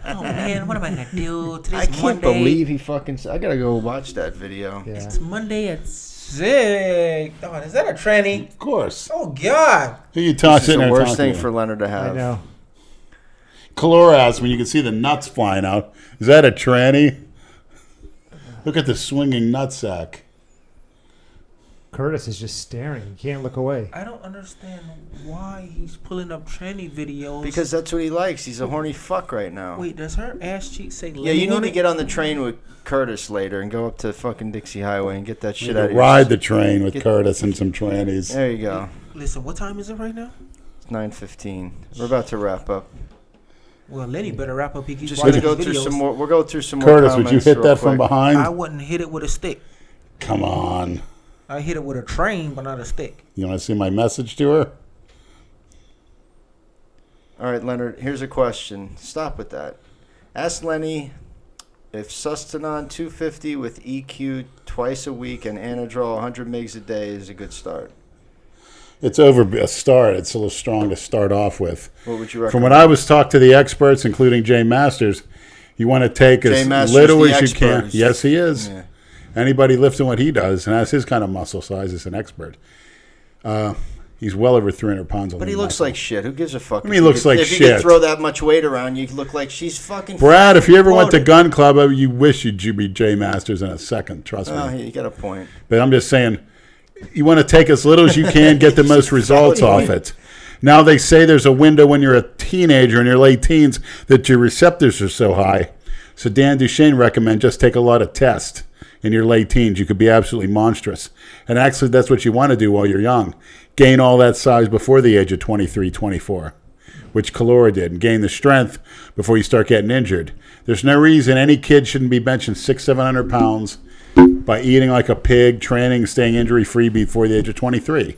Oh man, what am I gonna do? Today's I can't Monday. believe he fucking. I gotta go watch that video. Yeah. It's Monday at 6. Oh, is that a tranny? Of course. Oh God. Who you This tossing is the there worst talking thing to? for Leonard to I have. know. Caloras, when you can see the nuts flying out. Is that a tranny? Look at the swinging nutsack. Curtis is just staring. He can't look away. I don't understand why he's pulling up tranny videos. Because that's what he likes. He's a horny fuck right now. Wait, does her ass cheek say Yeah, you need to get on the train with Curtis later and go up to fucking Dixie Highway and get that shit out of here. Ride the train with Curtis and some trannies. There you go. Listen, what time is it right now? It's 9:15. We're about to wrap up. Well, Lenny better wrap up. He keeps Just watching gonna go videos. through some more. We'll go through some more. Curtis, would you comments hit real that from quick. behind? I wouldn't hit it with a stick. Come on. I hit it with a train, but not a stick. You want to see my message to her? All right, Leonard, here's a question. Stop with that. Ask Lenny if Sustanon 250 with EQ twice a week and Anadrol 100 mgs a day is a good start. It's over a start. It's a little strong to start off with. What would you recommend? From what I was talked to the experts, including Jay Masters, you want to take Jay as Masters, little the as you expert. can. Yes, he is. Yeah. Anybody lifting what he does and has his kind of muscle size is an expert. He's well over 300 pounds on But he lean looks muscle. like shit. Who gives a fuck? I mean, he looks like if you shit. could throw that much weight around, you look like she's fucking. Brad, if you ever went to bloated. Gun Club, you wish you'd be Jay Masters in a second. Trust Oh, me. you got a point. But I'm just saying, you want to take as little as you can, get the most results off it. Now they say there's a window when you're a teenager in your late teens that your receptors are so high. So Dan Duchesne recommends just take a lot of tests in your late teens. You could be absolutely monstrous. And actually, that's what you want to do while you're young. Gain all that size before the age of 23, 24, which Calora did, and gain the strength before you start getting injured. There's no reason any kid shouldn't be benching 600-700 pounds by eating like a pig, training, staying injury-free before the age of 23.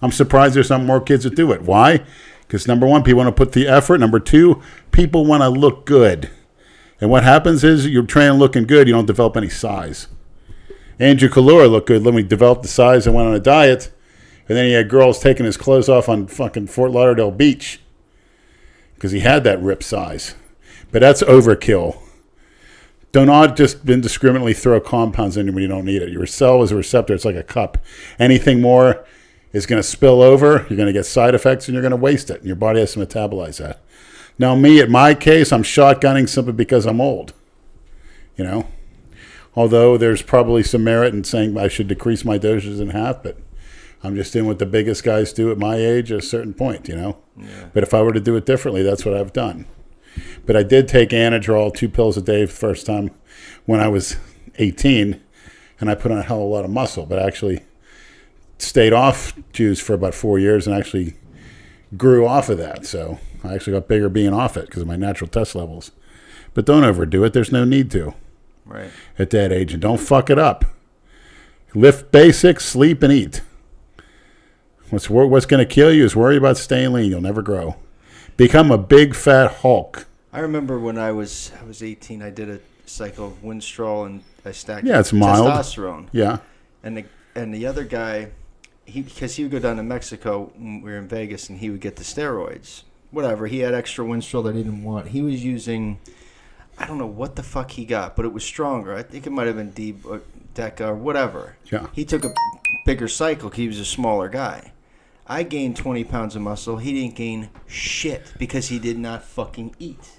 I'm surprised there's not more kids that do it. Why? Because, number one, people want to put the effort. Number two, people want to look good. And what happens is you're training looking good, you don't develop any size. Andrew Calora looked good. Then we developed the size and went on a diet. And then he had girls taking his clothes off on fucking Fort Lauderdale Beach because he had that rip size. But that's overkill. Do not just indiscriminately throw compounds in when you don't need it. Your cell is a receptor. It's like a cup. Anything more is going to spill over. You're going to get side effects, and you're going to waste it. And your body has to metabolize that. Now, me, in my case, I'm shotgunning simply because I'm old. You know? Although there's probably some merit in saying I should decrease my doses in half, but I'm just doing what the biggest guys do at my age at a certain point, you know? Yeah. But if I were to do it differently, that's what I've done. But I did take Anadrol, 2 pills a day the first time when I was 18, and I put on a hell of a lot of muscle, but I actually stayed off juice for about 4 years and actually grew off of that. So I actually got bigger being off it because of my natural test levels. But don't overdo it. There's no need to. Right. At that age, and don't fuck it up. Lift basics, sleep, and eat. What's going to kill you is worry about staying lean. You'll never grow. Become a big fat Hulk. I remember when I was 18, I did a cycle of Winstrol and I stacked it's mild testosterone. Yeah. And the other guy, because he would go down to Mexico when we were in Vegas, and he would get the steroids. Whatever, he had extra Winstrol that he didn't want. He was using, I don't know what the fuck he got, but it was stronger. I think it might have been Deca or whatever. Yeah. He took a bigger cycle. He was a smaller guy. I gained 20 pounds of muscle. He didn't gain shit because he did not fucking eat.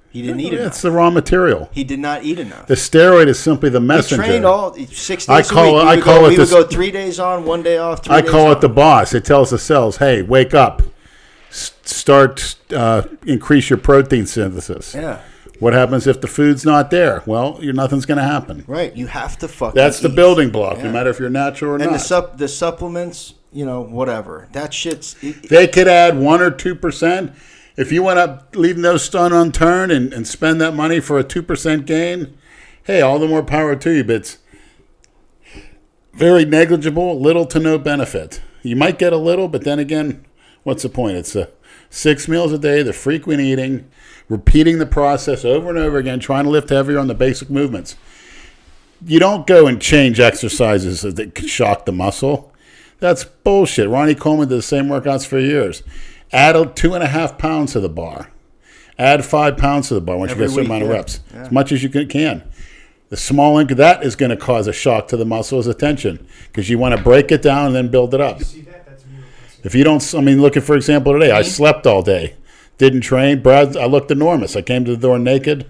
He didn't eat enough. It's the raw material. He did not eat enough. The steroid is simply the messenger. He trained all 6 days I call a it- week. I call it We would this- go 3 days on, 1 day off. 3 I days call on. it the boss. It tells the cells, hey, wake up. Start, increase your protein synthesis. Yeah. What happens if the food's not there? Well, nothing's going to happen. Right. You have to fucking That's the eat. building block, Yeah. no matter if you're natural or And not. the supplements, whatever. That shit's... They could add 1 or 2%. If you want to leave no stone unturned and spend that money for a 2% gain, hey, all the more power to you. But it's very negligible, little to no benefit. You might get a little, but then again, what's the point? It's 6 meals a day, the frequent eating, repeating the process over and over again, trying to lift heavier on the basic movements. You don't go and change exercises that could shock the muscle. That's bullshit. Ronnie Coleman did the same workouts for years. Add 2.5 pounds to the bar. Add 5 pounds to the bar once you get a certain amount of reps. Yeah. As much as you can. The small link of that is going to cause a shock to the muscle as a tension because you want to break it down and then build it up. If you don't, look at, for example, today, I slept all day. Didn't train. Brad, I looked enormous. I came to the door naked.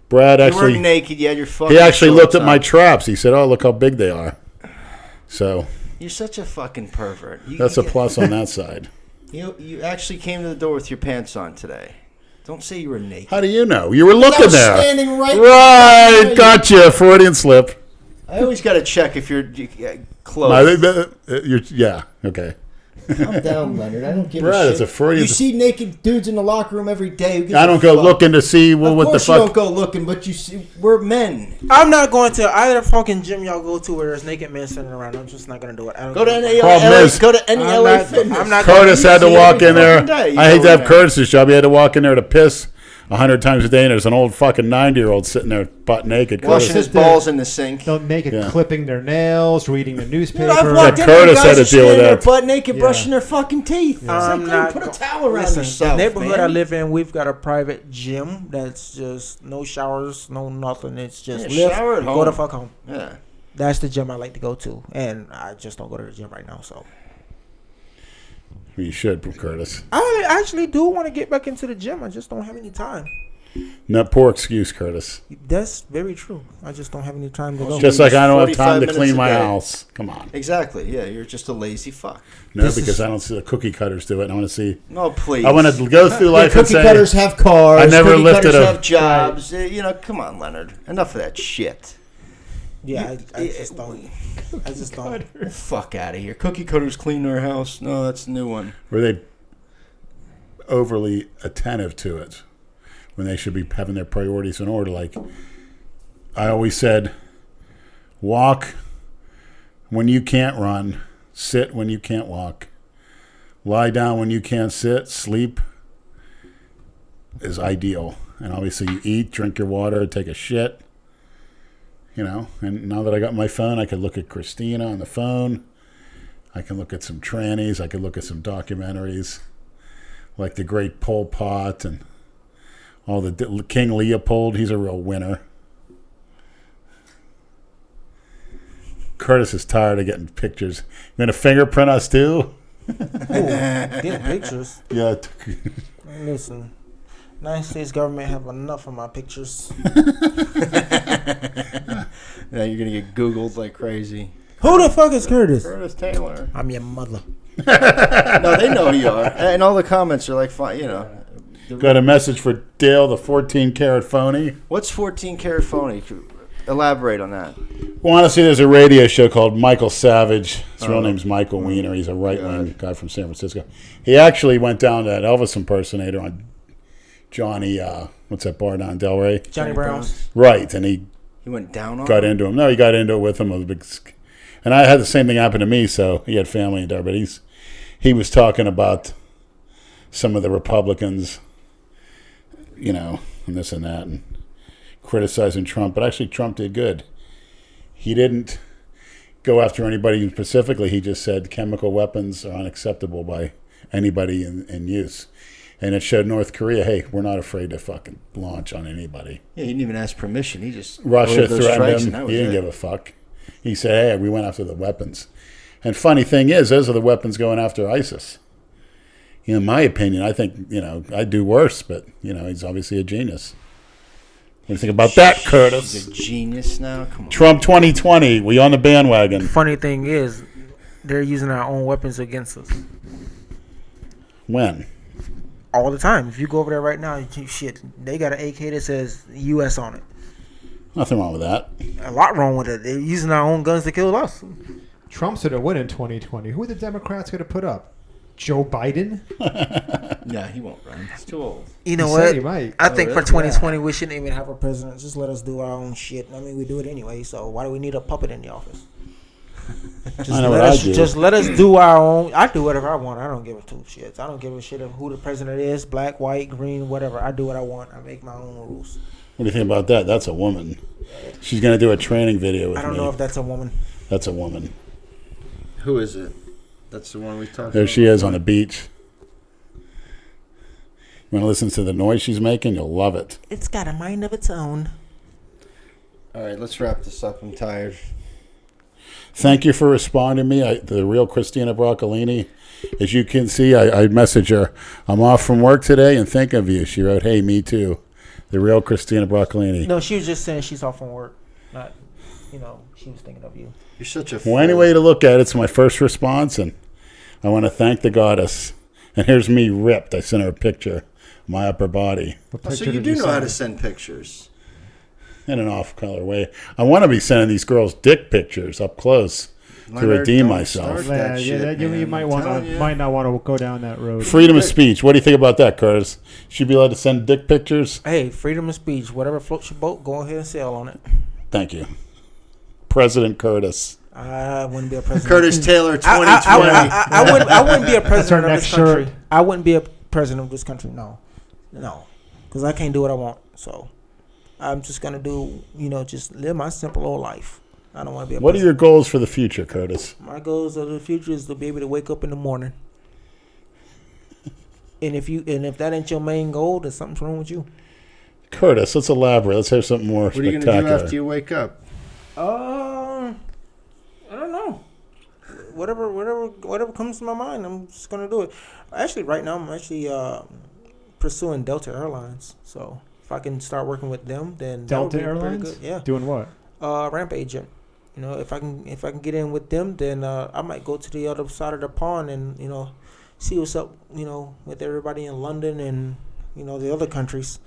Brad actually... You were naked. You had your fucking He actually looked at shorts my on. traps. He said, oh, look how big they are. So... You're such a fucking pervert. That's a plus on that side. You actually came to the door with your pants on today. Don't say you were naked. How do you know? You were looking there. Standing right. Right, gotcha. Freudian slip. I always got to check if you're clothed. Yeah, okay. Calm down, Leonard. I don't give Brad, a shit. it's a Freudian. You see naked dudes in the locker room every day. Who gives I a don't go fuck? looking to see what the Of course fuck. you don't go looking, but you see, we're men. I'm not going to either fucking gym y'all go to where there's naked men sitting around. I'm just not going to do it. I don't Go to give a any fuck. Problem LA. is- Go to any I'm LA not- Fitness. I'm not Curtis had to You see walk every in there. fucking day. You I hate go to have in there. Curtis's job. He had to walk in there to piss 100 times a day, and there's an old fucking 90-year-old sitting there butt naked. Washing Curtis, his balls in the sink. They'll naked Yeah. clipping their nails, reading the newspaper. Dude, I've walked in Curtis there, had guys to deal with are standing there that. butt naked, Yeah. brushing their fucking teeth. It's like, I'm dude, not put a go- towel around Listen, yourself, the neighborhood man. I live in, we've got a private gym that's just no showers, no nothing. It's just Yeah, lift, shower at go the home. fuck home. Yeah. That's the gym I like to go to, and I just don't go to the gym right now. So You should, Curtis. I actually do want to get back into the gym. I just don't have any time. No poor excuse, Curtis. That's very true. I just don't have any time to go. Just like I don't have 45 time to minutes clean a my day. house. Come on. Exactly. Yeah, you're just a lazy fuck. No, This because is- I don't see the cookie cutters do it. I want to see. No, please. I want to go through Yeah, life and cookie say, cutters have cars. I never cookie lifted cutters a- have jobs. You know, come on, Leonard. Enough of that shit. Yeah, I just don't. I just don't. Fuck out of here. Cookie cutters clean their house. No, that's the new one. were they overly attentive to it when they should be having their priorities in order? Like I always said, walk when you can't run, sit when you can't walk, lie down when you can't sit, sleep is ideal. And obviously you eat, drink your water, take a shit, you know. And now that I got my phone, I could look at Christina on the phone. I can look at some trannies. I could look at some documentaries like the great Pol Pot and all the King Leopold. He's a real winner. Curtis is tired of getting pictures. You going to fingerprint us too? Getting pictures. Yeah. Listen, United States government have enough of my pictures. Yeah, you're gonna get Googled like crazy. Who the fuck is Curtis? Curtis Taylor. I'm your mother. No, they know who you are, and all the comments are like, fine, you know. Got a message for Dale, the 14-karat phony. What's 14 karat phony? Elaborate on that. Well, honestly, there's a radio show called Michael Savage. His real name's Michael Weiner. He's a right-wing guy from San Francisco. He actually went down to that Elvis impersonator on Johnny, what's that bar down Delray? Johnny Brown's. Right, and he He went down on got him? into him. No, he got into it with him. It was a big, and I had the same thing happen to me. So he had family in there, but he was talking about some of the Republicans, you know, and this and that, and criticizing Trump. But actually, Trump did good. He didn't go after anybody specifically. He just said chemical weapons are unacceptable by anybody in use. And it showed North Korea, hey, we're not afraid to fucking launch on anybody. Yeah, he didn't even ask permission. He just Russia ordered those strikes threatened and that him. was He didn't it. give a fuck. He said, hey, we went after the weapons. And funny thing is, those are the weapons going after ISIS. You know, in my opinion, I think, you know, I'd do worse, but, you know, he's obviously a genius. What do you think about that, Curtis? He's a genius now. Come on. Trump 2020, we on the bandwagon. Funny thing is, they're using our own weapons against us When? all the time. If you go over there right now, shit, they got an AK that says U.S. on it. Nothing wrong with that. A lot wrong with it. They're using our own guns to kill us. Trump's going to win in 2020. Who are the Democrats going to put up? Joe Biden? Yeah, he won't run. He's too old. You know He what? said he might. I think for really? 2020, we shouldn't even have a president. Just let us do our own shit. I mean, we do it anyway, so why do we need a puppet in the office? Just I know let what I us do. just let us do our own. I do whatever I want. I don't give a two shits. I don't give a shit of who the president is, black, white, green, whatever. I do what I want. I make my own rules. What do you think about that? That's a woman. She's going to do a training video with me. I don't know if that's a woman. That's a woman. Who is it? That's the one we talked about. There she is on the beach. You want to listen to the noise she's making? You'll love it. It's got a mind of its own. All right, let's wrap this up. I'm tired. Thank you for responding to me. The real Christina Broccolini. As you can see, I messaged her. I'm off from work today and think of you. She wrote, hey, me too. The real Christina Broccolini. No, she was just saying she's off from work. Not. she was thinking of you. You're such a Well, any way to look at it, it's my first response, and I want to thank the goddess. And here's me ripped. I sent her a picture of my upper body What So picture you did do know how send? to send pictures. in an off-color way. I want to be sending these girls dick pictures up close to Leonard, redeem don't myself. start Yeah, that yeah, shit, you man. might I'm telling you. might not want to go down that road. Freedom of speech. What do you think about that, Curtis? Should be allowed to send dick pictures? Hey, freedom of speech. Whatever floats your boat, go ahead and sail on it. Thank you. President Curtis. I wouldn't be a president. Curtis Taylor, 2020. I wouldn't be a our president of next this country. shirt. I wouldn't be a president of this country. No, because I can't do what I want. So I'm just gonna do, just live my simple old life. I don't want to be a What are president. your goals for the future, Curtis? My goals of the future is to be able to wake up in the morning. And if that ain't your main goal, then something's wrong with you. Curtis, let's elaborate. Let's have something more What are you going to spectacular. do after you wake up? I don't know. Whatever comes to my mind, I'm just gonna do it. Actually, right now, I'm actually pursuing Delta Airlines. So if I can start working with them, then that would Delta be pretty Airlines? good. Yeah. Doing what? Ramp agent. If I can get in with them, then I might go to the other side of the pond and see what's up. With everybody in London and the other countries.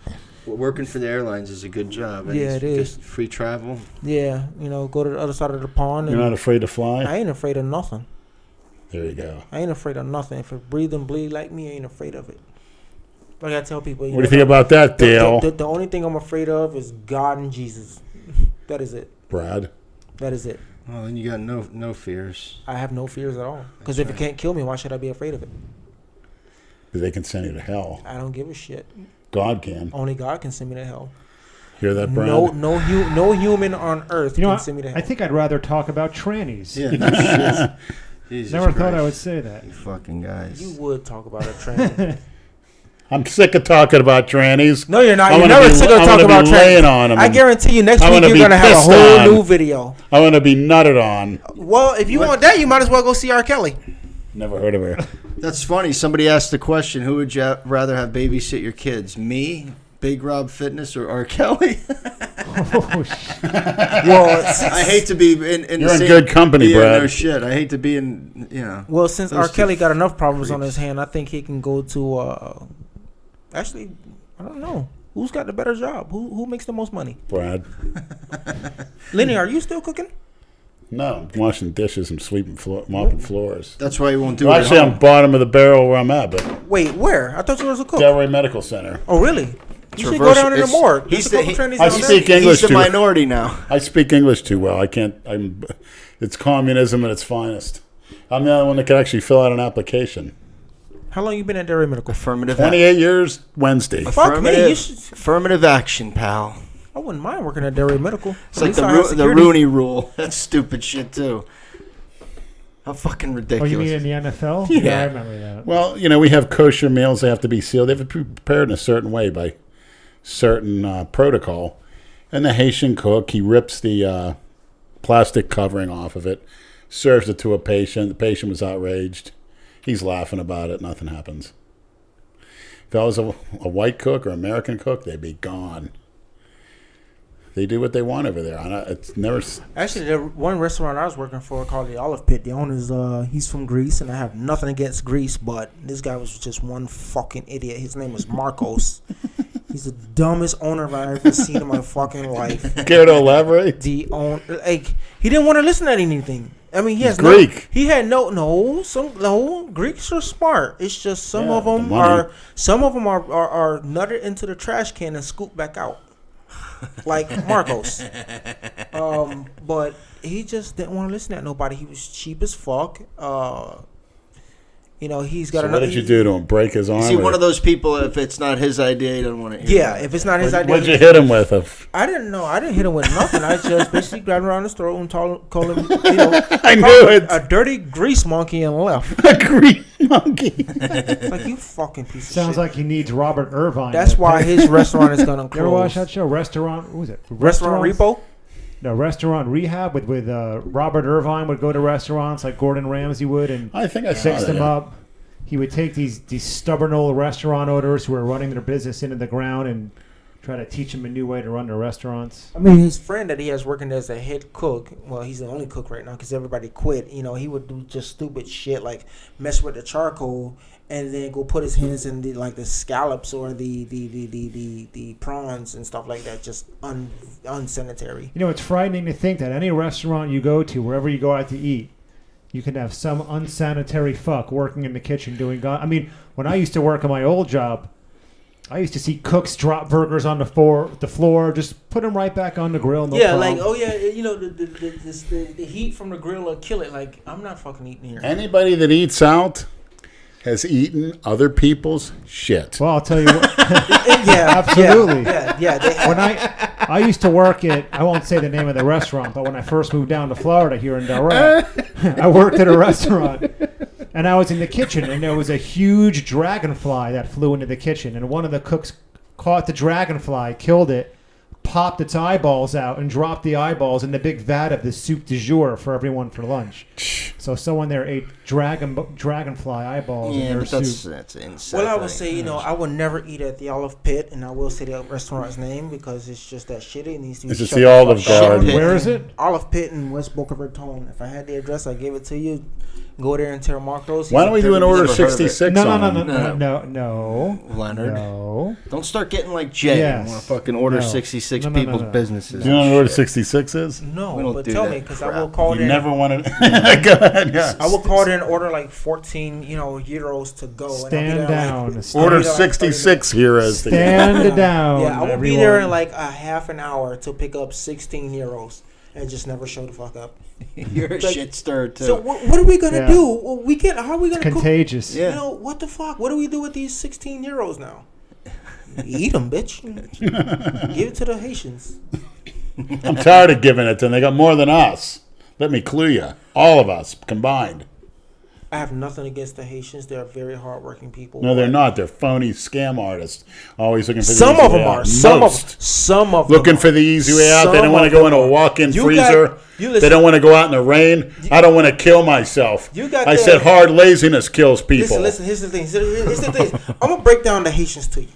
Well, working for the airlines is a good job. Yeah, It's it is. just free travel. Yeah, go to the other side of the pond. You're And not afraid to fly? I ain't afraid of nothing. There you go. I ain't afraid of nothing. If it breathe and bleed like me, I ain't afraid of it. But I gotta tell people. What do you think about that, Dale? The only thing I'm afraid of is God and Jesus. That is it. Brad? That is it. Well, then you got no fears. I have no fears at all. Because if it can't kill me, why should I be afraid of it? Because they can send you to hell. I don't give a shit. God can. Only God can send me to hell. Hear that, Brad? No human on earth can send me to hell. I think I'd rather talk about trannies. Yeah, no shit. Jesus Never thought Christ. I would say that. You fucking guys. You would talk about a tranny. I'm sick of talking about trannies. No, you're not. I You're wanna never be- sick of I talking wanna about be laying trannies. on 'em I and guarantee you next I week wanna you're be going to have a pissed whole on. new video. I want to be nutted on. Well, if you want that, you might as well go see R. Kelly. Never heard of her. That's funny. Somebody asked the question, who would you rather have babysit your kids? Me, Big Rob Fitness, or R. Kelly? Oh, shit. Well, I hate to be in You're the in same, good company, yeah, Brad. No shit. I hate to be in, Well, since Those R. two Kelly got enough problems on freaks. his hand, I think he can go to. Actually, I don't know who's got the better job. Who makes the most money? Brad. Lenny, are you still cooking? No, I'm washing dishes and sweeping mopping floors. That's why you won't do Well, it actually, at I'm home. bottom of the barrel where I'm at, but Wait, where? I thought you was a cook. Delray Medical Center. Oh, really? You should go reverse- down in the it's- morgue. he's There's a the- couple trannies I down there. speak English He's the too. minority now. I speak English too well. I can't. It's communism at its finest. I'm the only one that can actually fill out an application. How long you been at Delray Medical? Affirmative 28 years Wednesday. Fuck me. You should, affirmative action, pal. I wouldn't mind working at Delray Medical. It's like the Rooney rule. That's stupid shit, too. How fucking Oh, ridiculous. you mean in the NFL? Yeah. I remember that. Well, we have kosher meals. They have to be sealed. They have to be prepared in a certain way by certain protocol. And the Haitian cook, he rips the plastic covering off of it, serves it to a patient. The patient was outraged. He's laughing about it. Nothing happens. If that was a white cook or American cook, they'd be gone. They do what they want over there. It's never. Actually, the one restaurant I was working for called the Olive Pit. The owner's he's from Greece, and I have nothing against Greece, but this guy was just one fucking idiot. His name was Marcos. He's the dumbest owner I've ever seen in my fucking life. Care to elaborate? He didn't want to listen to anything. I mean, he has Greek. He had no. Greeks are smart. It's just some Yeah, of them the money. are nutted into the trash can and scooped back out, like Marcos. But he just didn't want to listen to nobody. He was cheap as fuck. He's got So another. what did you do to him? Break his arm? See, or- one of those people, if it's not his idea, he doesn't want to hear Yeah, it. if it's not his idea. What'd you hit him with? I didn't know. I didn't hit him with nothing. I just basically grabbed him around his throat and called him, I knew it. a dirty grease monkey and left. A green monkey. It's like, you fucking piece of shit. Sounds like he needs Robert Irvine. That's why his restaurant is gonna You ever watch close. that show? Restaurant. What was it? Restaurant Repo. No, Restaurant Rehab with Robert Irvine would go to restaurants like Gordon Ramsay would and I think I saw fix that. them up. He would take these stubborn old restaurant owners who are running their business into the ground and try to teach him a new way to run the restaurants. I mean, his friend that he has working as a head cook, well, he's the only cook right now because everybody quit. You know, he would do just stupid shit like mess with the charcoal and then go put his hands in the scallops or the prawns and stuff like that, just unsanitary. You know, it's frightening to think that any restaurant you go to, wherever you go out to eat, you can have some unsanitary fuck working in the kitchen doing. I mean, when I used to work at my old job, I used to see cooks drop burgers on the floor, just put them right back on the grill. No problem. Like, oh yeah, you know, the heat from the grill will kill it. Like, I'm not fucking eating here. Anybody that eats out has eaten other people's shit. Well, I'll tell you what. Yeah, absolutely. Yeah. When I used to work at, I won't say the name of the restaurant, but when I first moved down to Florida here in Delray, I worked at a restaurant. And I was in the kitchen, and there was a huge dragonfly that flew into the kitchen. And one of the cooks caught the dragonfly, killed it, popped its eyeballs out, and dropped the eyeballs in the big vat of the soup du jour for everyone for lunch. So someone there ate dragonfly eyeballs in their soup. That's insane. Well, I would say, you know, I would never eat at the Olive Pit, and I will say the restaurant's name because it's just that shitty. It needs to be. Is it the Olive Garden? Where is it? Olive Pit in West Boca Raton. If I had the address, I'd give it to you. Go there and tell Marcos. Why don't we do an order 66 No, Leonard. No. Don't start getting like Jay and want to fucking order 66 people's businesses. Do you know what order 66 is? No, but tell me because I will call You it. never wanted. Go ahead. Yeah. I will call it and order like 14, euros to go. Stand down. Order 66 here as Stand down. Yeah, I will everyone. be there in like a half an hour to pick up 16 euros and just never show the fuck up. You're a shit stirrer too. So what are we gonna do? Well, how are we gonna contagious. cook? Yeah. You know what the fuck? What do we do with these 16 euros now? Eat them, bitch. Give it to the Haitians. I'm tired of giving it to them. They got more than us. Let me clue you. All of us combined. I have nothing against the Haitians. They're very hardworking people. No, they're not. They're phony scam artists. Always looking for the some easy of them way are. out. Some of looking them for the easy way out. They don't want to go in a walk-in You freezer. They don't want to go out in the rain. I don't want to kill myself. I said hard laziness kills people. Listen. Here's the thing. I'm gonna break down the Haitians to you.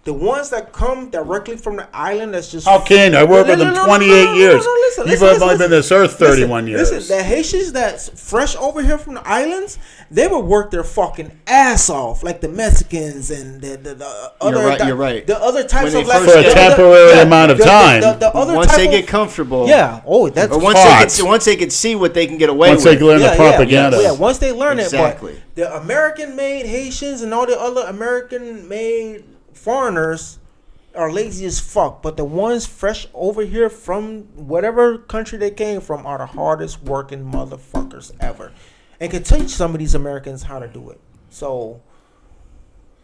The ones that come directly from the island, that's just... How can you? I worked with them 28 years. You've only been on this earth 31 years. Listen, the Haitians that's fresh over here from the islands, they would work their fucking ass off, like the Mexicans and the other... You're right. The other types of... For a temporary amount of time. Once they get comfortable. Yeah. Oh, that's... Or once they can see what they can get away with. Once they learn the propaganda. Yeah, once they learn exactly. it. But the American-made Haitians and all the other American-made... foreigners are lazy as fuck, but the ones fresh over here from whatever country they came from are the hardest working motherfuckers ever, and can teach some of these Americans how to do it. So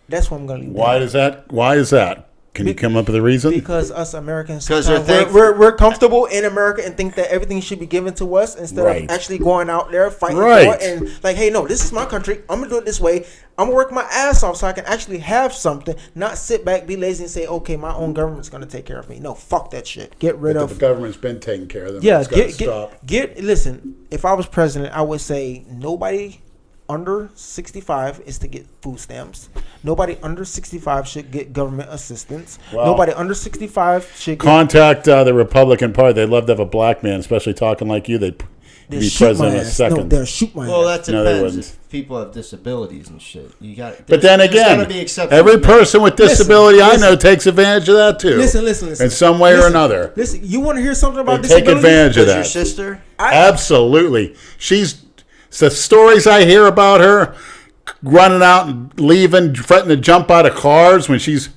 that's what I'm gonna leave. Why is that? Can you come up with a reason? Because us Americans, we're comfortable in America and think that everything should be given to us instead of actually going out there fighting for it and like, hey, no, this is my country. I'm gonna do it this way. I'm gonna work my ass off so I can actually have something, not sit back, be lazy, and say, okay, my own government's gonna take care of me. No, fuck that shit. Get rid of. The government's been taking care of them. Yeah, stop. Listen, if I was president, I would say nobody under 65 is to get food stamps. Nobody under 65 should get government assistance. Wow. Nobody under 65 should contact the Republican Party. They'd love to have a black man, especially talking like you. They'd be president in a second. No, they'll shoot my ass. Well, that depends. If people have disabilities and shit. But then again, every person with disability I know takes advantage of that too. Listen. In some way or another. Listen, you want to hear something about disability? Take advantage of that. Your sister? Absolutely. The stories I hear about her running out and leaving, threatening to jump out of cars when she's,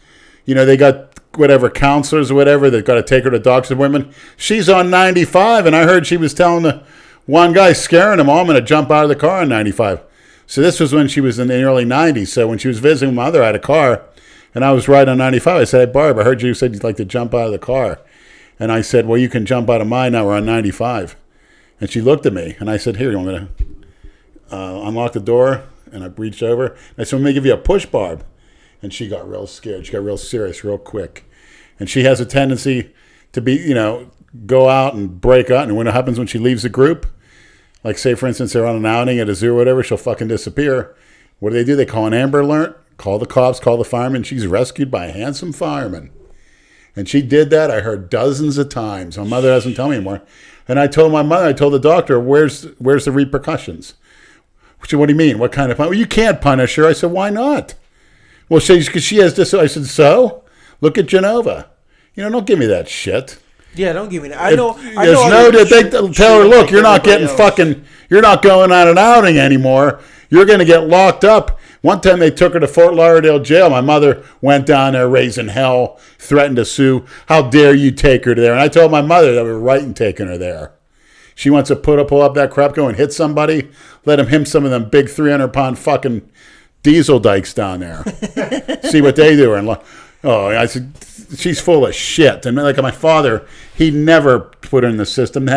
they got whatever counselors or whatever that got to take her to doctors and women. She's on 95, and I heard she was telling the one guy, scaring him, I'm going to jump out of the car on 95. So this was when she was in the early 90s. So when she was visiting my mother, I had a car, and I was riding on 95. I said, hey, Barb, I heard you said you'd like to jump out of the car. And I said, well, you can jump out of mine now. We're on 95. And she looked at me, and I said, here, I'm going to unlock the door. And I reached over. And I said, let me give you a push, Barb. And she got real scared. She got real serious real quick. And she has a tendency to be, go out and break out. And when it happens when she leaves the group, like say, for instance, they're on an outing at a zoo or whatever, she'll fucking disappear. What do? They call an Amber Alert, call the cops, call the firemen. She's rescued by a handsome fireman. And she did that, I heard dozens of times. My mother doesn't tell me anymore. And I told my mother, I told the doctor, where's the repercussions? She said, what do you mean? What kind of punishment? Well, you can't punish her. I said, why not? Well, because she has this. I said, so? Look at Genova. Don't give me that shit. Yeah, don't give me that. I know. They tell her, look, you're not getting you're not going on an outing anymore. You're going to get locked up. One time they took her to Fort Lauderdale jail. My mother went down there raising hell, threatened to sue. How dare you take her there? And I told my mother that we were right in taking her there. She wants to pull up that crap, go and hit somebody, let him hit some of them big 300-pound fucking diesel dykes down there. See what they do. And I said, she's full of shit. And like my father, he never put her in the system,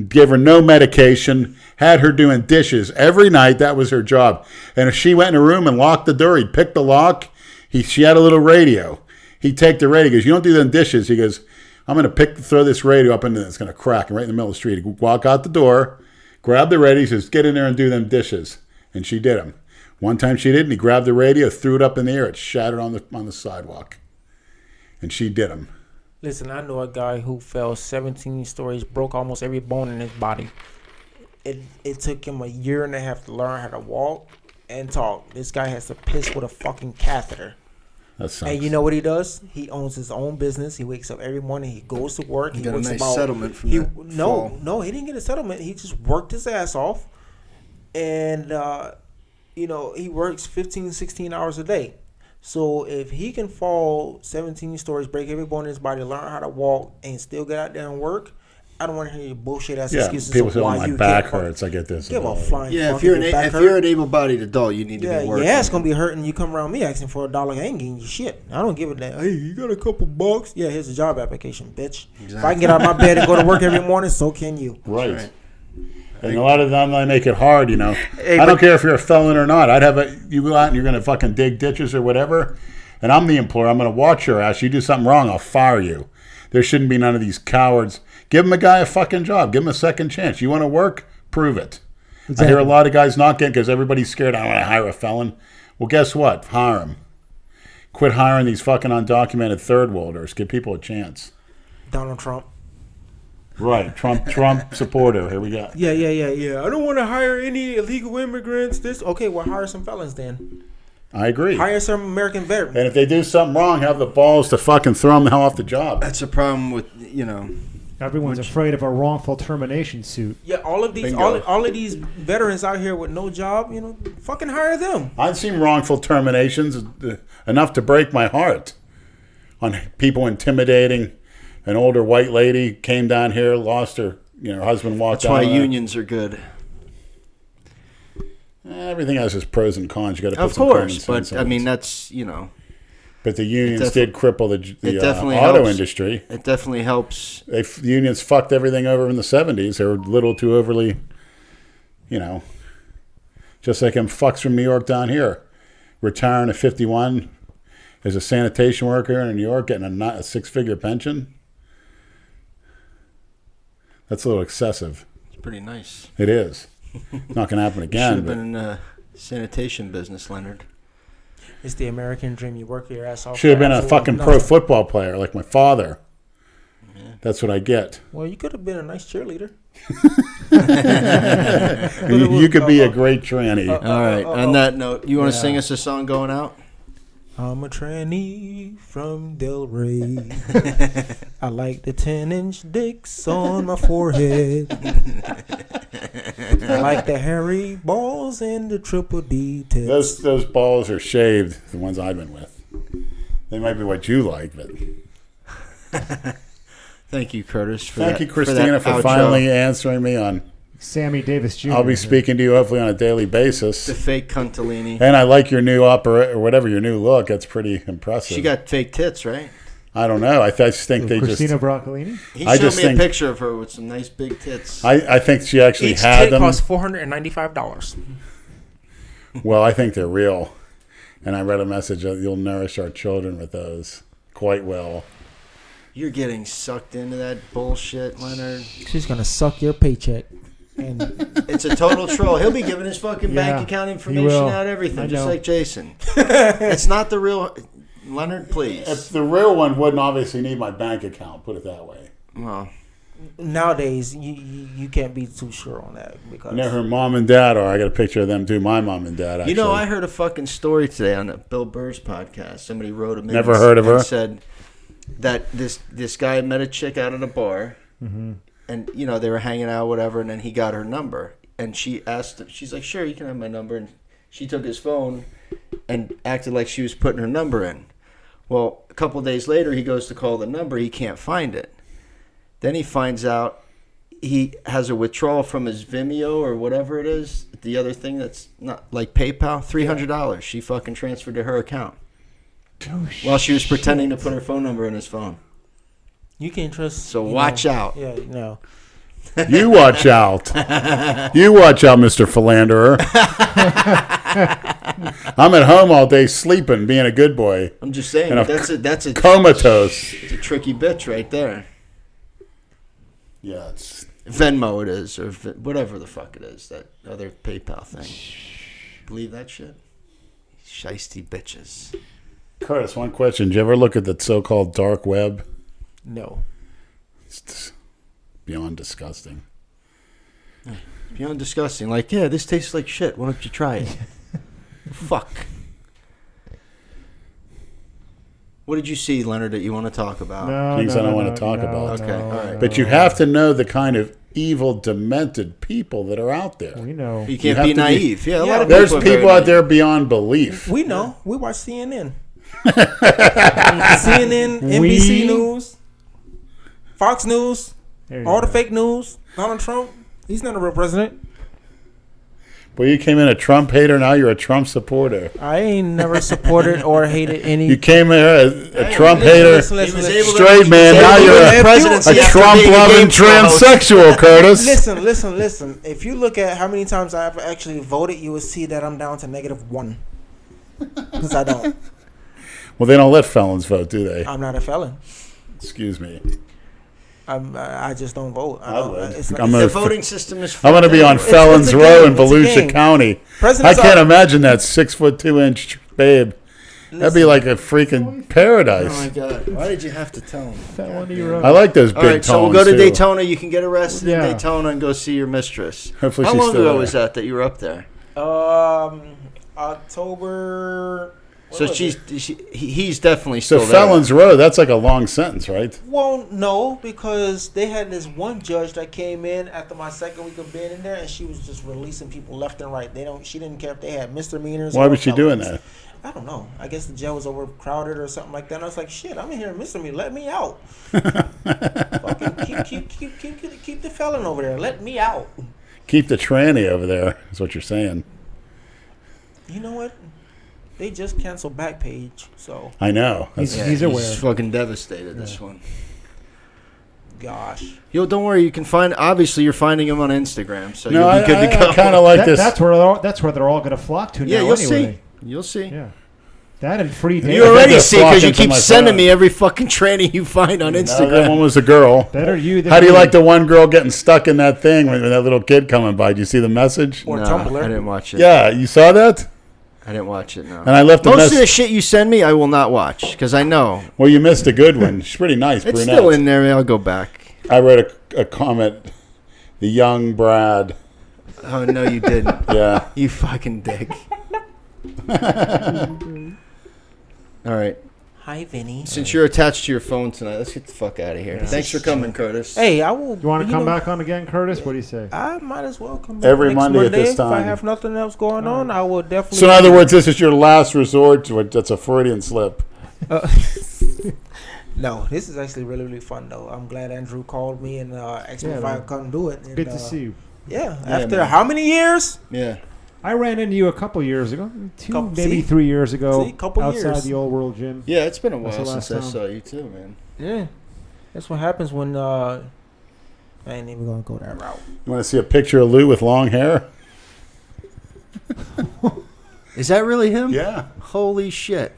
gave her no medication, had her doing dishes every night. That was her job. And if she went in a room and locked the door, he'd pick the lock. She had a little radio. He'd take the radio. He goes, you don't do them dishes. He goes, I'm going to throw this radio up into it's going to crack right in the middle of the street. He'd walk out the door, grab the radio. He says, get in there and do them dishes. And she did them. One time she didn't. He grabbed the radio, threw it up in the air. It shattered on the sidewalk. And she did them. Listen, I know a guy who fell 17 stories, broke almost every bone in his body. It took him a year and a half to learn how to walk and talk. This guy has to piss with a fucking catheter. That sucks. And you know what he does? He owns his own business. He wakes up every morning. He goes to work. He got a nice settlement from that fall. No, he didn't get a settlement. He just worked his ass off. And, he works 15, 16 hours a day. So if he can fall 17 stories, break every bone in his body, learn how to walk, and still get out there and work, I don't want to hear your bullshit ass excuses. People say, why my you back can't hurts. I get this. Give a flying fuck if you're an able-bodied adult, you need to be working. Yeah, it's gonna be hurting. You come around me asking for $1, I ain't getting you shit. I don't give a damn. Hey, you got a couple bucks? Yeah, here's a job application, bitch. Exactly. If I can get out of my bed and go to work every morning, so can you. Right. And a lot of them, they make it hard, Hey, I don't care if you're a felon or not. You go out and you're going to fucking dig ditches or whatever, and I'm the employer. I'm going to watch your ass. You do something wrong, I'll fire you. There shouldn't be none of these cowards. Give him a guy a fucking job. Give him a second chance. You want to work? Prove it. Exactly. I hear a lot of guys not getting because everybody's scared. I don't want to hire a felon. Well, guess what? Hire him. Quit hiring these fucking undocumented third worlders. Give people a chance. Donald Trump. Right, Trump supporter. Here we go. Yeah. I don't want to hire any illegal immigrants. Okay, well, hire some felons then. I agree. Hire some American veterans. And if they do something wrong, have the balls to fucking throw them the hell off the job. That's a problem with Everyone's afraid of a wrongful termination suit. Yeah, all of these veterans out here with no job, fucking hire them. I've seen wrongful terminations enough to break my heart on people intimidating. An older white lady came down here, lost her, her husband walked out. That's why unions are good. Everything has its pros and cons. You got to put of some course, but I mean that's But the unions did cripple the auto helps. industry. It definitely helps. The unions fucked everything over in the 70s. They were a little too overly, just like them fucks from New York down here, retiring at 51 as a sanitation worker in New York, getting a six-figure pension. That's a little excessive. It's pretty nice. It is. Not going to happen again. Should have been in the sanitation business, Leonard. It's the American dream. You work your ass off. Should have been a fucking pro football player like my father. Yeah. That's what I get. Well, you could have been a nice cheerleader. You could be a great tranny. All right. On that note, you want to sing us a song going out? I'm a tranny from Delray. I like the 10-inch dicks on my forehead. I like the hairy balls and the triple D tits. Those balls are shaved, the ones I've been with. They might be what you like, but... Thank you, Curtis. Thank you, Christina, for finally answering me on... Sammy Davis Jr. I'll be speaking to you hopefully on a daily basis. The fake Cuntalini. And I like your new or whatever, your new look. That's pretty impressive. She got fake tits, right? I don't know. I just think Christina Broccolini? He showed me a picture of her with some nice big tits. I think she actually Each had them. Each tit costs $495. Well, I think they're real. And I read a message that you'll nourish our children with those quite well. You're getting sucked into that bullshit, Leonard. She's going to suck your paycheck. And it's a total troll. He'll be giving his fucking bank account information out, everything, just like Jason. It's not the real... Leonard, please. If the real one wouldn't obviously need my bank account, put it that way. Well, Nowadays, you can't be too sure on that because I know her mom and dad are. I got a picture of them too. My mom and dad. Actually. you know, I heard a fucking story today on Bill Burr's podcast. Somebody wrote him in. Never heard of her. And said that this guy met a chick out at a bar, and you know they were hanging out, whatever, and then he got her number, and she asked him. She's like, "Sure, you can have my number," and she took his phone and acted like she was putting her number in. Well, a couple days later, he goes to call the number. He can't find it. Then he finds out he has a withdrawal from his Vimeo or whatever it is, the other thing that's not like PayPal, $300. She fucking transferred to her account while she was pretending to put her phone number in his phone. you can't trust. So watch out. Yeah, no. You watch out. You watch out, Mr. Philanderer. I'm at home all day sleeping, being a good boy. I'm just saying, And that's a Comatose. It's a tricky bitch right there. Yeah, it's Venmo it is, or whatever the fuck it is, that other PayPal thing. Believe that shit? Shiesty bitches. Curtis, one question. Did you ever look at the so-called dark web? No. It's beyond disgusting. Beyond disgusting. Like, yeah, this tastes like shit. Why don't you try it? Fuck. What did you see, Leonard, that you want to talk about? Things I don't want to talk about. Okay, all right. But you have to know the kind of evil, demented people that are out there. We know. You You can't have be to be- naive. Yeah, a lot of There's people are very people out naive. there beyond belief. We know. We watch CNN. CNN, NBC News, Fox News, There you all the go. fake news. Donald Trump, he's not a real president. Well, you came in a Trump hater, now you're a Trump supporter. I ain't never supported or hated any. You came here a Trump Listen, hater, listen, listen, listen. straight man. Now you're a Trump-loving transsexual, Curtis. Listen. If you look at how many times I've actually voted, you will see that I'm down to -1. Because I don't. Well, they don't let felons vote, do they? I'm not a felon. Excuse me. I just don't vote. I would. It's not, I'm The gonna- voting system is. I'm going to be on It's Felons a Row game. in It's a Volusia game. County. Presidents I can't are- imagine that 6'2" babe. That'd be like a freaking paradise. Oh my god! Why did you have to tell him? Felony row. I like those big All right, so we'll tones, go to too. Daytona. You can get arrested Yeah. in Daytona and go see your mistress. Hopefully How she's long still ago there. was that you were up there? October. So he's definitely So still there. Felons Row, that's like a long sentence, right? Well, no, because they had this one judge that came in after my second week of being in there, and she was just releasing people left and right. She didn't care if they had misdemeanors. Why or was she doing felonies. that? I don't know. I guess the jail was overcrowded or something like that. And I was like, shit, I'm in here misdemeanor. Let me out. Fucking keep the felon over there. Let me out. Keep the tranny over there, is what you're saying. You know what? They just canceled Backpage, so I know. He's aware. He's fucking devastated. This one. gosh. Yo, don't worry. You can find. Obviously, you're finding him on Instagram, so No, you'll be good to go. I kind of like this. That's where they're all going to flock to Yeah, now. you'll anyway. see. You'll see. Yeah, that and free You dating. I think already they're see because you flocking to keep my sending phone. me every fucking tranny you find on No, that Instagram. one was a girl. Better you than How do you me. like the one girl getting stuck in that thing when that little kid coming by? Did you see the message? Or No, Tumblr. I didn't watch it. Yeah, you saw that? I didn't watch it. No. And I left a Most of the message. shit you send me, I will not watch because I know Well, you missed a good one. She's pretty nice, it's brunette. still in there. I'll go back. I wrote a comment. The young Brad. Oh no, you didn't. Yeah. You fucking dick. All right. Hi, Vinny. Since you're attached to your phone tonight, let's get the fuck out of here. Thanks for coming, Curtis. Hey, I will. You want to come know, back on again, Curtis? What do you say? I might as well come back Every next Monday at this If I time. have nothing else going on, I will definitely. So in other words, this is your last resort to it. That's a Freudian slip. No, this is actually really, really fun though. I'm glad Andrew called me and asked me Yeah, if I man. could come do it. And, Good to see you. Yeah, Yeah, after man. how many years? Yeah. I ran into you a couple years ago, maybe See? 3 years ago, See? Couple outside years. the old world gym. Yeah, it's been a That's while the last since I time. saw you too, man. Yeah, that's what happens when I ain't even gonna go that route. You want to see a picture of Lou with long hair? Is that really him? Yeah. Holy shit.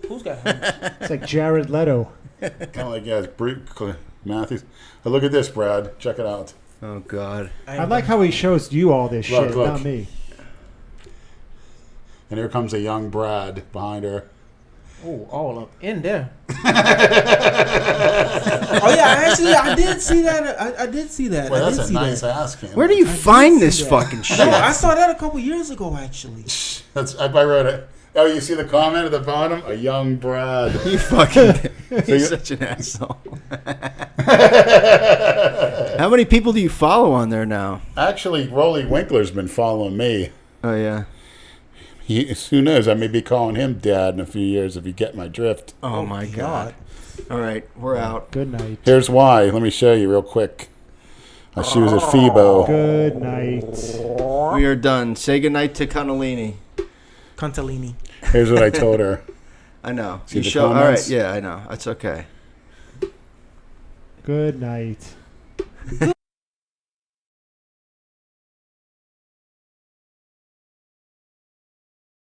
Who's got him? It's like Jared Leto. Kind of like, yeah, Matthews. But look at this, Brad. Check it out. Oh God. I like how he shows you all this Look, shit, look. not me. And here comes a young Brad behind her. Oh, all up in there. Oh yeah, I did see that. I did see that. Well, I did that's a see nice that. ass cam. Where do you I find did this see that. fucking shit? No, I saw that a couple years ago, actually. I wrote it. Oh, you see the comment at the bottom? A young Brad. You fucking. you- You're such an asshole. How many people do you follow on there now? Actually, Rolly Winkler's been following me. Oh yeah. Who knows? I may be calling him Dad in a few years if you get my drift. Oh my god. All right, we're out. Good night. Here's why. Let me show you real quick. She was at FIBO. Good night. We are done. Say goodnight to Cannellini. Contalini. Here's what I told her. I know. See the all right, comments? yeah, I know. That's okay. Good night.